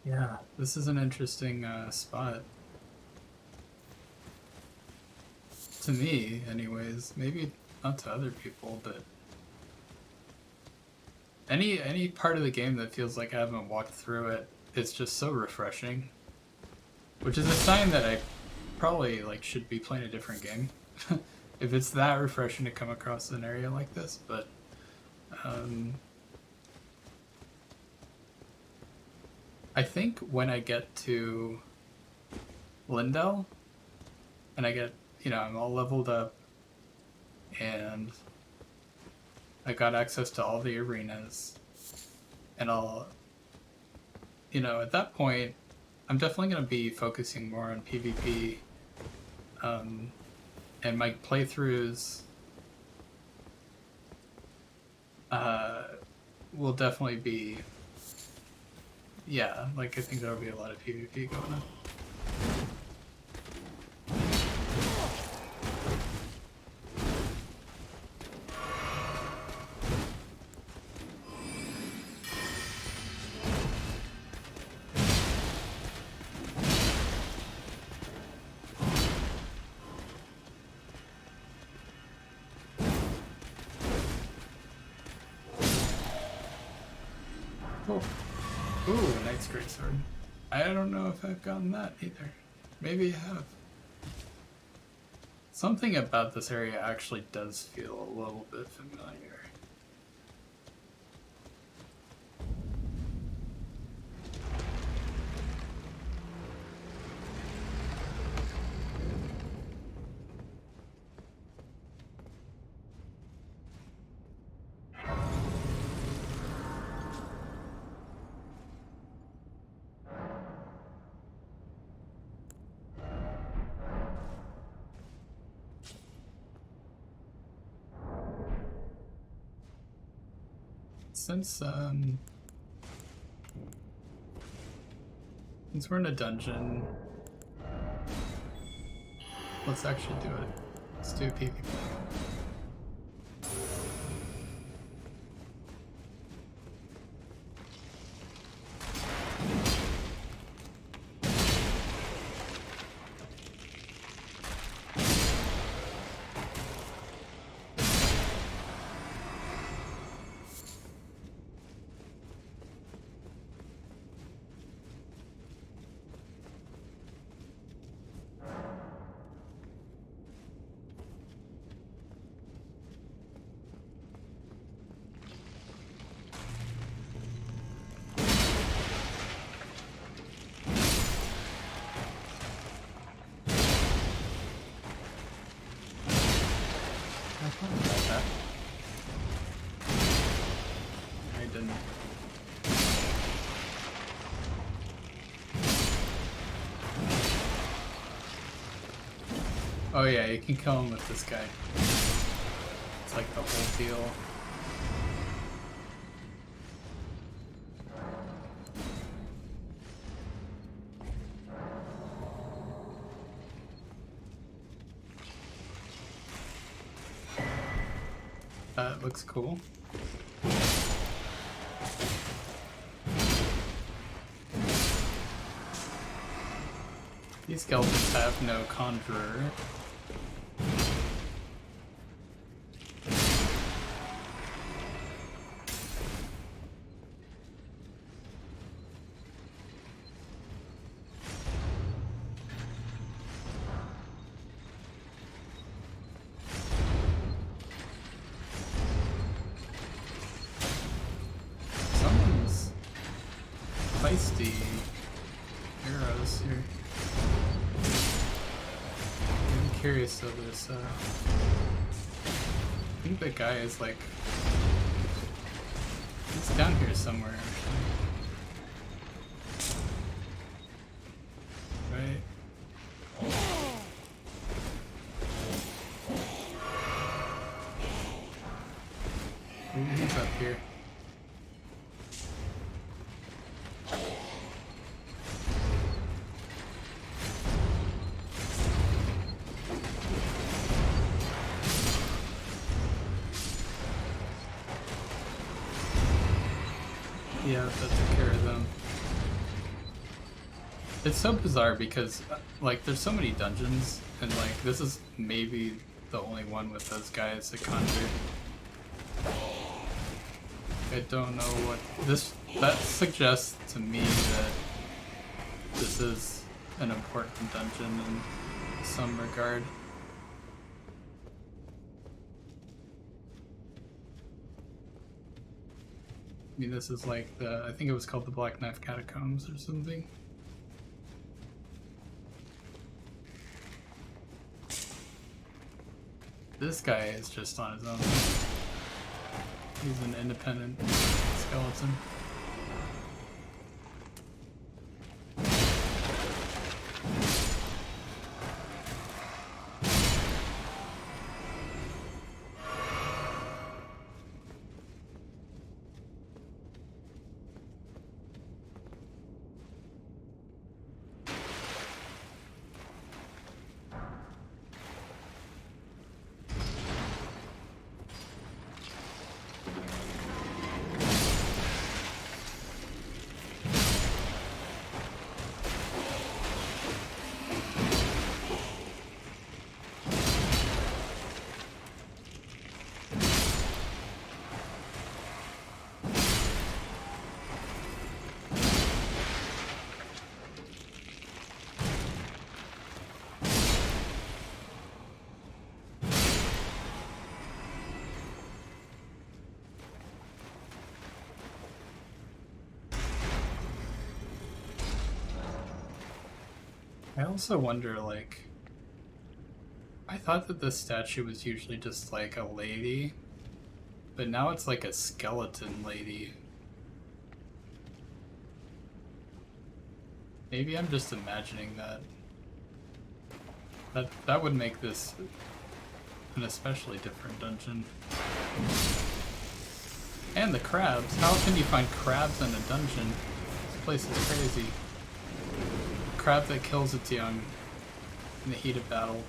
Yeah, this is an interesting spot. To me, anyways. Maybe not to other people, but any part of the game that feels like I haven't walked through it, it's just so refreshing. Which is a sign that I probably like should be playing a different game. If it's that refreshing to come across an area like this, but I think when I get to Lindell and I get, you know, I'm all leveled up and I got access to all the arenas and I'll, you know, at that point I'm definitely going to be focusing more on PvP, and my playthroughs will definitely be, yeah, like I think there'll be a lot of PvP going on. Oh. Ooh, a Knight's Greatsword. I don't know if I've gotten that either. Maybe I have. Something about this area actually does feel a little bit familiar. Since we're in a dungeon, let's actually do it. Let's do PvP. I didn't. Oh yeah, you can kill him with this guy. It's like the whole deal. That looks cool. These skeletons have no conjurer. Someone's feisty arrows here. I'm curious of this. I think the guy is like, he's down here somewhere actually. Right? Ooh, he's up here. Yeah, that took care of them. It's so bizarre because, like, there's so many dungeons, and, like, this is maybe the only one with those guys that conjured. I don't know what that suggests to me that this is an important dungeon in some regard. I mean, this is like I think it was called the Black Knife Catacombs or something. This guy is just on his own. He's an independent skeleton. I also wonder, like, I thought that this statue was usually just like a lady, but now it's like a skeleton lady. Maybe I'm just imagining that. That would make this an especially different dungeon. And the crabs. How can you find crabs in a dungeon? This place is crazy. Crab that kills its young in the heat of battle.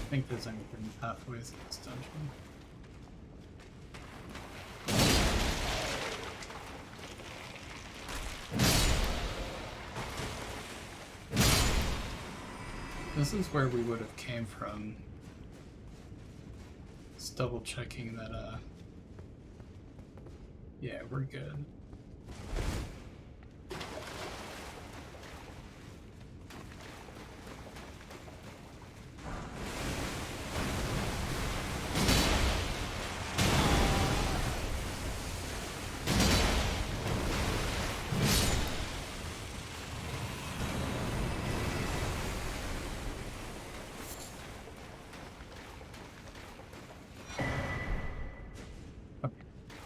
I think there's any hidden pathways in this dungeon. This is where we would have came from. Just double checking that, yeah, we're good.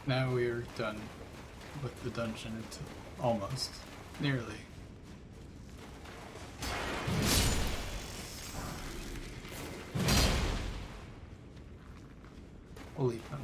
Now we're done with the dungeon, almost. Nearly. We'll leave them.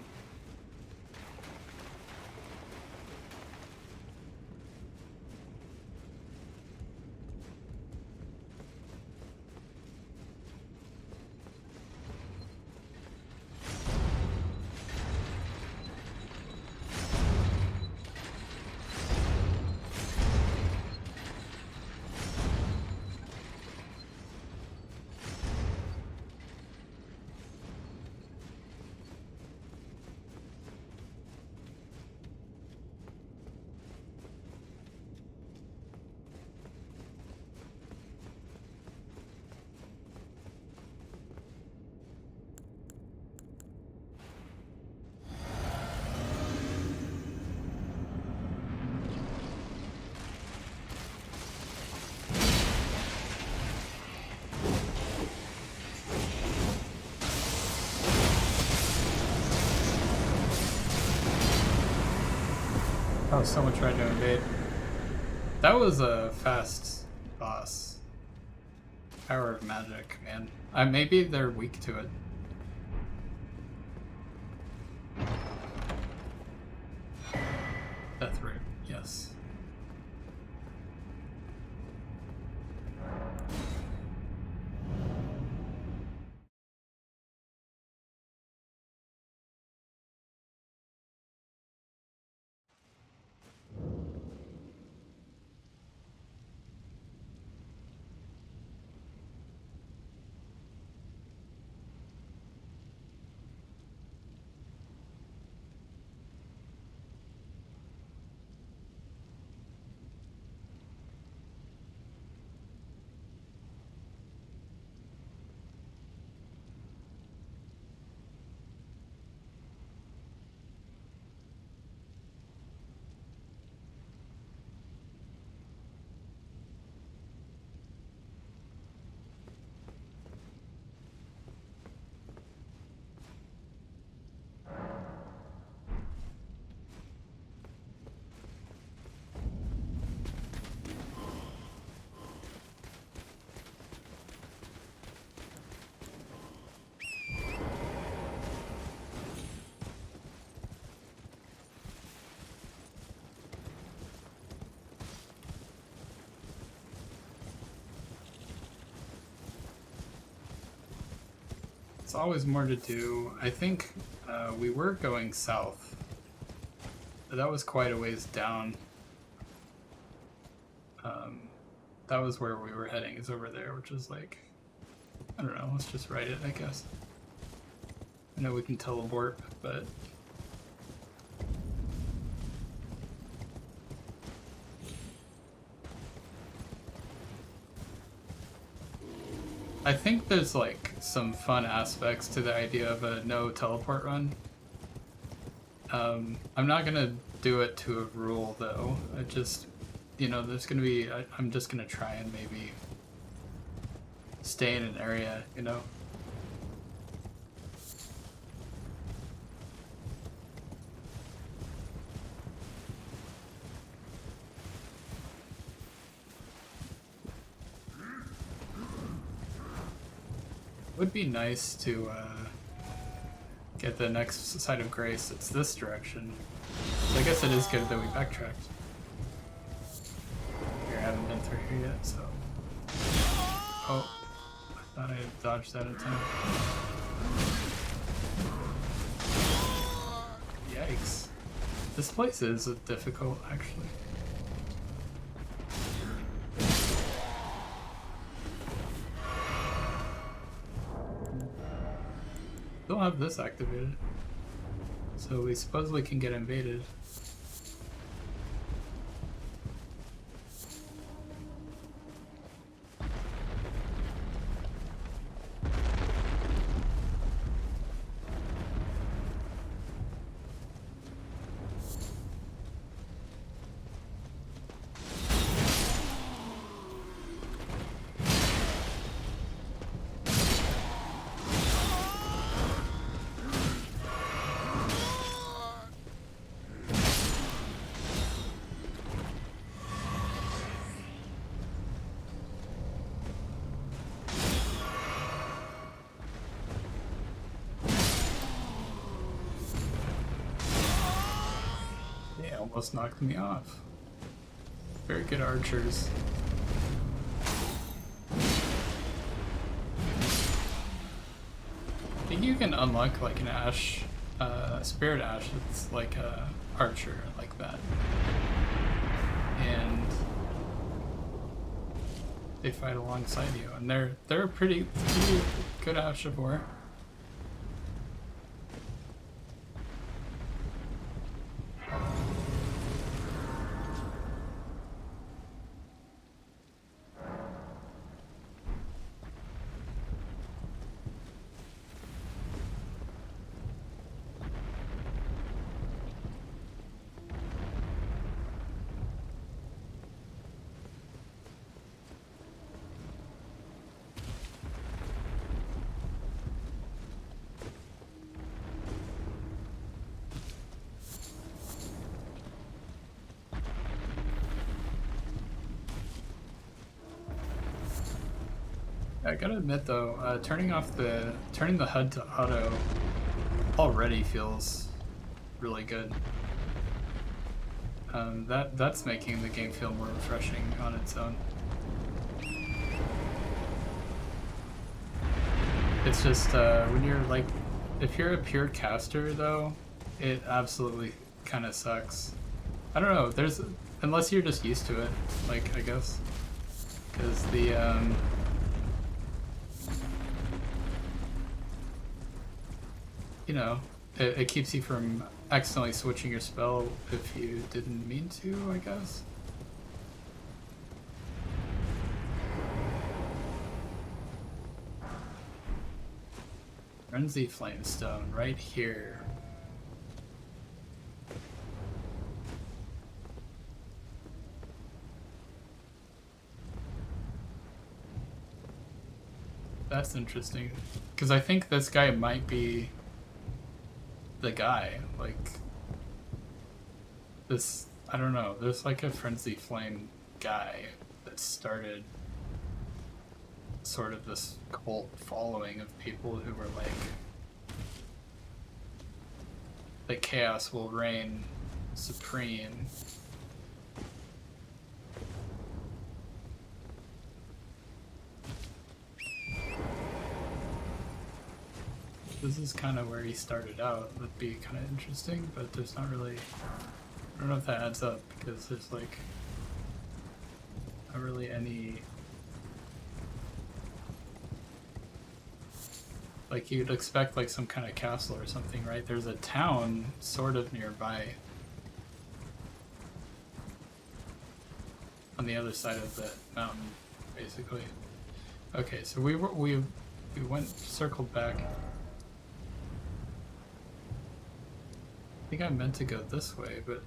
Oh, someone tried to invade. That was a fast boss. Power of magic, man. Maybe they're weak to it. Death root, yes. It's always more to do. I think we were going south, but that was quite a ways down. That was where we were heading, is over there, which is like, I don't know, let's just write it, I guess. I know we can teleport, but... I think there's like some fun aspects to the idea of a no teleport run. I'm not gonna do it to a rule though. I just, you know, there's gonna be, I'm just gonna try and maybe stay in an area, you know? Would be nice to get the next site of grace. It's this direction. So I guess it is good that we backtracked. Here, I haven't been through here yet, so... Oh, I thought I had dodged that in time. Yikes. This place is difficult, actually. Still have this activated, so we supposedly can get invaded. Almost knocked me off. Very good archers. I think you can unlock like an ash, spirit ash that's like a archer like that. And they fight alongside you, and they're pretty good Ashavor. I gotta admit though, turning the HUD to auto already feels really good. That's making the game feel more refreshing on its own. It's just when you're like, if you're a pure caster though, it absolutely kind of sucks. I don't know. Unless you're just used to it, like I guess, because you know, it keeps you from accidentally switching your spell if you didn't mean to, I guess. Frenzy Flamestone right here. That's interesting, because I think this guy might be the guy. Like this, I don't know. There's like a Frenzy Flame guy that started sort of this cult following of people who were like that chaos will reign supreme. This is kind of where he started out. Would be kind of interesting, but there's not really. I don't know if that adds up because there's like not really any. Like you'd expect like some kind of castle or something, right? There's a town sort of nearby. On the other side of the mountain, basically. Okay, so we went circled back. I think I meant to go this way, but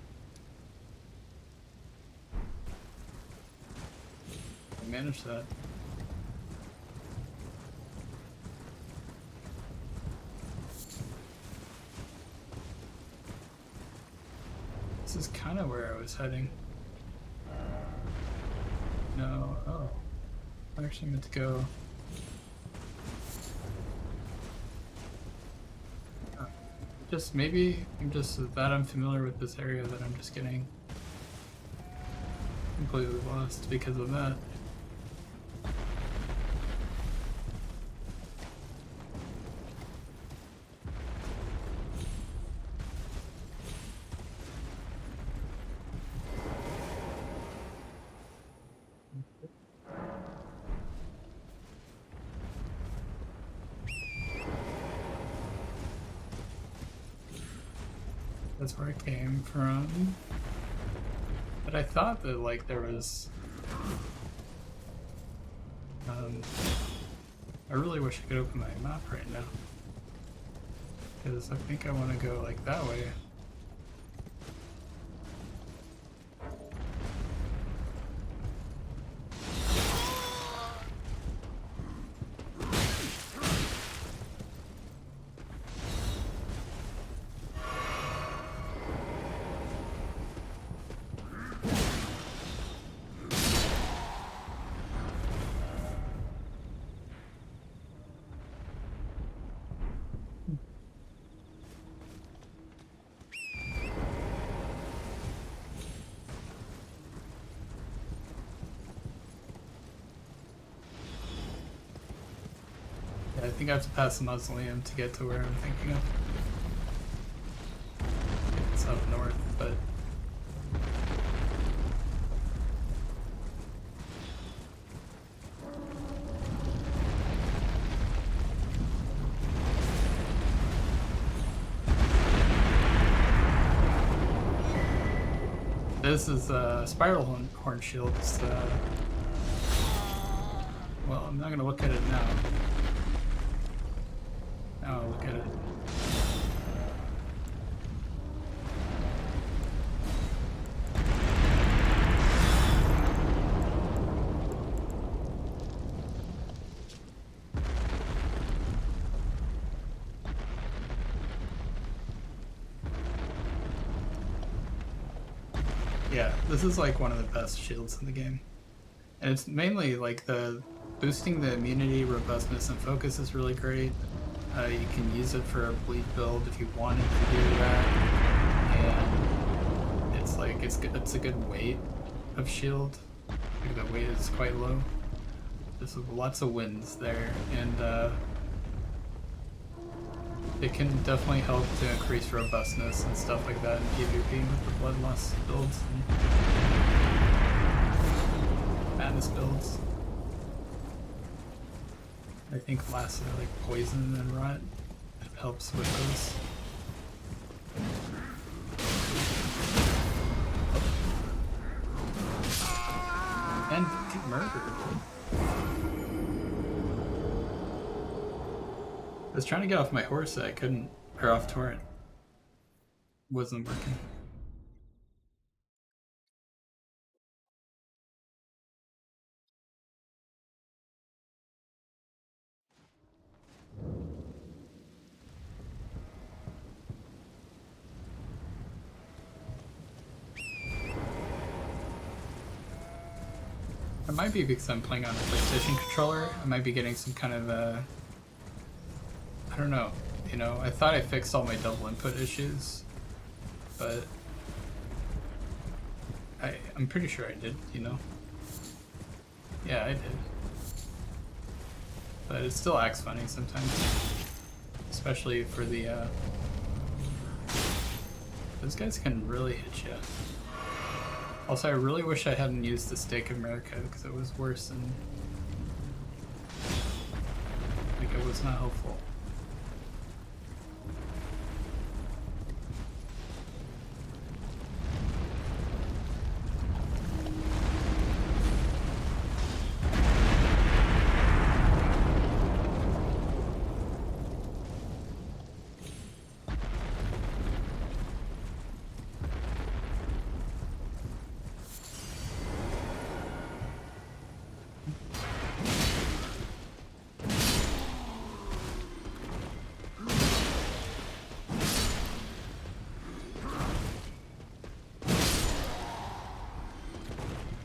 I managed that. This is kind of where I was heading. No, oh. I actually meant to go. Just maybe I'm just that unfamiliar with this area that I'm just getting completely lost because of that. That's where I came from. But I thought that like there was I really wish I could open my map right now. Because I think I want to go like that way. I think I have to pass the mausoleum to get to where I'm thinking of. It's up north, but this is Spiral Horn Shield. Well, I'm not gonna look at it now. Now I'll look at it. Yeah, this is like one of the best shields in the game. And it's mainly like boosting the immunity, robustness, and focus is really great. You can use it for a bleed build if you wanted to do that, and it's like it's a good weight of shield. I think the weight is quite low. There's lots of wins there, and it can definitely help to increase robustness and stuff like that in PvP with the bloodlust builds and madness builds. I think lastly, like poison and rot, it helps with those. And get murdered. I was trying to get off my horse, I couldn't, or off torrent. Wasn't working. It might be because I'm playing on a PlayStation controller. I might be getting some kind of I don't know. You know, I thought I fixed all my double input issues, but I'm pretty sure I did, you know? Yeah, I did. But it still acts funny sometimes. Especially for the, those guys can really hit you. Also, I really wish I hadn't used the Stake of America because it was worse and like it was not helpful.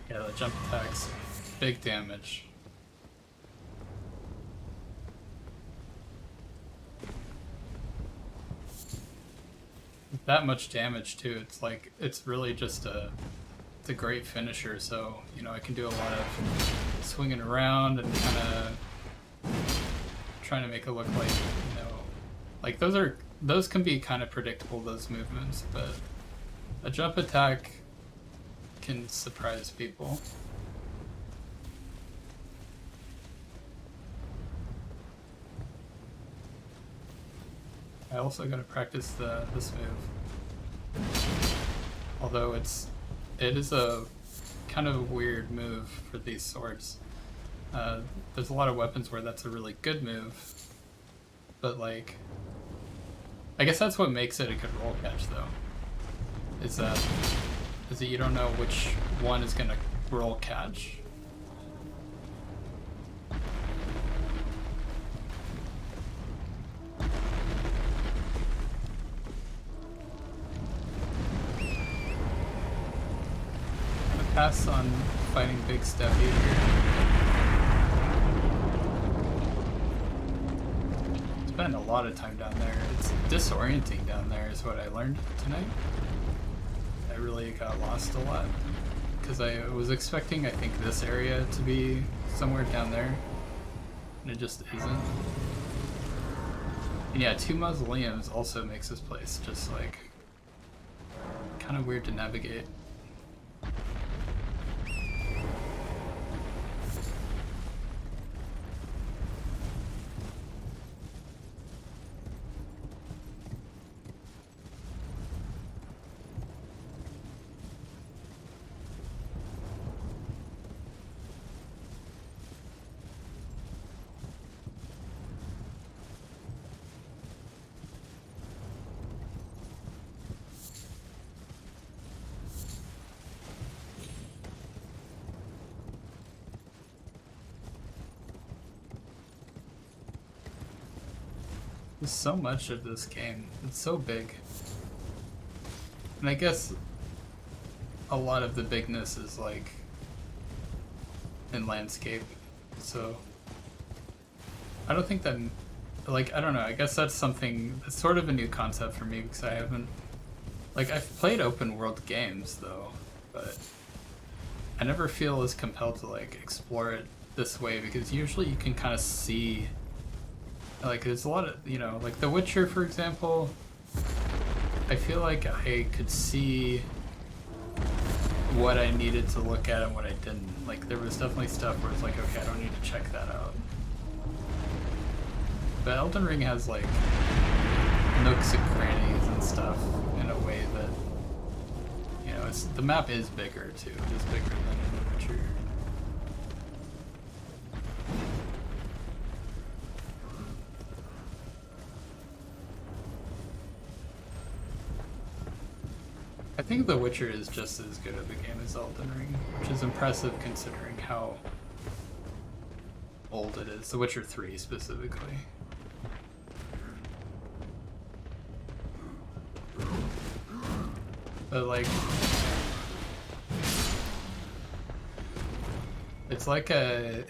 Yeah, the jump attacks, big damage. With that much damage too, it's like, it's really just it's a great finisher, so, you know, I can do a lot of swinging around and kind of trying to make it look like, you know, like those can be kind of predictable, those movements, but a jump attack can surprise people. I also gotta practice this move. Although it is a kind of a weird move for these swords. There's a lot of weapons where that's a really good move, but like, I guess that's what makes it a good roll catch though. Is that you don't know which one is gonna roll catch. I'm gonna pass on fighting Big Steppy here. Spent a lot of time down there. It's disorienting down there is what I learned tonight. I really got lost a lot because I was expecting, I think, this area to be somewhere down there, and it just isn't. And yeah, 2 mausoleums also makes this place just like kind of weird to navigate. There's so much of this game. It's so big. And I guess a lot of the bigness is like in landscape. So I don't think that, like, I don't know, I guess that's something that's sort of a new concept for me because I haven't, like, I've played open world games though, but I never feel as compelled to like explore it this way because usually you can kind of see, like, there's a lot of, you know, like The Witcher, for example, I feel like I could see what I needed to look at and what I didn't. Like, there was definitely stuff where it's like, okay, I don't need to check that out. But Elden Ring has, like, nooks and crannies and stuff in a way that, you know, it's, the map is bigger, too. It is bigger than in The Witcher. I think The Witcher is just as good of a game as Elden Ring, which is impressive considering how old it is. The Witcher 3 specifically. But like, it's like a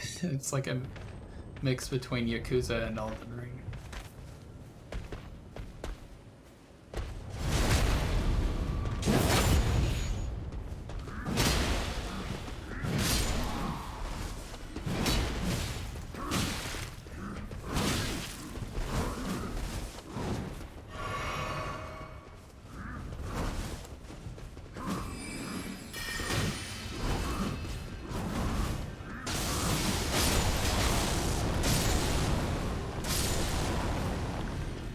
mix between Yakuza and Elden Ring.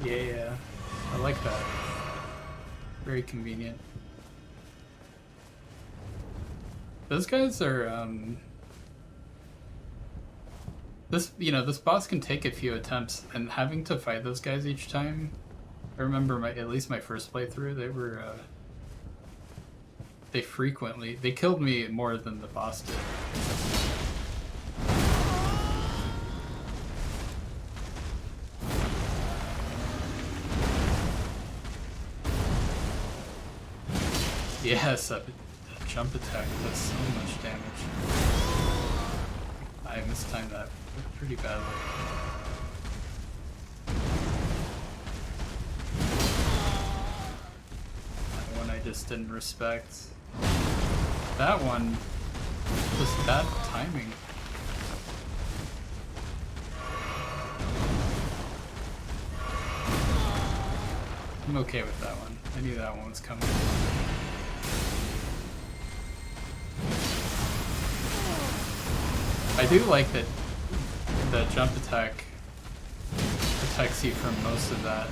Yeah, I like that. Very convenient. Those guys are, this, you know, this boss can take a few attempts, and having to fight those guys each time, I remember at least my first playthrough, they were, they killed me more than the boss did. Yes, that jump attack does so much damage. I mistimed that pretty badly. That one I just didn't respect. That one, just bad timing. I'm okay with that one. I knew that one was coming. I do like that the jump attack protects you from most of that.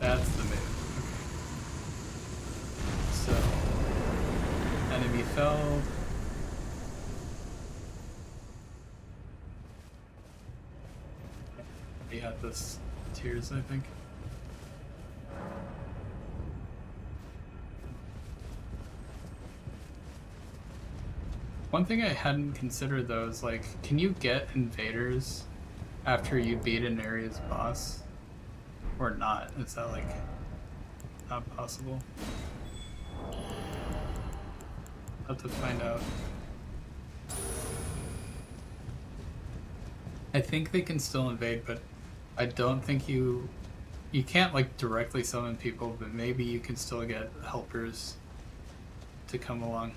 That's the move. So, enemy felled. We had this tears, I think. One thing I hadn't considered though is like, can you get invaders after you beat an area's boss? Or not? Is that like not possible? I'll have to find out. I think they can still invade, but I don't think you can't like directly summon people, but maybe you can still get helpers to come along.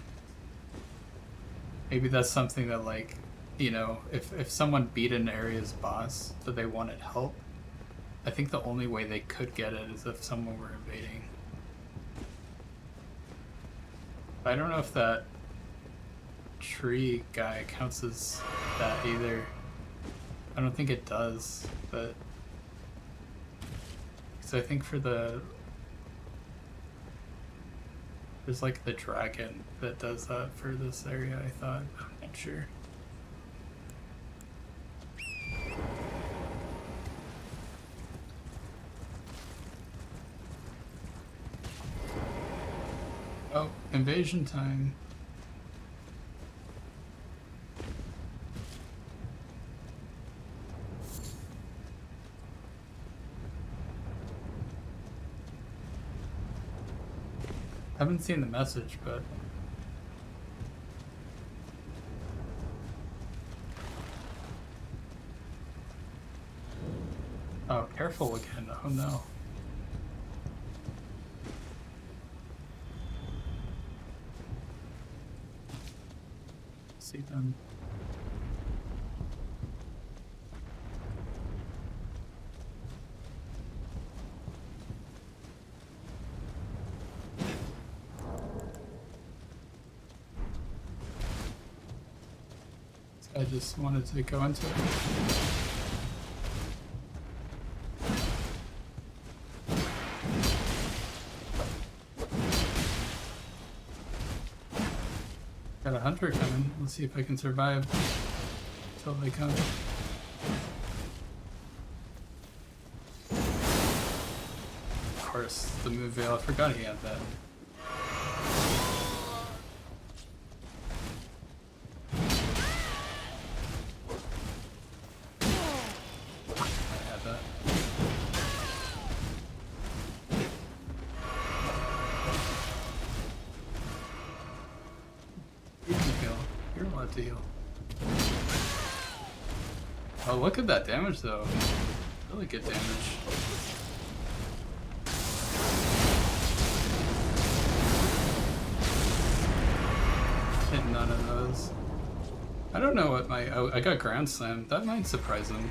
Maybe that's something that, like, you know, if someone beat an area's boss but they wanted help, I think the only way they could get it is if someone were invading. I don't know if that tree guy counts as that either. I don't think it does, but because I think for the there's like the dragon that does that for this area, I thought. I'm not sure. Oh, invasion time. Haven't seen the message, but oh, careful again. Oh no. See them. I just wanted to go into it. Got a hunter coming. Let's see if I can survive until they come. Of course, the move veil. I forgot he had that. Deal. Oh, look at that damage though. Really good damage. Hit none of those. I don't know what my... Oh, I got Grand Slam. That might surprise him.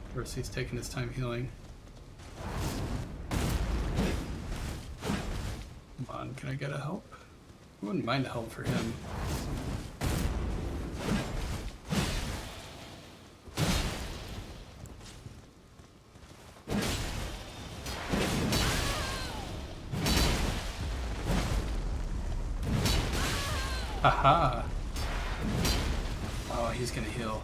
Of course, he's taking his time healing. Come on, can I get a help? I wouldn't mind a help for him. Haha! Oh, he's gonna heal.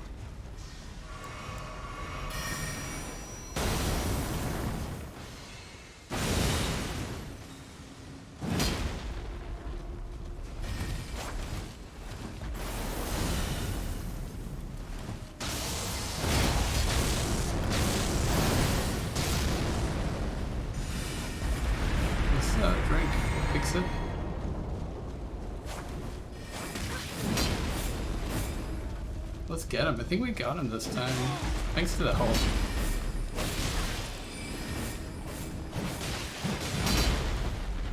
Drink. Fix it. Let's get him. I think we got him this time. Thanks to the help.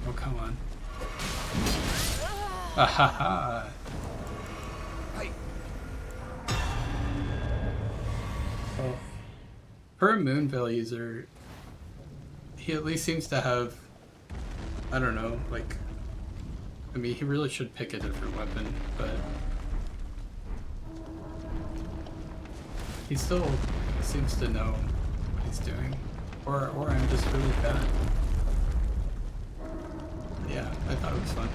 Oh, come on. Ahaha. Well, for a Moonveil user, he at least seems to have, I don't know, like, I mean, he really should pick a different weapon, but he still seems to know what he's doing. Or I'm just really bad. Yeah, I thought it was fun.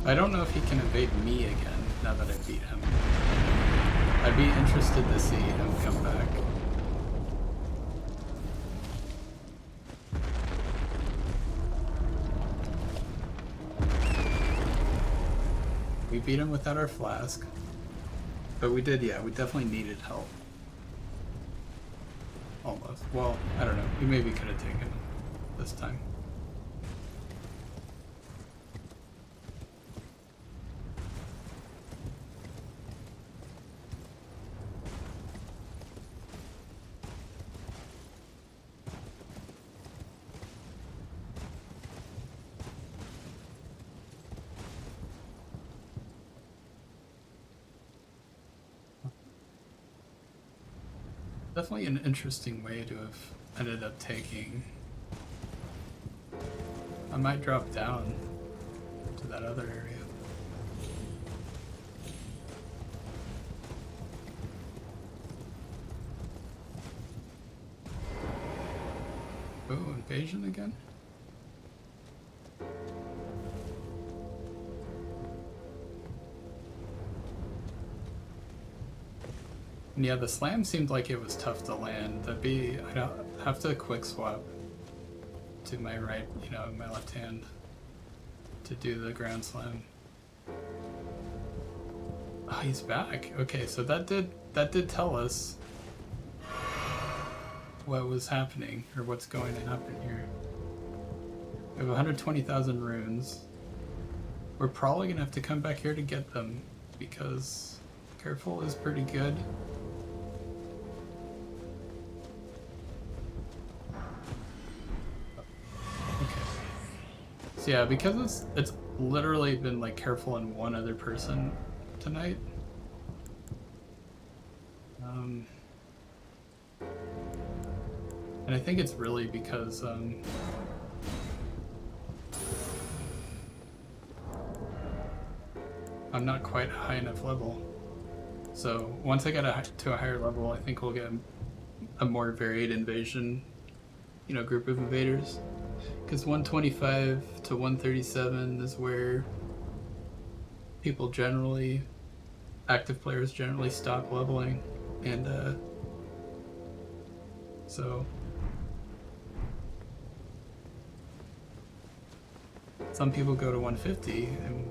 I don't know if he can evade me again now that I beat him. I'd be interested to see him come back. We beat him without our flask. But we did, yeah, we definitely needed help. Almost. Well, I don't know. We maybe could have taken him this time. Definitely an interesting way to have ended up taking. I might drop down to that other area. Oh, invasion again? And yeah, the slam seemed like it was tough to land. I'd have to quick swap to my right, you know, my left hand to do the ground slam. Oh, he's back. Okay, so that did tell us what was happening or what's going to happen here. We have 120,000 runes. We're probably gonna have to come back here to get them because careful is pretty good. Okay. So yeah, because it's literally been like careful and one other person tonight. And I think it's really because I'm not quite high enough level. So once I get to a higher level, I think we'll get a more varied invasion, you know, group of invaders. Because 125 to 137 is where people generally, active players generally stop leveling, and so some people go to 150, and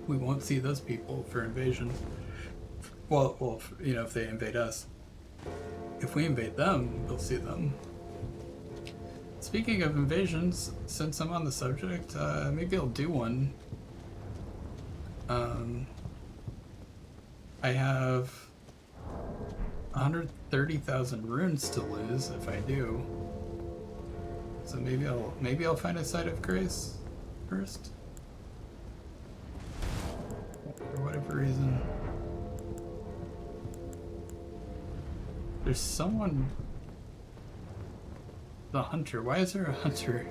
we won't see those people for invasion. Well, you know, if they invade us. If we invade them, we'll see them. Speaking of invasions, since I'm on the subject, maybe I'll do one. I have 130,000 runes to lose if I do. So maybe I'll find a site of grace first. For whatever reason. There's someone... The hunter. Why is there a hunter?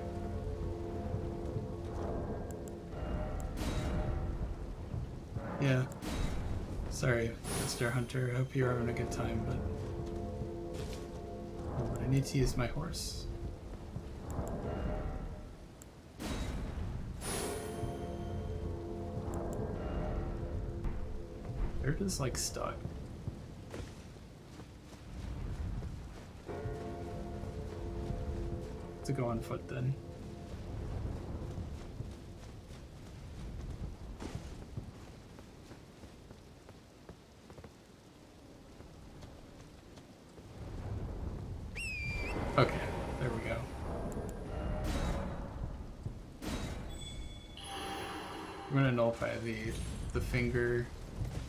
Yeah. Sorry, Mr. Hunter. I hope you're having a good time, but... I need to use my horse. They're just like stuck. To go on foot then. Okay, there we go. I'm gonna nullify the finger,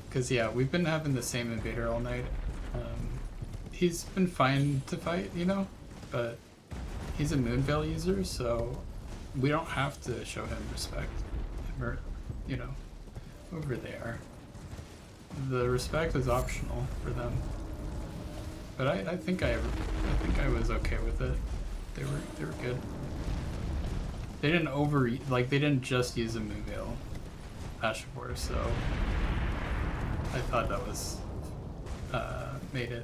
because yeah, we've been having the same invader all night. He's been fine to fight, you know, but he's a Moonveil user, so we don't have to show him respect, or, you know, whoever they are. The respect is optional for them. But I think I was okay with it. They were good. They didn't they didn't just use a Moonveil Ashapor, so I thought that was made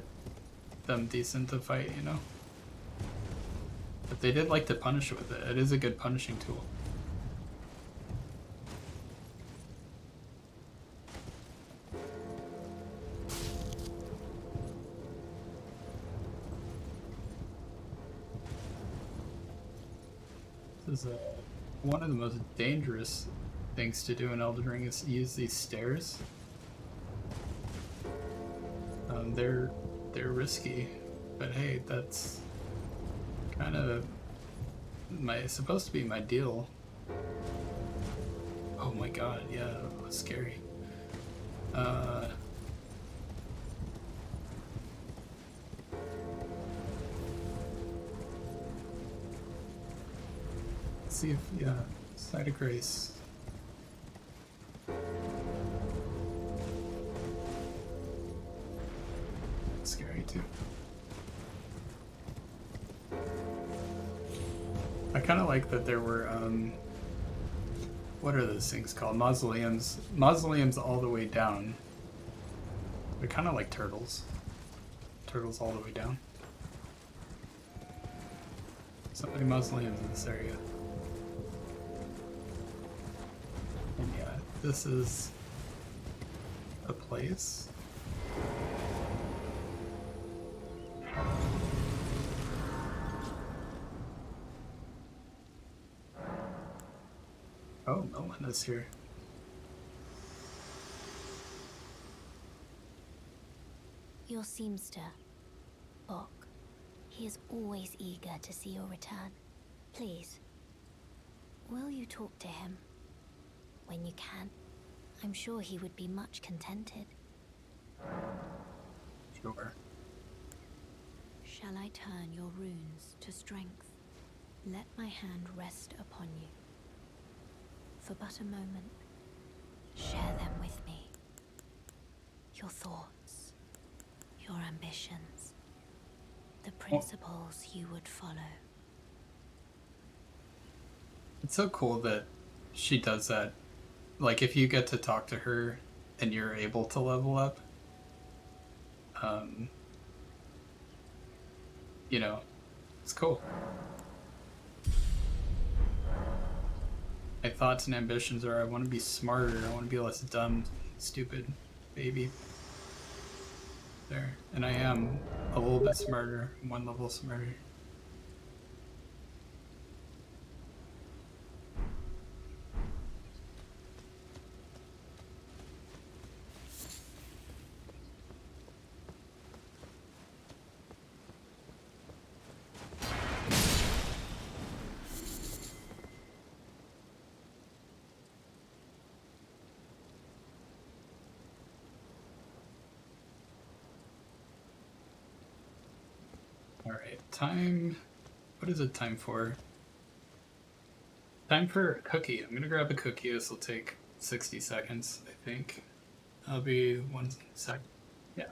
them decent to fight, you know. But they did like to punish with it. It is a good punishing tool. This is one of the most dangerous things to do in Elden Ring is use these stairs. They're risky, but hey, that's kind of supposed to be my deal. Oh my god, yeah, that was scary. Let's see if, yeah, Site of Grace. Scary too. I kind of like that there were, what are those things called? Mausoleums. Mausoleums all the way down. They're kind of like turtles. Turtles all the way down. So many mausoleums in this area. And yeah, this is a place. Oh, no one is here. Your seamster, Bok. He is always eager to see your return. Please, will you talk to him? When you can. I'm sure he would be much contented. Sure. Shall I turn your runes to strength? Let my hand rest upon you. For but a moment, share them with me. Your thoughts, your ambitions, the principles you would follow. It's so cool that she does that. Like, if you get to talk to her and you're able to level up, you know, it's cool. My thoughts and ambitions are I want to be smarter, I want to be less dumb, stupid baby. There. And I am a little bit smarter, one level smarter. Alright, time. What is it time for? Time for a cookie. I'm gonna grab a cookie. This will take 60 seconds, I think. I'll be 1 sec. Yeah.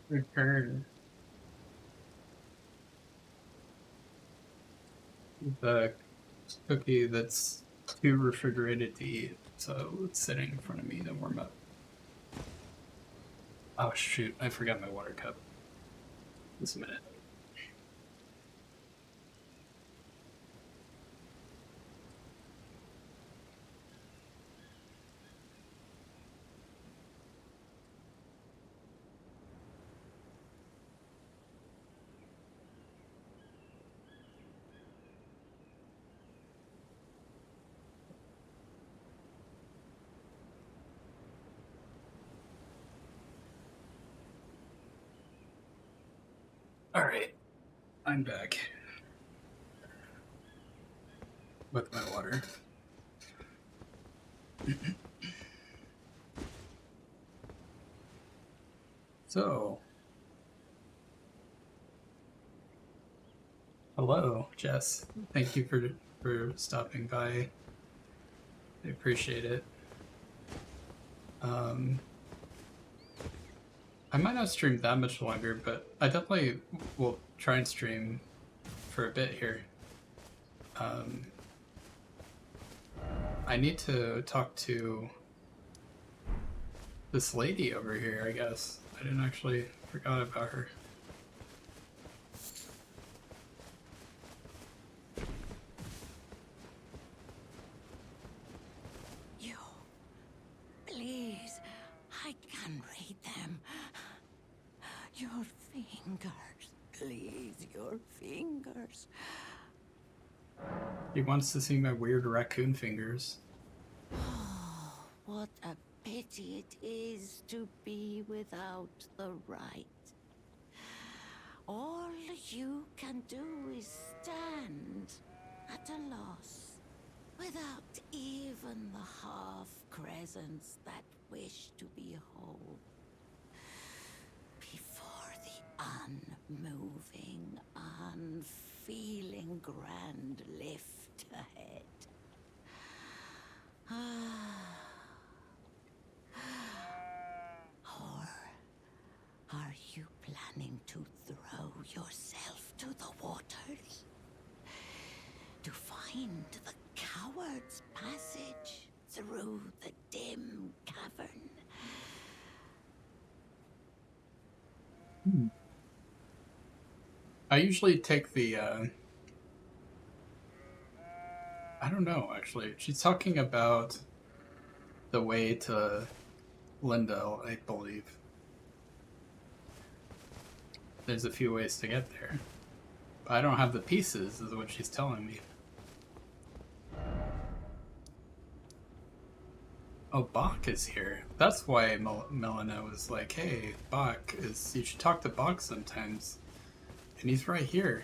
Return. The cookie that's too refrigerated to eat, so it's sitting in front of me to warm up. Oh shoot, I forgot my water cup. Just a minute. Alright, I'm back. With my water. So, hello, Jess. Thank you for stopping by. I appreciate it. I might not stream that much longer, but I definitely will try and stream for a bit here. I need to talk to this lady over here, I guess. I didn't actually forgot about her. your fingers. He wants to see my weird raccoon fingers. Oh, what a pity it is to be without the right. All you can do is stand at a loss, without even the half-crescents that wish to be whole. Before the unmoving, unfeeling grand lift ahead. Or are you planning to throw yourself to the waters? To find the coward's passage through the dim cavern? I usually take the, I don't know, actually. She's talking about the way to Lindell, I believe. There's a few ways to get there. But I don't have the pieces, is what she's telling me. Oh, Bach is here. That's why Melina was like, hey, Bach is... You should talk to Bach sometimes. And he's right here.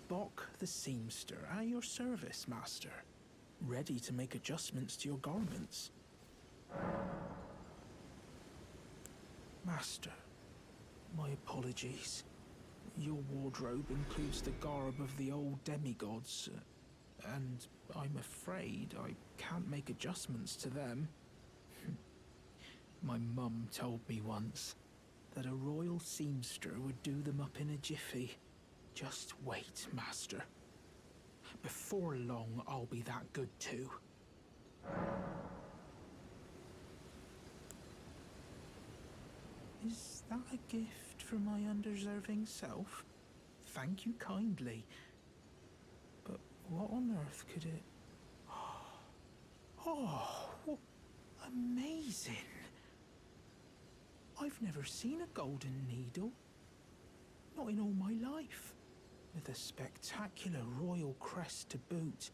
Bok the seamster, at your service, master. Ready to make adjustments to your garments. Master, my apologies. Your wardrobe includes the garb of the old demigods, and I'm afraid I can't make adjustments to them. My mum told me once that a royal seamster would do them up in a jiffy. Just wait, master. Before long, I'll be that good too. Is that a gift from my undeserving self? Thank you kindly. But what on earth could it... Oh, amazing! I've never seen a golden needle. Not in all my life. With a spectacular royal crest to boot.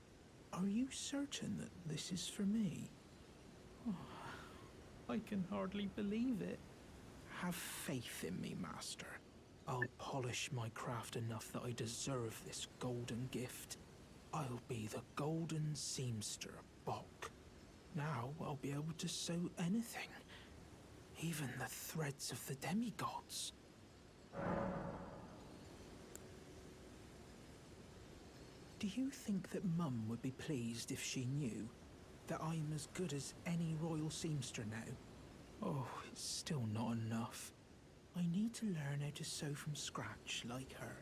Are you certain that this is for me? Oh, I can hardly believe it. Have faith in me, master. I'll polish my craft enough that I deserve this golden gift. I'll be the golden seamster, Bok. Now I'll be able to sew anything. Even the threads of the demigods. Do you think that Mum would be pleased if she knew that I'm as good as any royal seamster now? Oh, it's still not enough. I need to learn how to sew from scratch like her.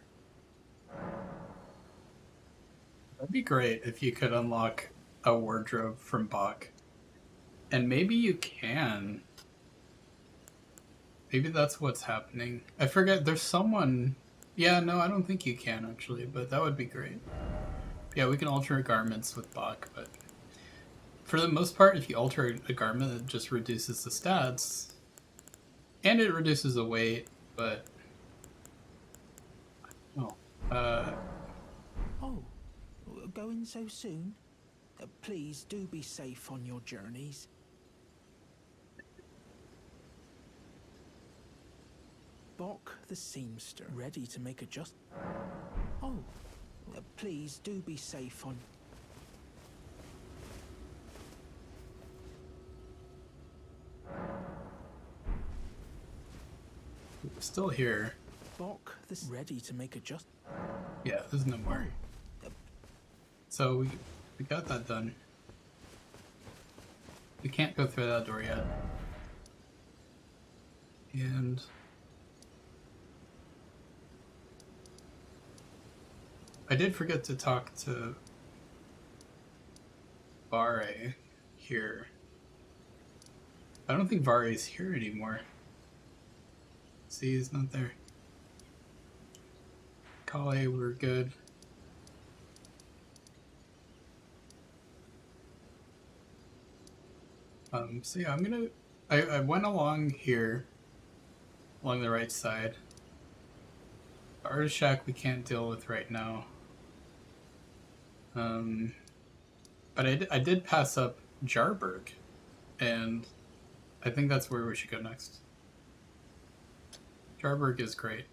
That'd be great if you could unlock a wardrobe from Bach. And maybe you can. Maybe that's what's happening. I forget, there's someone... Yeah, no, I don't think you can, actually, but that would be great. Yeah, we can alter garments with Bach, but... For the most part, if you alter a garment, it just reduces the stats. And it reduces the weight, but... Oh. Oh, going so soon? Please do be safe on your journeys. Bok the seamster, ready to make Oh, please do be safe on... We're still here. Bok the ready to make Yeah, there's no more. So we got that done. We can't go through that door yet. And... I did forget to talk to Vare here. I don't think Vare's here anymore. See, he's not there. Kale, we're good. So yeah, I'm gonna... I went along here, along the right side. Artist Shack we can't deal with right now. But I did pass up Jarberg, and I think that's where we should go next. Jarberg is great.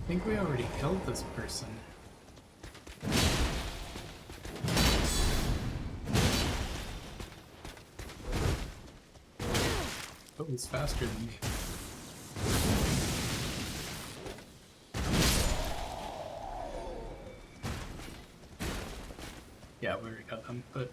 I think we already killed this person. Oh, he's faster than me. Yeah, we already got them, but...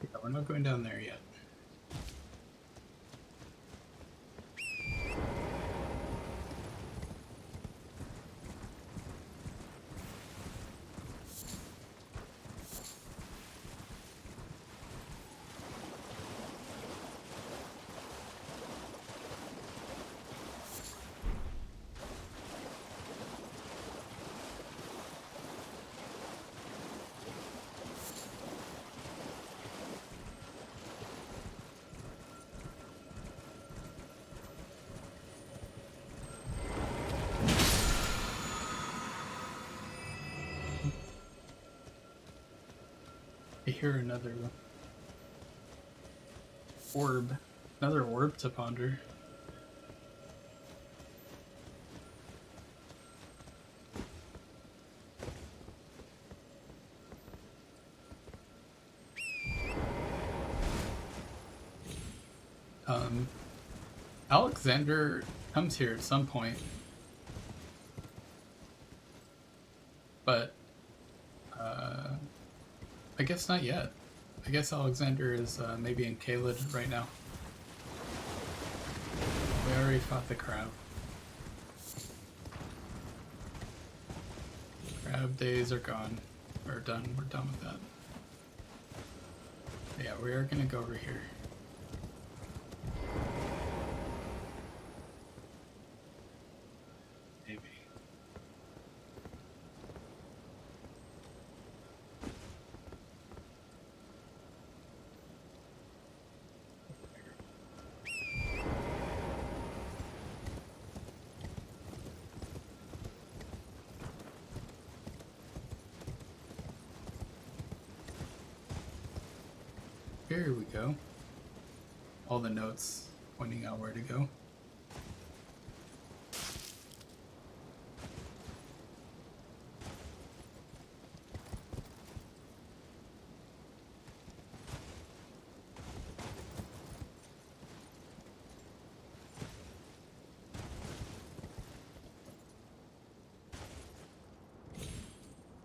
yeah, we're not going down there yet. I hear another orb. Another orb to ponder. Alexander comes here at some point. But, I guess not yet. I guess Alexander is maybe in Caelid right now. We already fought the crab. Crab days are gone. Or done. We're done with that. But yeah, we are gonna go over here. Maybe. Here we go. All the notes pointing out where to go.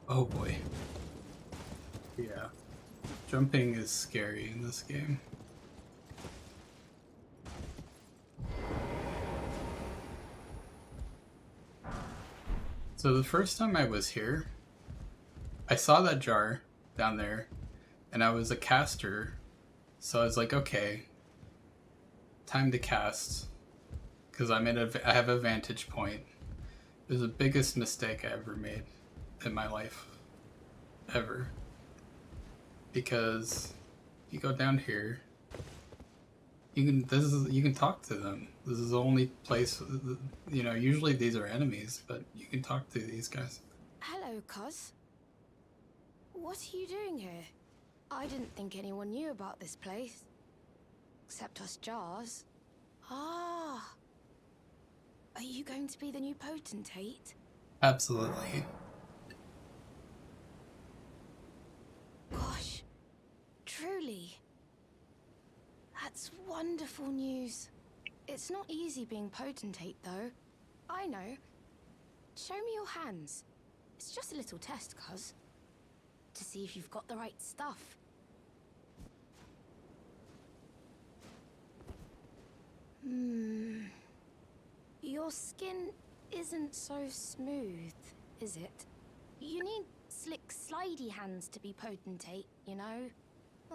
Oh boy. Yeah. Jumping is scary in this game. So the first time I was here, I saw that jar down there, and I was a caster, so I was like, okay, time to cast, because I have a vantage point. It was the biggest mistake I ever made in my life, ever. Because you go down here, you can talk to them. This is the only place, you know, usually these are enemies, but you can talk to these guys. Hello, Cos. What are you doing here? I didn't think anyone knew about this place. Except us jars. Ah. Are you going to be the new potentate? Absolutely. Gosh. Truly. That's wonderful news. It's not easy being potentate, though. I know. Show me your hands. It's just a little test, cuz. To see if you've got the right stuff. Your skin isn't so smooth, is it? You need slick, slidey hands to be potentate, you know?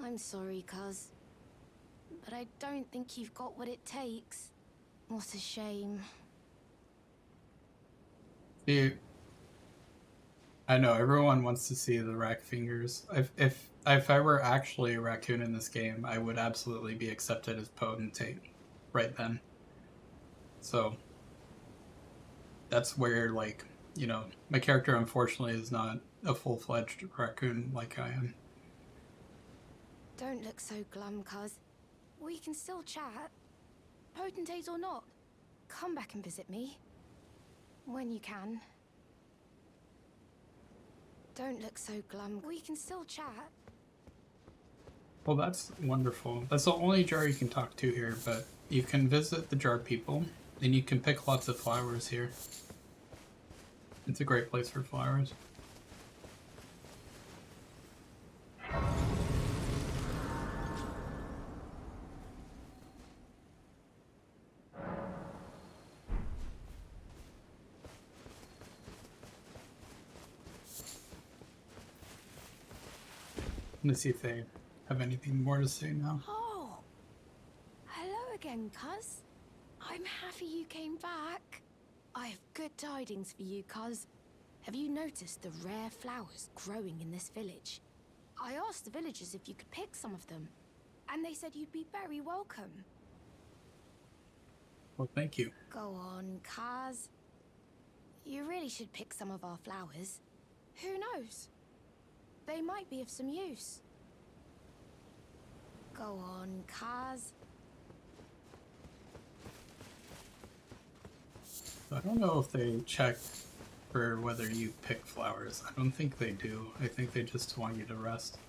I'm sorry, cuz. But I don't think you've got what it takes. What a shame. See, I know everyone wants to see the rack fingers. If I were actually a raccoon in this game, I would absolutely be accepted as potentate right then. So that's where, like, you know, my character unfortunately is not a full-fledged raccoon like I am. Don't look so glum, cuz. We can still chat. Potentate or not, come back and visit me. When you can. Don't look so glum. We can still chat. Well, that's wonderful. That's the only jar you can talk to here, but you can visit the jar people, and you can pick lots of flowers here. It's a great place for flowers. Let me see if they have anything more to say now. Oh! Hello again, cuz. I'm happy you came back. I have good tidings for you, cuz. Have you noticed the rare flowers growing in this village? I asked the villagers if you could pick some of them, and they said you'd be very welcome. Well, thank you. Go on, cuz. You really should pick some of our flowers. Who knows? They might be of some use. Go on, cuz. I don't know if they check for whether you pick flowers. I don't think they do. I think they just want you to rest.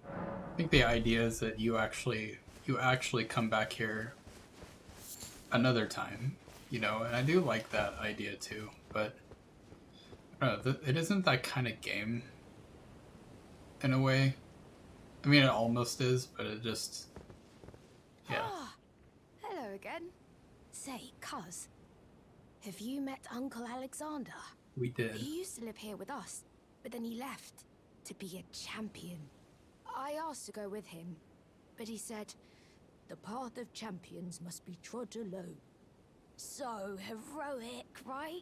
I think the idea is that you actually come back here another time, you know, and I do like that idea too, but I don't know, it isn't that kind of game in a way. I mean, it almost is, but it just, yeah. Ah, hello again. Say, cuz, have you met Uncle Alexander? We did. He used to live here with us, but then he left to be a champion. I asked to go with him, but he said, the path of champions must be trod alone. So heroic, right?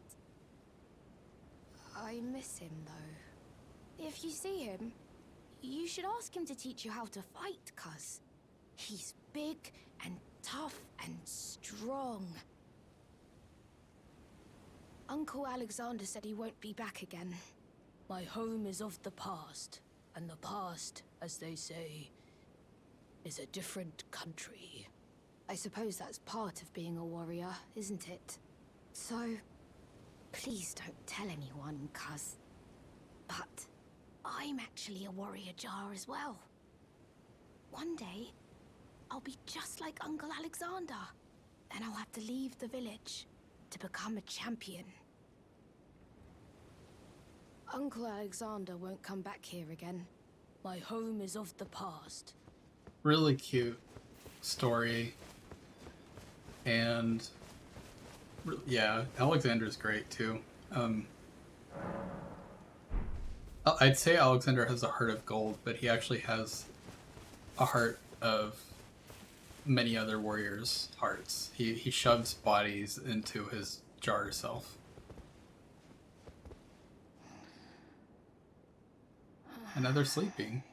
I miss him, though. If you see him, you should ask him to teach you how to fight, cuz. He's big and tough and strong. Uncle Alexander said he won't be back again. My home is of the past, and the past, as they say, is a different country. I suppose that's part of being a warrior, isn't it? So, please don't tell anyone, cuz. But I'm actually a warrior jar as well. One day, I'll be just like Uncle Alexander. Then I'll have to leave the village to become a champion. Uncle Alexander won't come back here again. My home is of the past. Really cute story. And yeah, Alexander's great too. I'd say Alexander has a heart of gold, but he actually has a heart of many other warriors' hearts. He shoves bodies into his jar self. And now they're sleeping.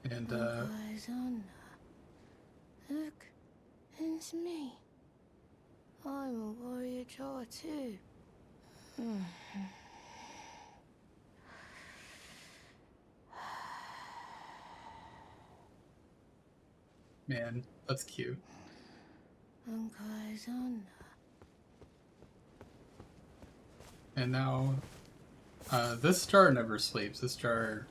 And Alexander, look, it's me. I'm a warrior jar too. man, that's cute. Uncle Alexander. And now, this jar never sleeps. This jar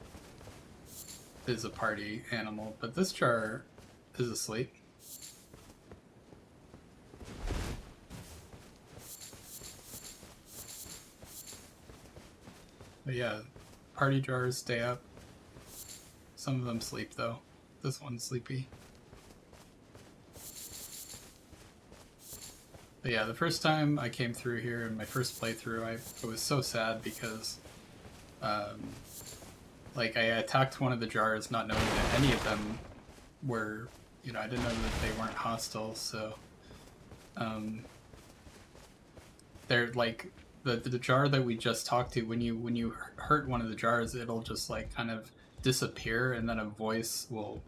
is a party animal, but this jar is asleep. But yeah, party jars stay up. Some of them sleep though. This one's sleepy. But yeah, the first time I came through here in my first playthrough, I was so sad because like I attacked one of the jars not knowing that any of them were, you know, I didn't know that they weren't hostile, so they're like the jar that we just talked to, when you hurt one of the jars, it'll just like kind of disappear, and then a voice will,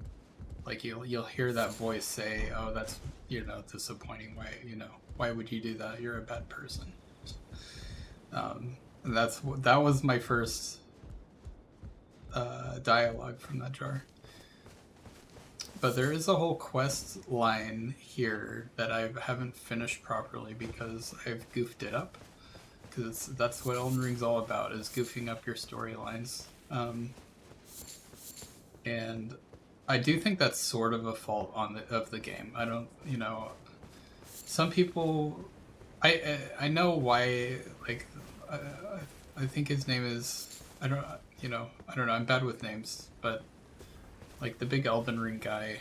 like, you'll hear that voice say, "Oh, that's, you know, disappointing. Why, you know, why would you do that? You're a bad person." And that was my first dialogue from that jar. But there is a whole quest line here that I haven't finished properly because I've goofed it up. Because that's what Elden Ring's all about, is goofing up your storylines. And I do think that's sort of a fault of the game. I don't, you know, some people, I know why, like, I think his name is, I don't know, I'm bad with names, but like the big Elden Ring guy,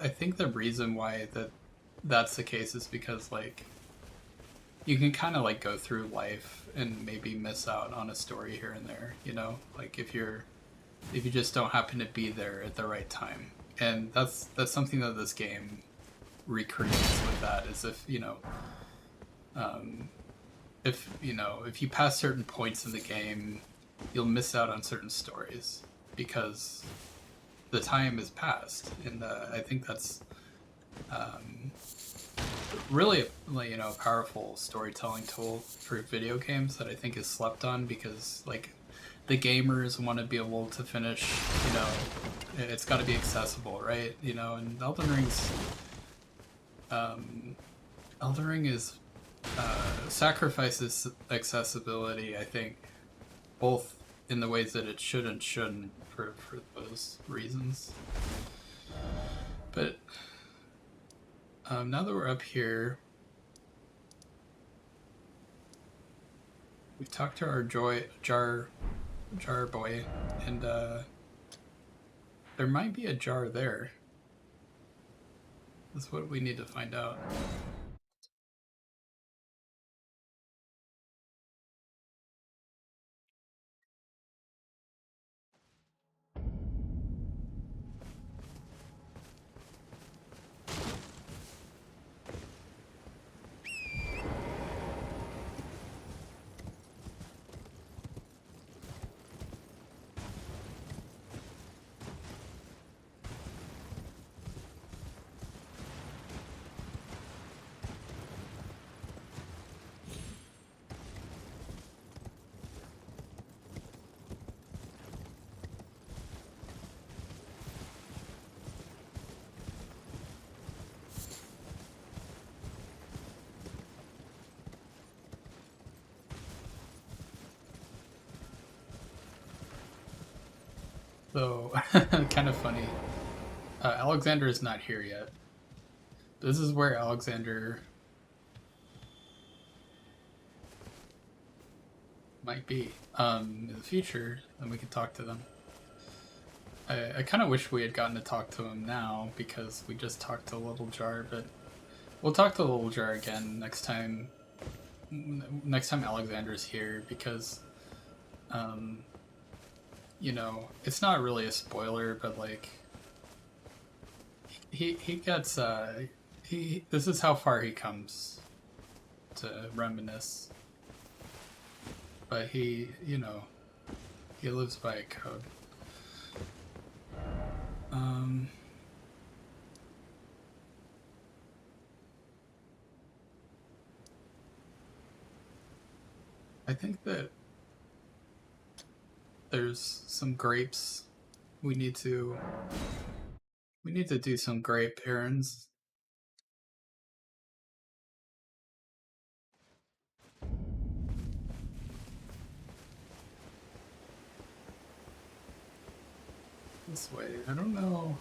I think the reason why that's the case is because, like, you can kind of like go through life and maybe miss out on a story here and there, you know, like if you just don't happen to be there at the right time. And that's something that this game recreates with that, is if, you know, if you pass certain points in the game, you'll miss out on certain stories because the time has passed. And I think that's really, you know, a powerful storytelling tool for video games that I think is slept on, because like the gamers want to be able to finish, you know, it's got to be accessible, right? You know, and Elden Ring is sacrifices accessibility, I think, both in the ways that it should and shouldn't for those reasons. But now that we're up here, we talked to our jar boy, and there might be a jar there. That's what we need to find out. So, kind of funny. Alexander is not here yet. This is where Alexander might be in the future, and we can talk to them. I kind of wish we had gotten to talk to him now, because we just talked to Little Jar, but we'll talk to Little Jar again next time Alexander's here, because you know, it's not really a spoiler, but like he gets this is how far he comes to reminisce, but he, you know, he lives by a code. I think that there's some grapes. We need to do some grape errands. This way. I don't know.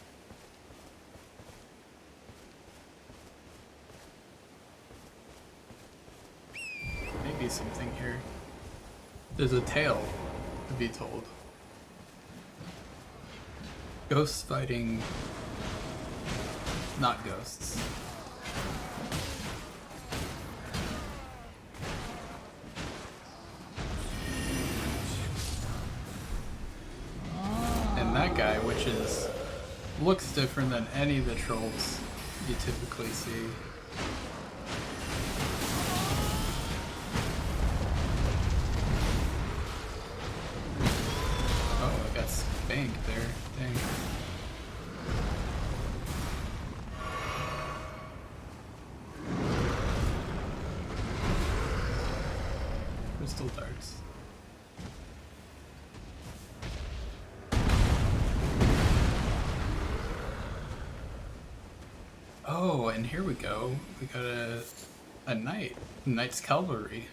be something here. There's a tale to be told. Ghosts fighting not ghosts. And that guy, which looks different than any of the trolls you typically see. Oh, I got spanked there. Dang. Crystal darts. Oh, and here we go. We got a knight. Knight's Cavalry.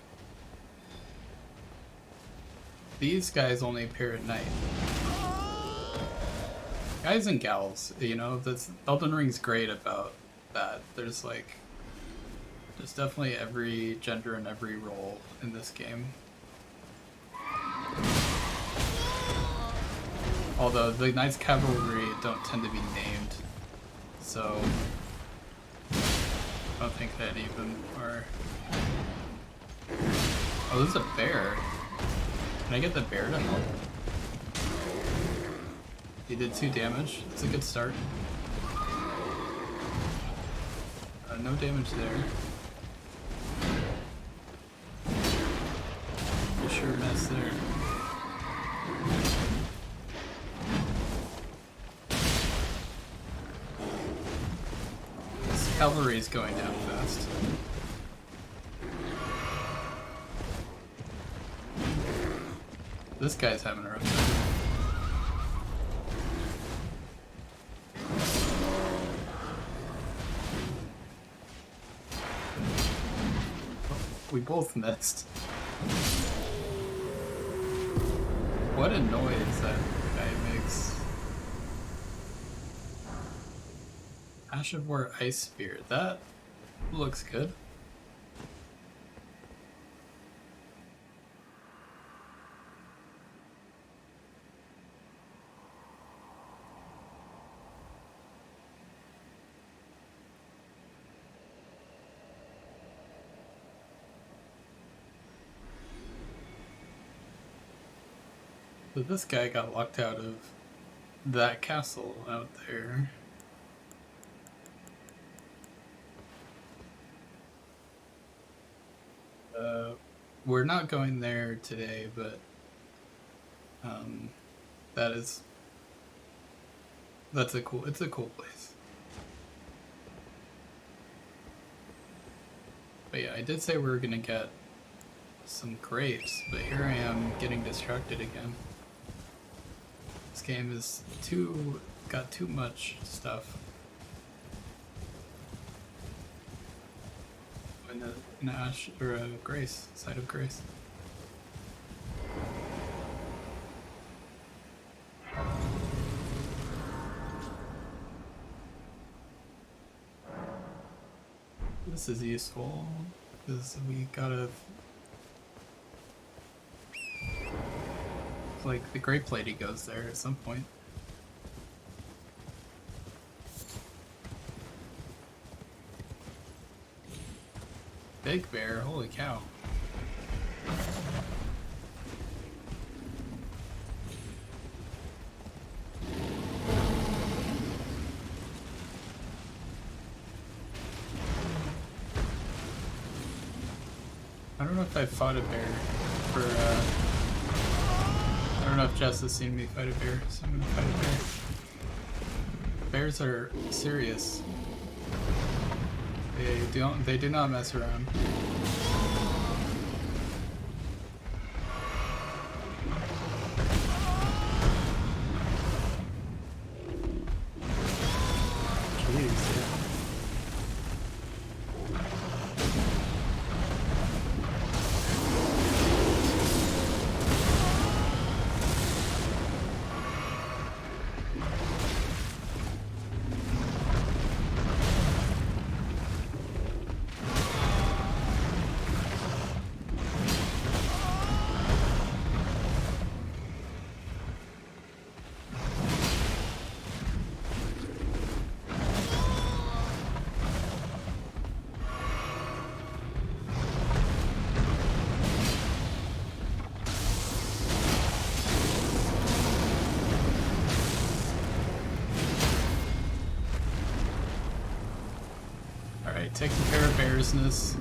These guys only appear at night. Guys and gals, you know, this Elden Ring's great about that. There's definitely every gender and every role in this game. Although the Knight's Cavalry don't tend to be named, so I don't think that even are. Oh, there's a bear. Can I get the bear to help? He did 2 damage. That's a good start. No damage there. For sure mess there. This cavalry is going down fast. This guy's having a rough time. We both missed. What a noise that guy makes. Ash of War Ice Spear. That looks good. So this guy got locked out of that castle out there. We're not going there today, but it's a cool place. But yeah, I did say we were gonna get some grapes, but here I am getting distracted again. This game is got too much stuff. An Ash or a Grace, side of Grace. This is useful because we gotta like the Great Lady goes there at some point. Big bear, holy cow. I don't know if I fought a bear for, I don't know if Jess has seen me fight a bear, so I'm gonna fight a bear. Bears are serious. They do not mess around. Jeez, yeah. taking care of bearsness.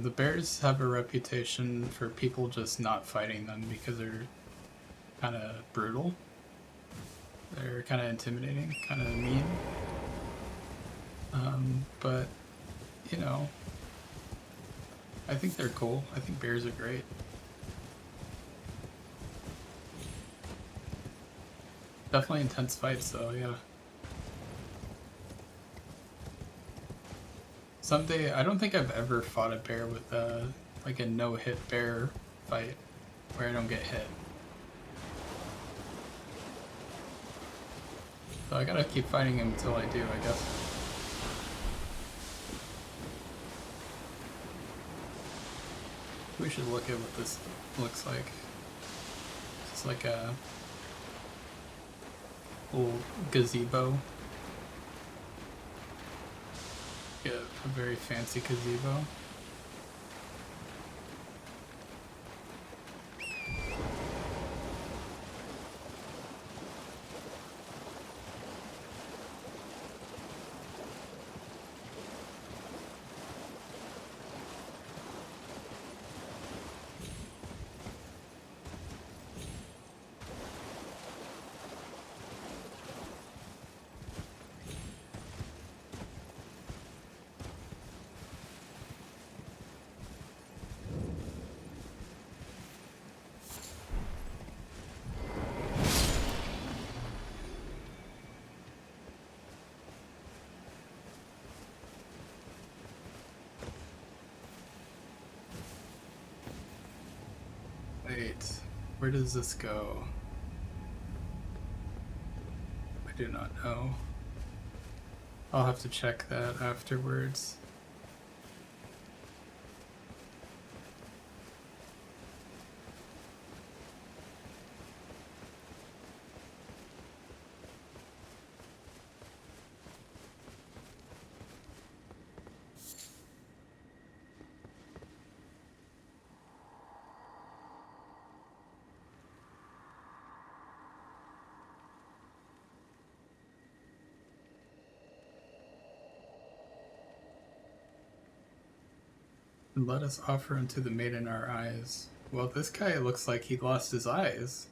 The bears have a reputation for people just not fighting them because they're kind of brutal. They're kind of intimidating, kind of mean. But, you know, I think they're cool. I think bears are great. Definitely intense fights though, yeah. Someday, I don't think I've ever fought a bear with like a no-hit bear fight where I don't get hit. So I gotta keep fighting him until I do, I guess. We should look at what this looks like. It's like a little gazebo. Yeah, a very fancy gazebo. Wait, where does this go? I do not know. I'll have to check that afterwards. And let us offer unto the maiden our eyes. Well, this guy looks like he lost his eyes.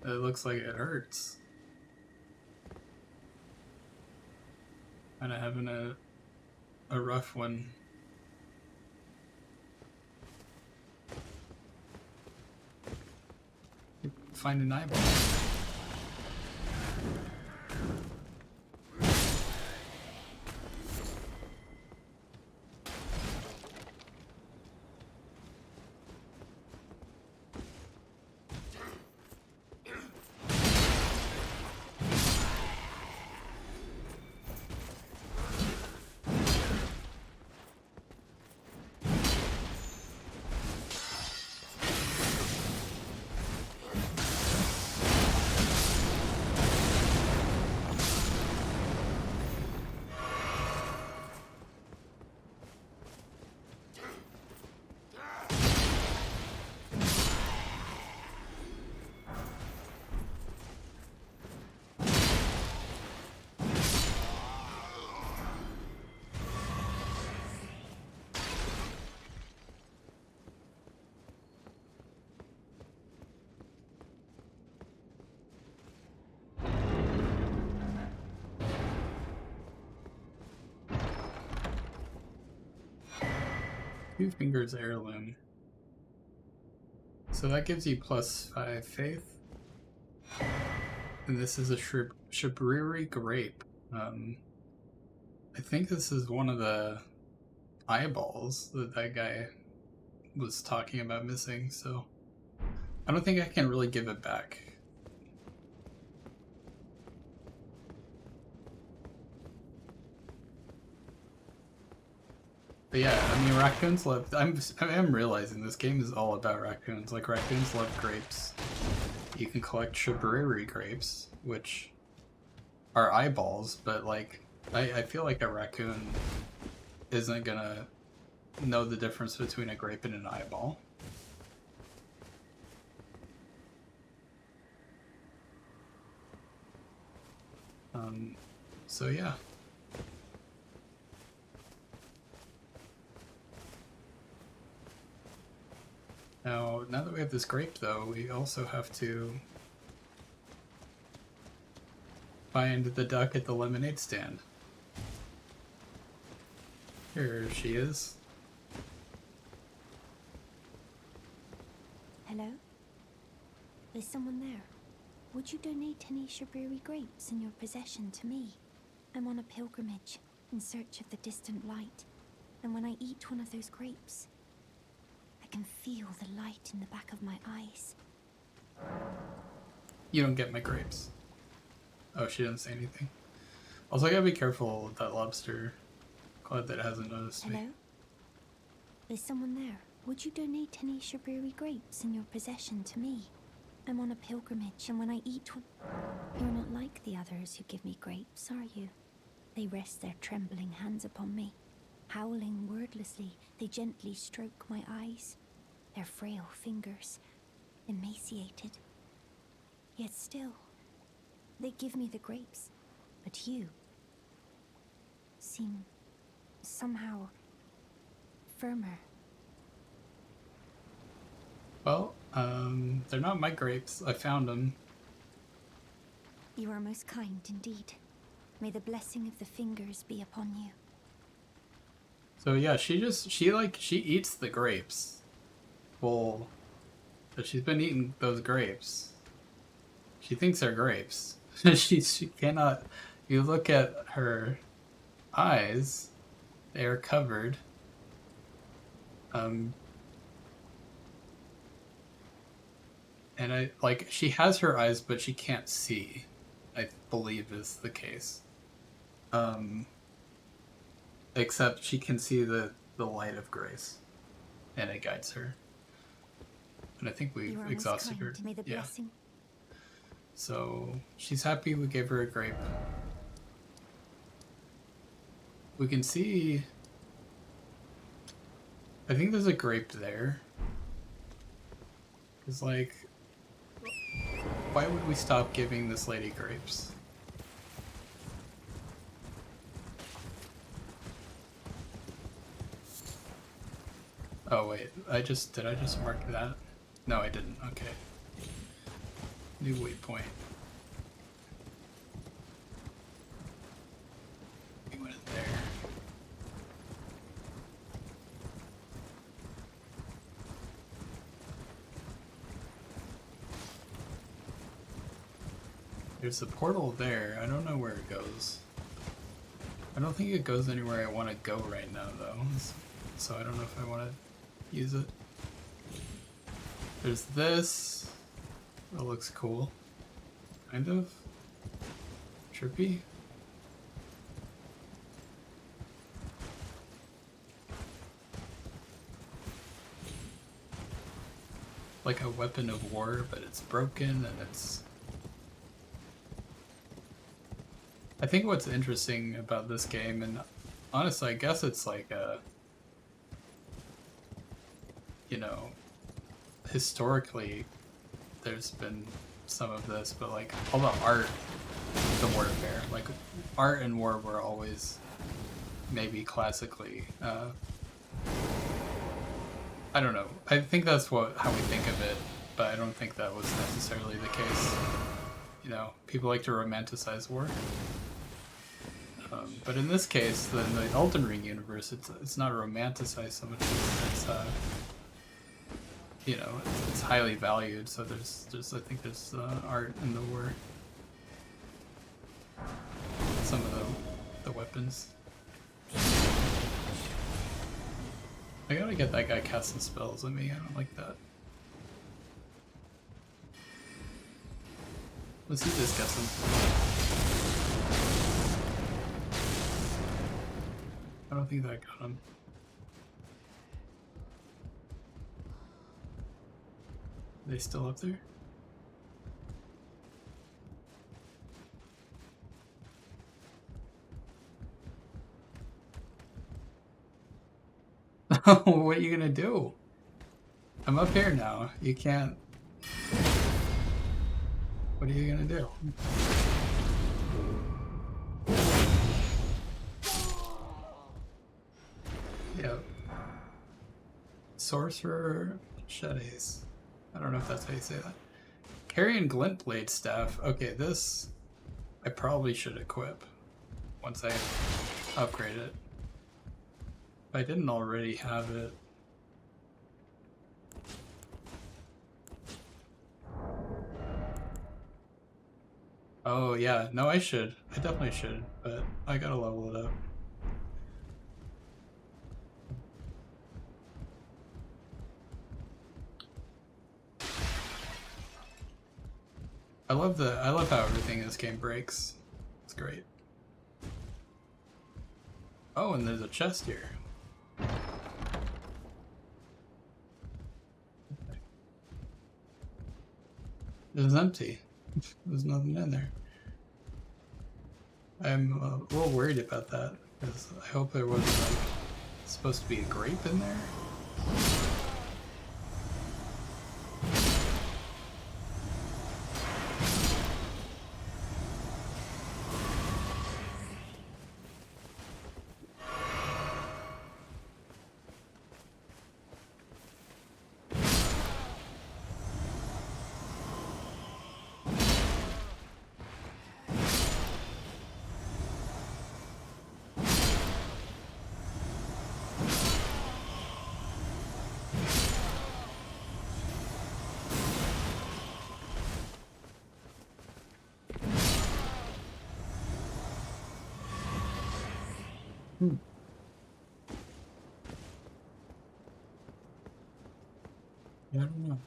It looks like it hurts. Kinda having a rough one. Find an eyeball. Two Fingers Heirloom. So that gives you +5 faith. And this is a Shabriri grape. I think this is one of the eyeballs that that guy was talking about missing, so I don't think I can really give it back. But yeah, I mean, raccoons love. I am realizing this game is all about raccoons. Like, raccoons love grapes. You can collect Shabriri grapes, which are eyeballs, but like, I feel like a raccoon isn't gonna know the difference between a grape and an eyeball. So yeah. Now that we have this grape, though, we also have to find the duck at the lemonade stand. Here she is. Hello? Is someone there? Would you donate any Shabriri grapes in your possession to me? I'm on a pilgrimage in search of the distant light, and when I eat one of those grapes, I can feel the light in the back of my eyes. You don't get my grapes. Oh, she didn't say anything. Also, I gotta be careful with that lobster. Glad that it hasn't noticed me. Hello? Is someone there? Would you donate any Shabriri grapes in your possession to me? I'm on a pilgrimage, and when I eat one... You're not like the others who give me grapes, are you? They rest their trembling hands upon me. Howling wordlessly, they gently stroke my eyes. Their frail fingers, emaciated. Yet still, they give me the grapes. But you seem somehow firmer. Well, they're not my grapes. I found them. You are most kind indeed. May the blessing of the fingers be upon you. So yeah, she eats the grapes. Well, but she's been eating those grapes. She thinks they're grapes. she cannot. You look at her eyes; they are covered. And she has her eyes, but she can't see. I believe is the case. Except she can see the light of grace, and it guides her. And I think we've exhausted her. May the blessing. So she's happy we gave her a grape. We can see. I think there's a grape there. It's like, why would we stop giving this lady grapes? Oh wait, did I just mark that? No, I didn't. Okay. New waypoint. We went in there. There's a portal there. I don't know where it goes. I don't think it goes anywhere I want to go right now, though. So I don't know if I want to use it. There's this. That looks cool. Kind of. Trippy. Like a weapon of war, but it's broken and it's... I think what's interesting about this game, and honestly I guess it's like a... You know, historically there's been some of this, but like all the art, the warfare, like art and war were always maybe classically, I don't know. I think that's how we think of it, but I don't think that was necessarily the case. You know, people like to romanticize war. But in this case, the Elden Ring universe, it's not romanticized so much as it's you know, it's highly valued. So there's I think there's art in the war. Some of the weapons. I gotta get that guy casting spells on me. I don't like that. Let's see if this gets him. I don't think that got him. Are they still up there? What are you gonna do? I'm up here now. You can't... What are you gonna do? Yep. Sorcerer Machetes. I don't know if that's how you say that. Carrying Glint Blade Staff. Okay, this I probably should equip once I upgrade it. If I didn't already have it. Oh yeah, no I should. I definitely should, but I gotta level it up. I love how everything in this game breaks. It's great. Oh, and there's a chest here. It's empty. There's nothing in there. I'm a little worried about that because I hope there wasn't like supposed to be a grape in there. Yeah, I don't know.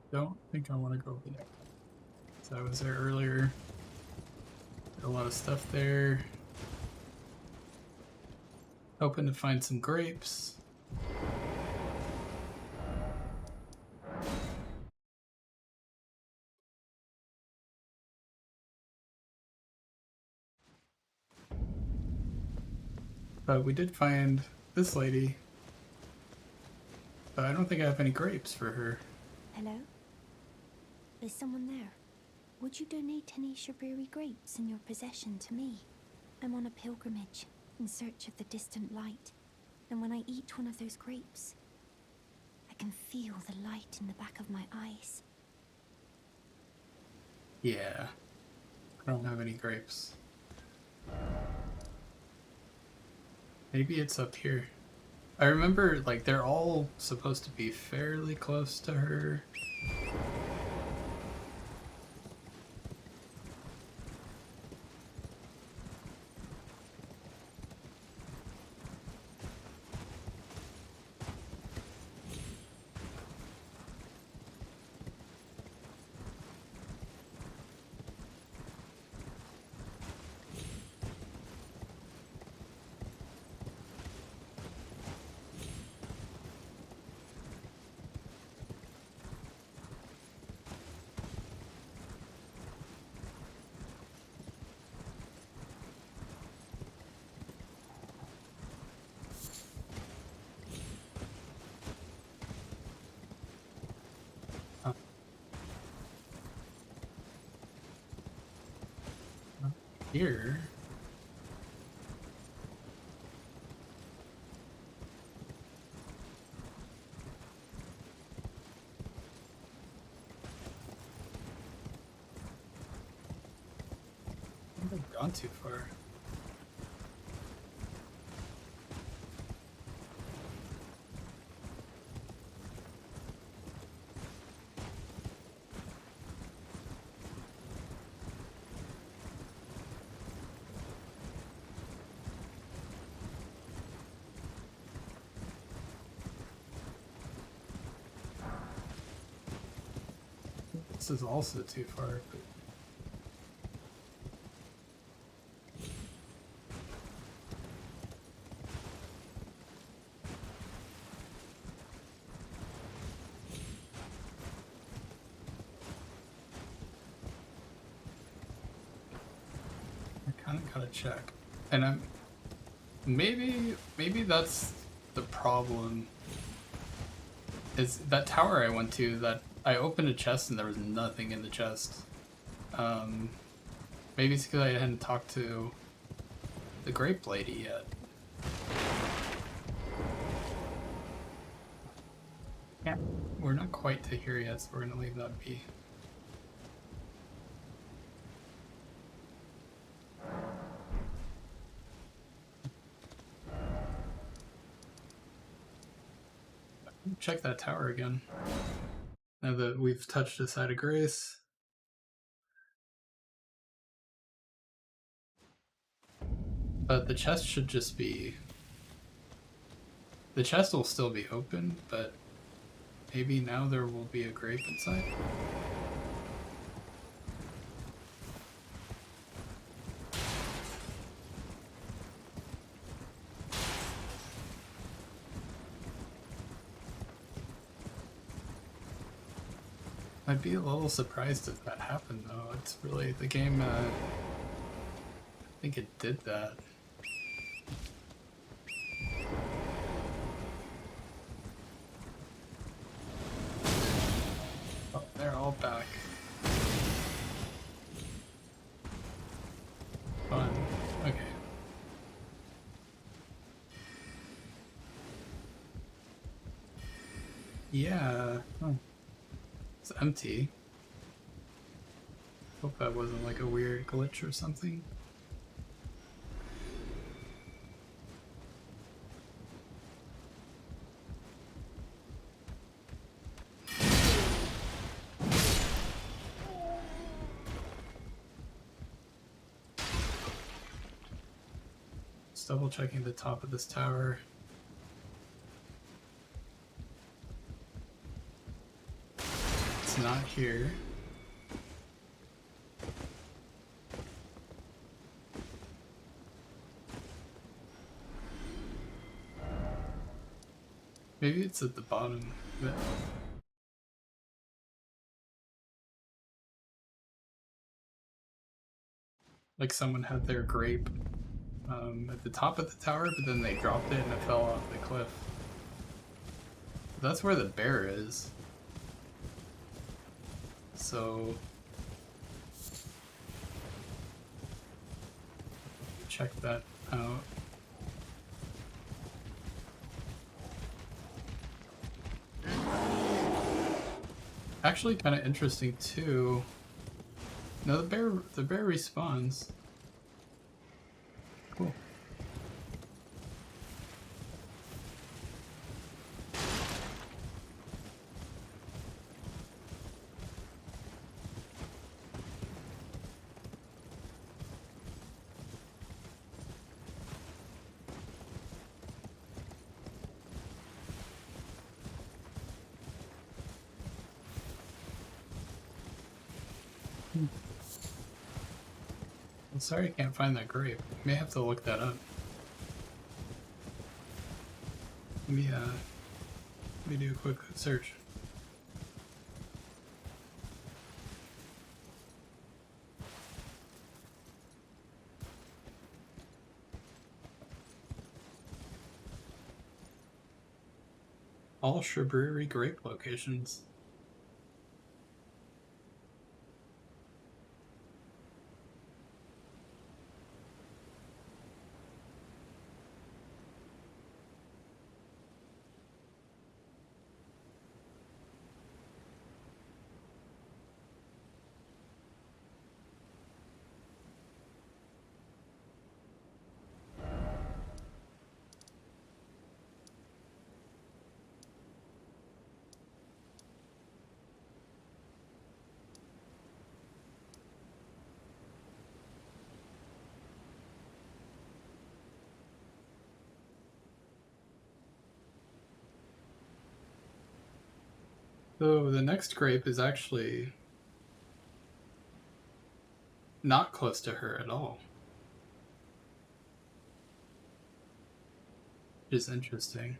Don't think I want to go over there. So I was there earlier. A lot of stuff there. Hoping to find some grapes. But we did find this lady. But I don't think I have any grapes for her. Hello? Is someone there? Would you donate any Shabiri grapes in your possession to me? I'm on a pilgrimage in search of the distant light, and when I eat one of those grapes, I can feel the light in the back of my eyes. Yeah. I don't have any grapes. Maybe it's up here. I remember, like, they're all supposed to be fairly close to her. Here. I think I've gone too far. This is also too far. But... kind of gotta check. And I'm maybe that's the problem. Is that tower I went to that I opened a chest and there was nothing in the chest. Maybe it's because I hadn't talked to the grape lady yet. Yeah, we're not quite to here yet, so we're gonna leave that be. Check that tower again. Now that we've touched the side of grace. But the chest should just be... The chest will still be open, but maybe now there will be a grape inside? I'd be a little surprised if that happened though. It's really, the game, I think it did that. Oh, they're all back. Fun. Okay. Yeah. Oh. It's empty. Hope that wasn't like a weird glitch or something. Just double checking the top of this tower. It's not here. Maybe it's at the bottom of it. Like someone had their grape at the top of the tower, but then they dropped it and it fell off the cliff. That's where the bear is. So... check that out. Actually kind of interesting too. No, the bear respawns. Cool. I'm sorry I can't find that grape. May have to look that up. Let me do a quick search. All shrubbery grape locations. So the next grape is actually not close to her at all. Which is interesting.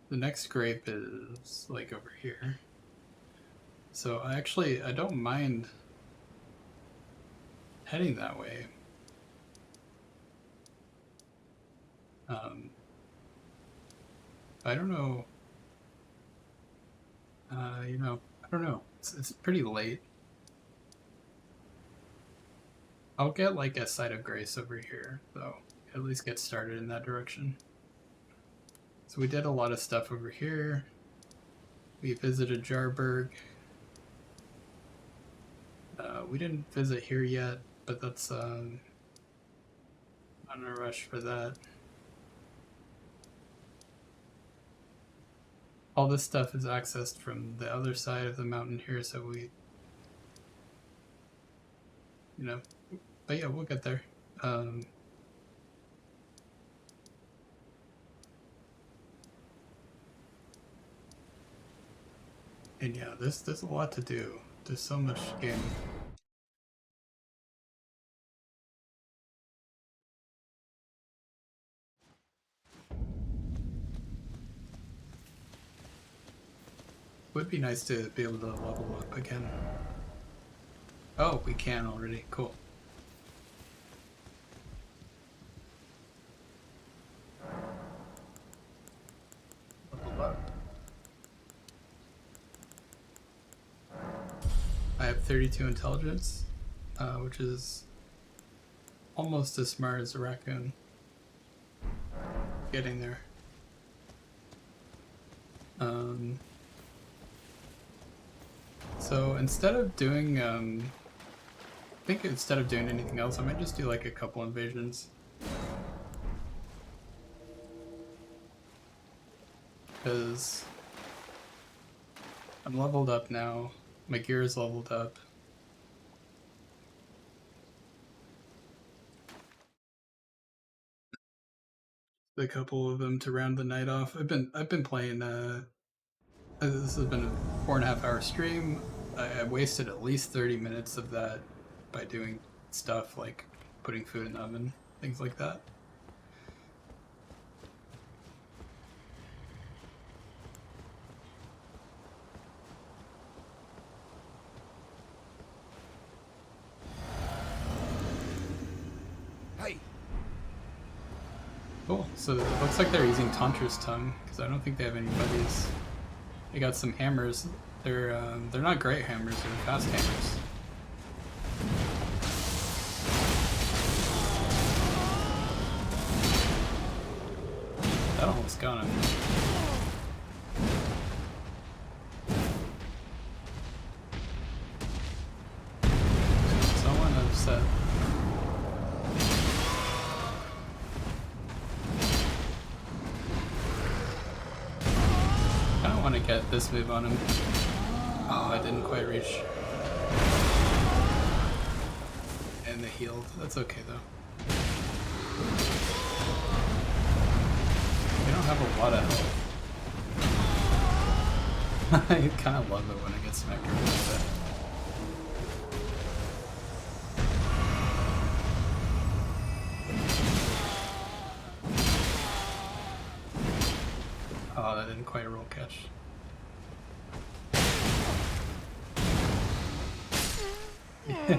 The next grape is like over here. So I don't mind heading that way. I don't know. You know, I don't know. It's pretty late. I'll get like a Site of Grace over here, though. At least get started in that direction. So we did a lot of stuff over here. We visited Jarburg. We didn't visit here yet, but that's not in a rush for that. All this stuff is accessed from the other side of the mountain here, so we, you know, but yeah, we'll get there. And yeah, there's a lot to do. There's so much game. Would be nice to be able to level up again. Oh, we can already. Cool. Level up. I have 32 intelligence, which is almost as smart as a raccoon. Getting there. So instead of doing, I think instead of doing anything else, I might just do like a couple invasions. Because I'm leveled up now, my gear is leveled up. A couple of them to round the night off. I've been playing. This has been a 4.5 hour stream. I wasted at least 30 minutes of that by doing stuff like putting food in the oven, things like that. Hey. Cool. So it looks like they're using Tantra's tongue because I don't think they have any buddies. They got some hammers. They're not great hammers. They're fast hammers. That almost got him. Someone upset. I don't want to get this move on him. Oh, I didn't quite reach. And they healed. That's okay though. We don't have a lot of health. I kind of love it when I get smacked around like that. Oh, that didn't quite roll catch.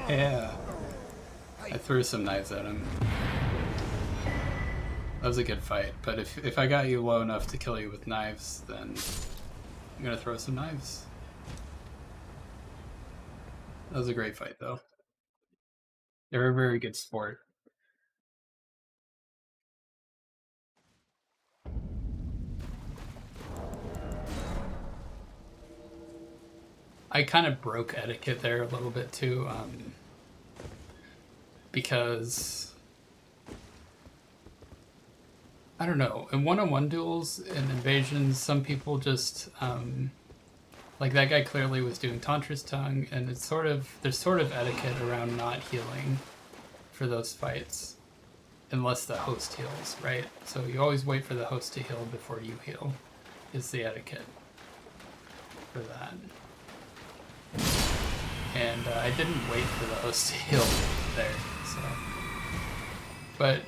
Yeah. I threw some knives at him. That was a good fight, but if I got you low enough to kill you with knives, then I'm gonna throw some knives. That was a great fight, though. They're a very good sport. I kind of broke etiquette there a little bit too, because I don't know. In one-on-one duels and invasions, some people just like that guy clearly was doing Tantra's tongue, and there's sort of etiquette around not healing for those fights, unless the host heals, right? So you always wait for the host to heal before you heal, is the etiquette for that. And I didn't wait for the host to heal there, so. But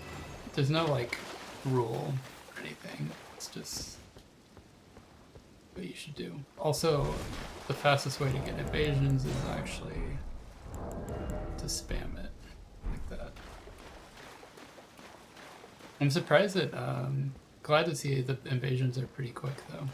there's no like rule or anything. It's just what you should do. Also, the fastest way to get evasions is actually to spam it like that. I'm surprised that, glad to see the invasions are pretty quick, though.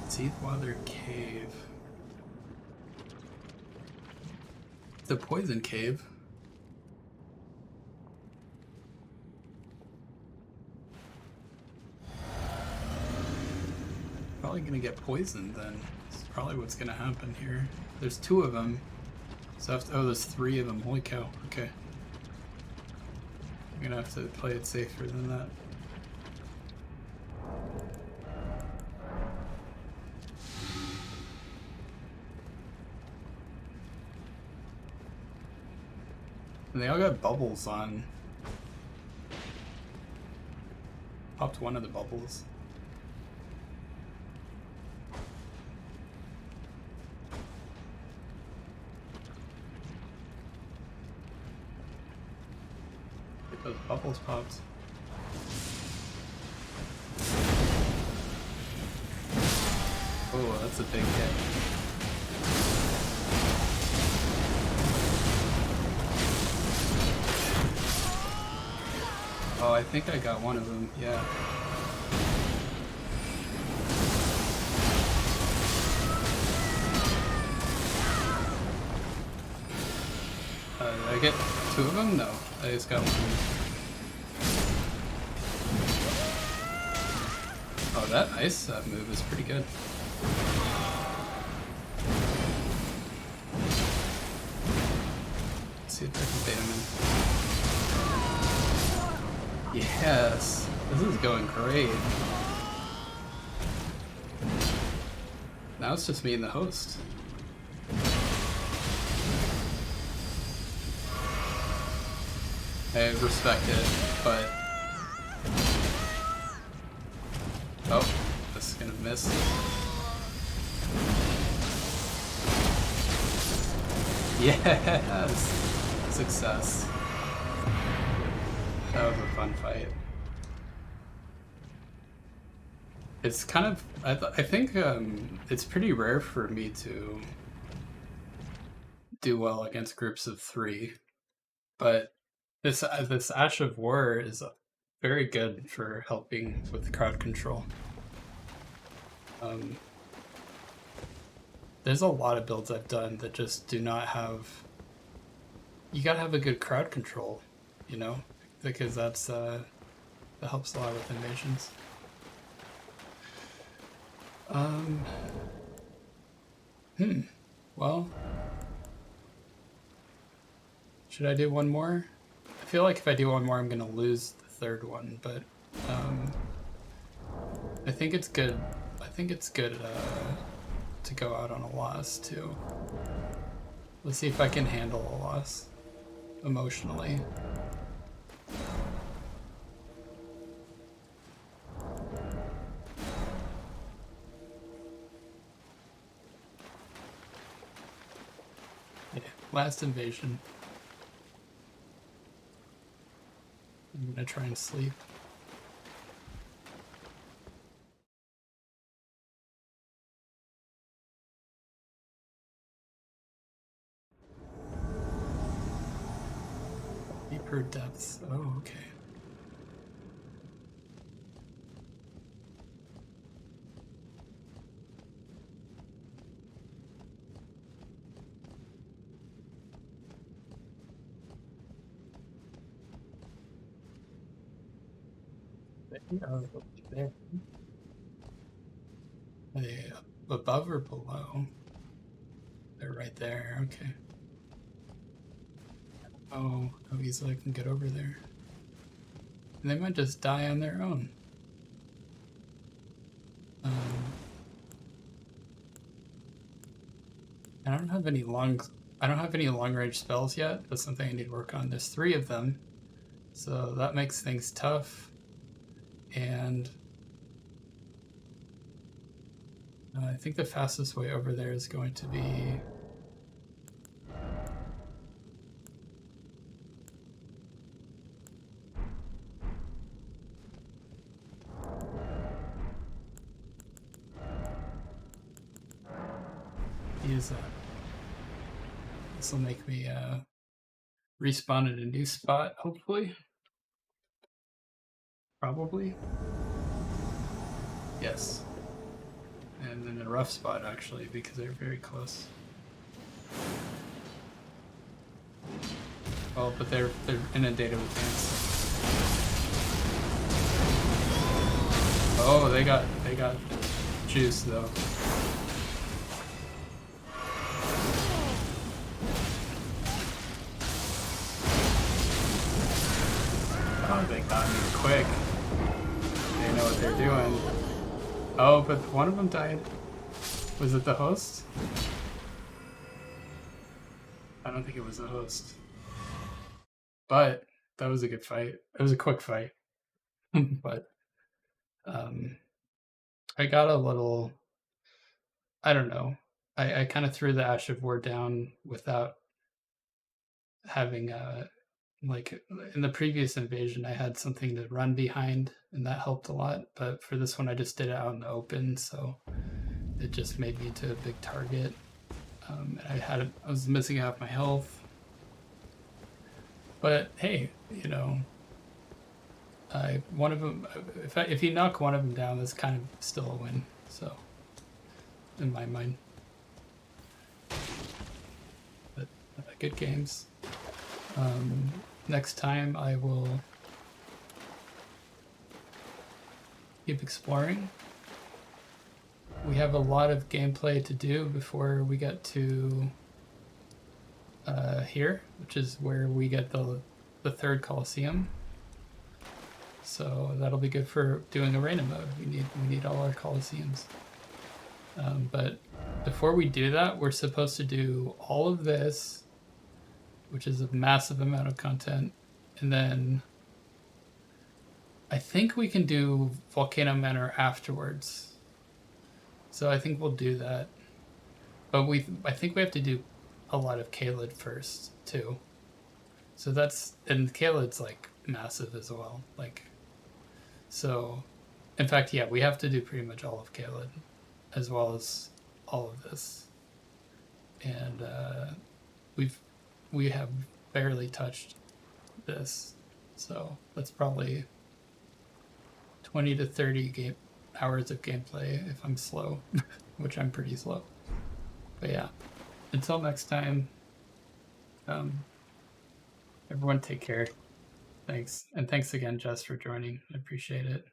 Teethwater Cave. The Poison Cave. Probably gonna get poisoned then. That's probably what's gonna happen here. There's 2 of them. So I have to, oh, there's 3 of them. Holy cow. Okay. I'm gonna have to play it safer than that. And they all got bubbles on. Popped one of the bubbles. Get those bubbles popped. Oh, that's a big hit. Oh, I think I got one of them, yeah. Did I get 2 of them? No, I just got 1. Oh, that ice move is pretty good. Let's see if I can bait him in. Yes! This is going great. Now it's just me and the host. I respect it, but... Oh, this is gonna miss. Yes! Success. That was a fun fight. It's kind of... I think it's pretty rare for me to do well against groups of 3, but this Ash of War is very good for helping with crowd control. There's a lot of builds I've done that just do not have... You gotta have a good crowd control, you know? Because that helps a lot with invasions. Well... Should I do one more? I feel like if I do one more, I'm gonna lose the 3rd one, but I think it's good. I think it's good to go out on a loss too. Let's see if I can handle a loss emotionally. Yeah, last invasion. I'm gonna try and sleep. Deeper depths. Oh, okay. There. Are they above or below? They're right there, okay. Oh, how easily I can get over there. And they might just die on their own. I don't have any long range spells yet. That's something I need to work on. There's 3 of them, so that makes things tough. And I think the fastest way over there is going to be use that. This will make me respawn in a new spot, hopefully. Probably. Yes. And in a rough spot, actually, because they're very close. Oh, but they're inundated with ants. Oh, they got juice though. Oh, they got me quick. They know what they're doing. Oh, but one of them died. Was it the host? I don't think it was the host. But that was a good fight. It was a quick fight. But I got a little, I don't know. I kind of threw the Ash of War down without having like in the previous invasion I had something to run behind and that helped a lot, but for this one I just did it out in the open, so it just made me into a big target. And I was missing half my health, but hey, you know, one of them, if you knock one of them down, that's kind of still a win, so in my mind. But good games. Next time I will keep exploring. We have a lot of gameplay to do before we get to here, which is where we get the third Coliseum. So that'll be good for doing arena mode. We need all our Coliseums. But before we do that, we're supposed to do all of this, which is a massive amount of content, and then I think we can do Volcano Manor afterwards. So I think we'll do that. But I think we have to do a lot of Caelid first too. So and Caelid's like massive as well. Like, so in fact, yeah, we have to do pretty much all of Caelid as well as all of this. And we have barely touched this. So that's probably 20 to 30 hours of gameplay if I'm slow, which I'm pretty slow. But yeah, until next time, everyone take care. Thanks. And thanks again, Jess, for joining. I appreciate it.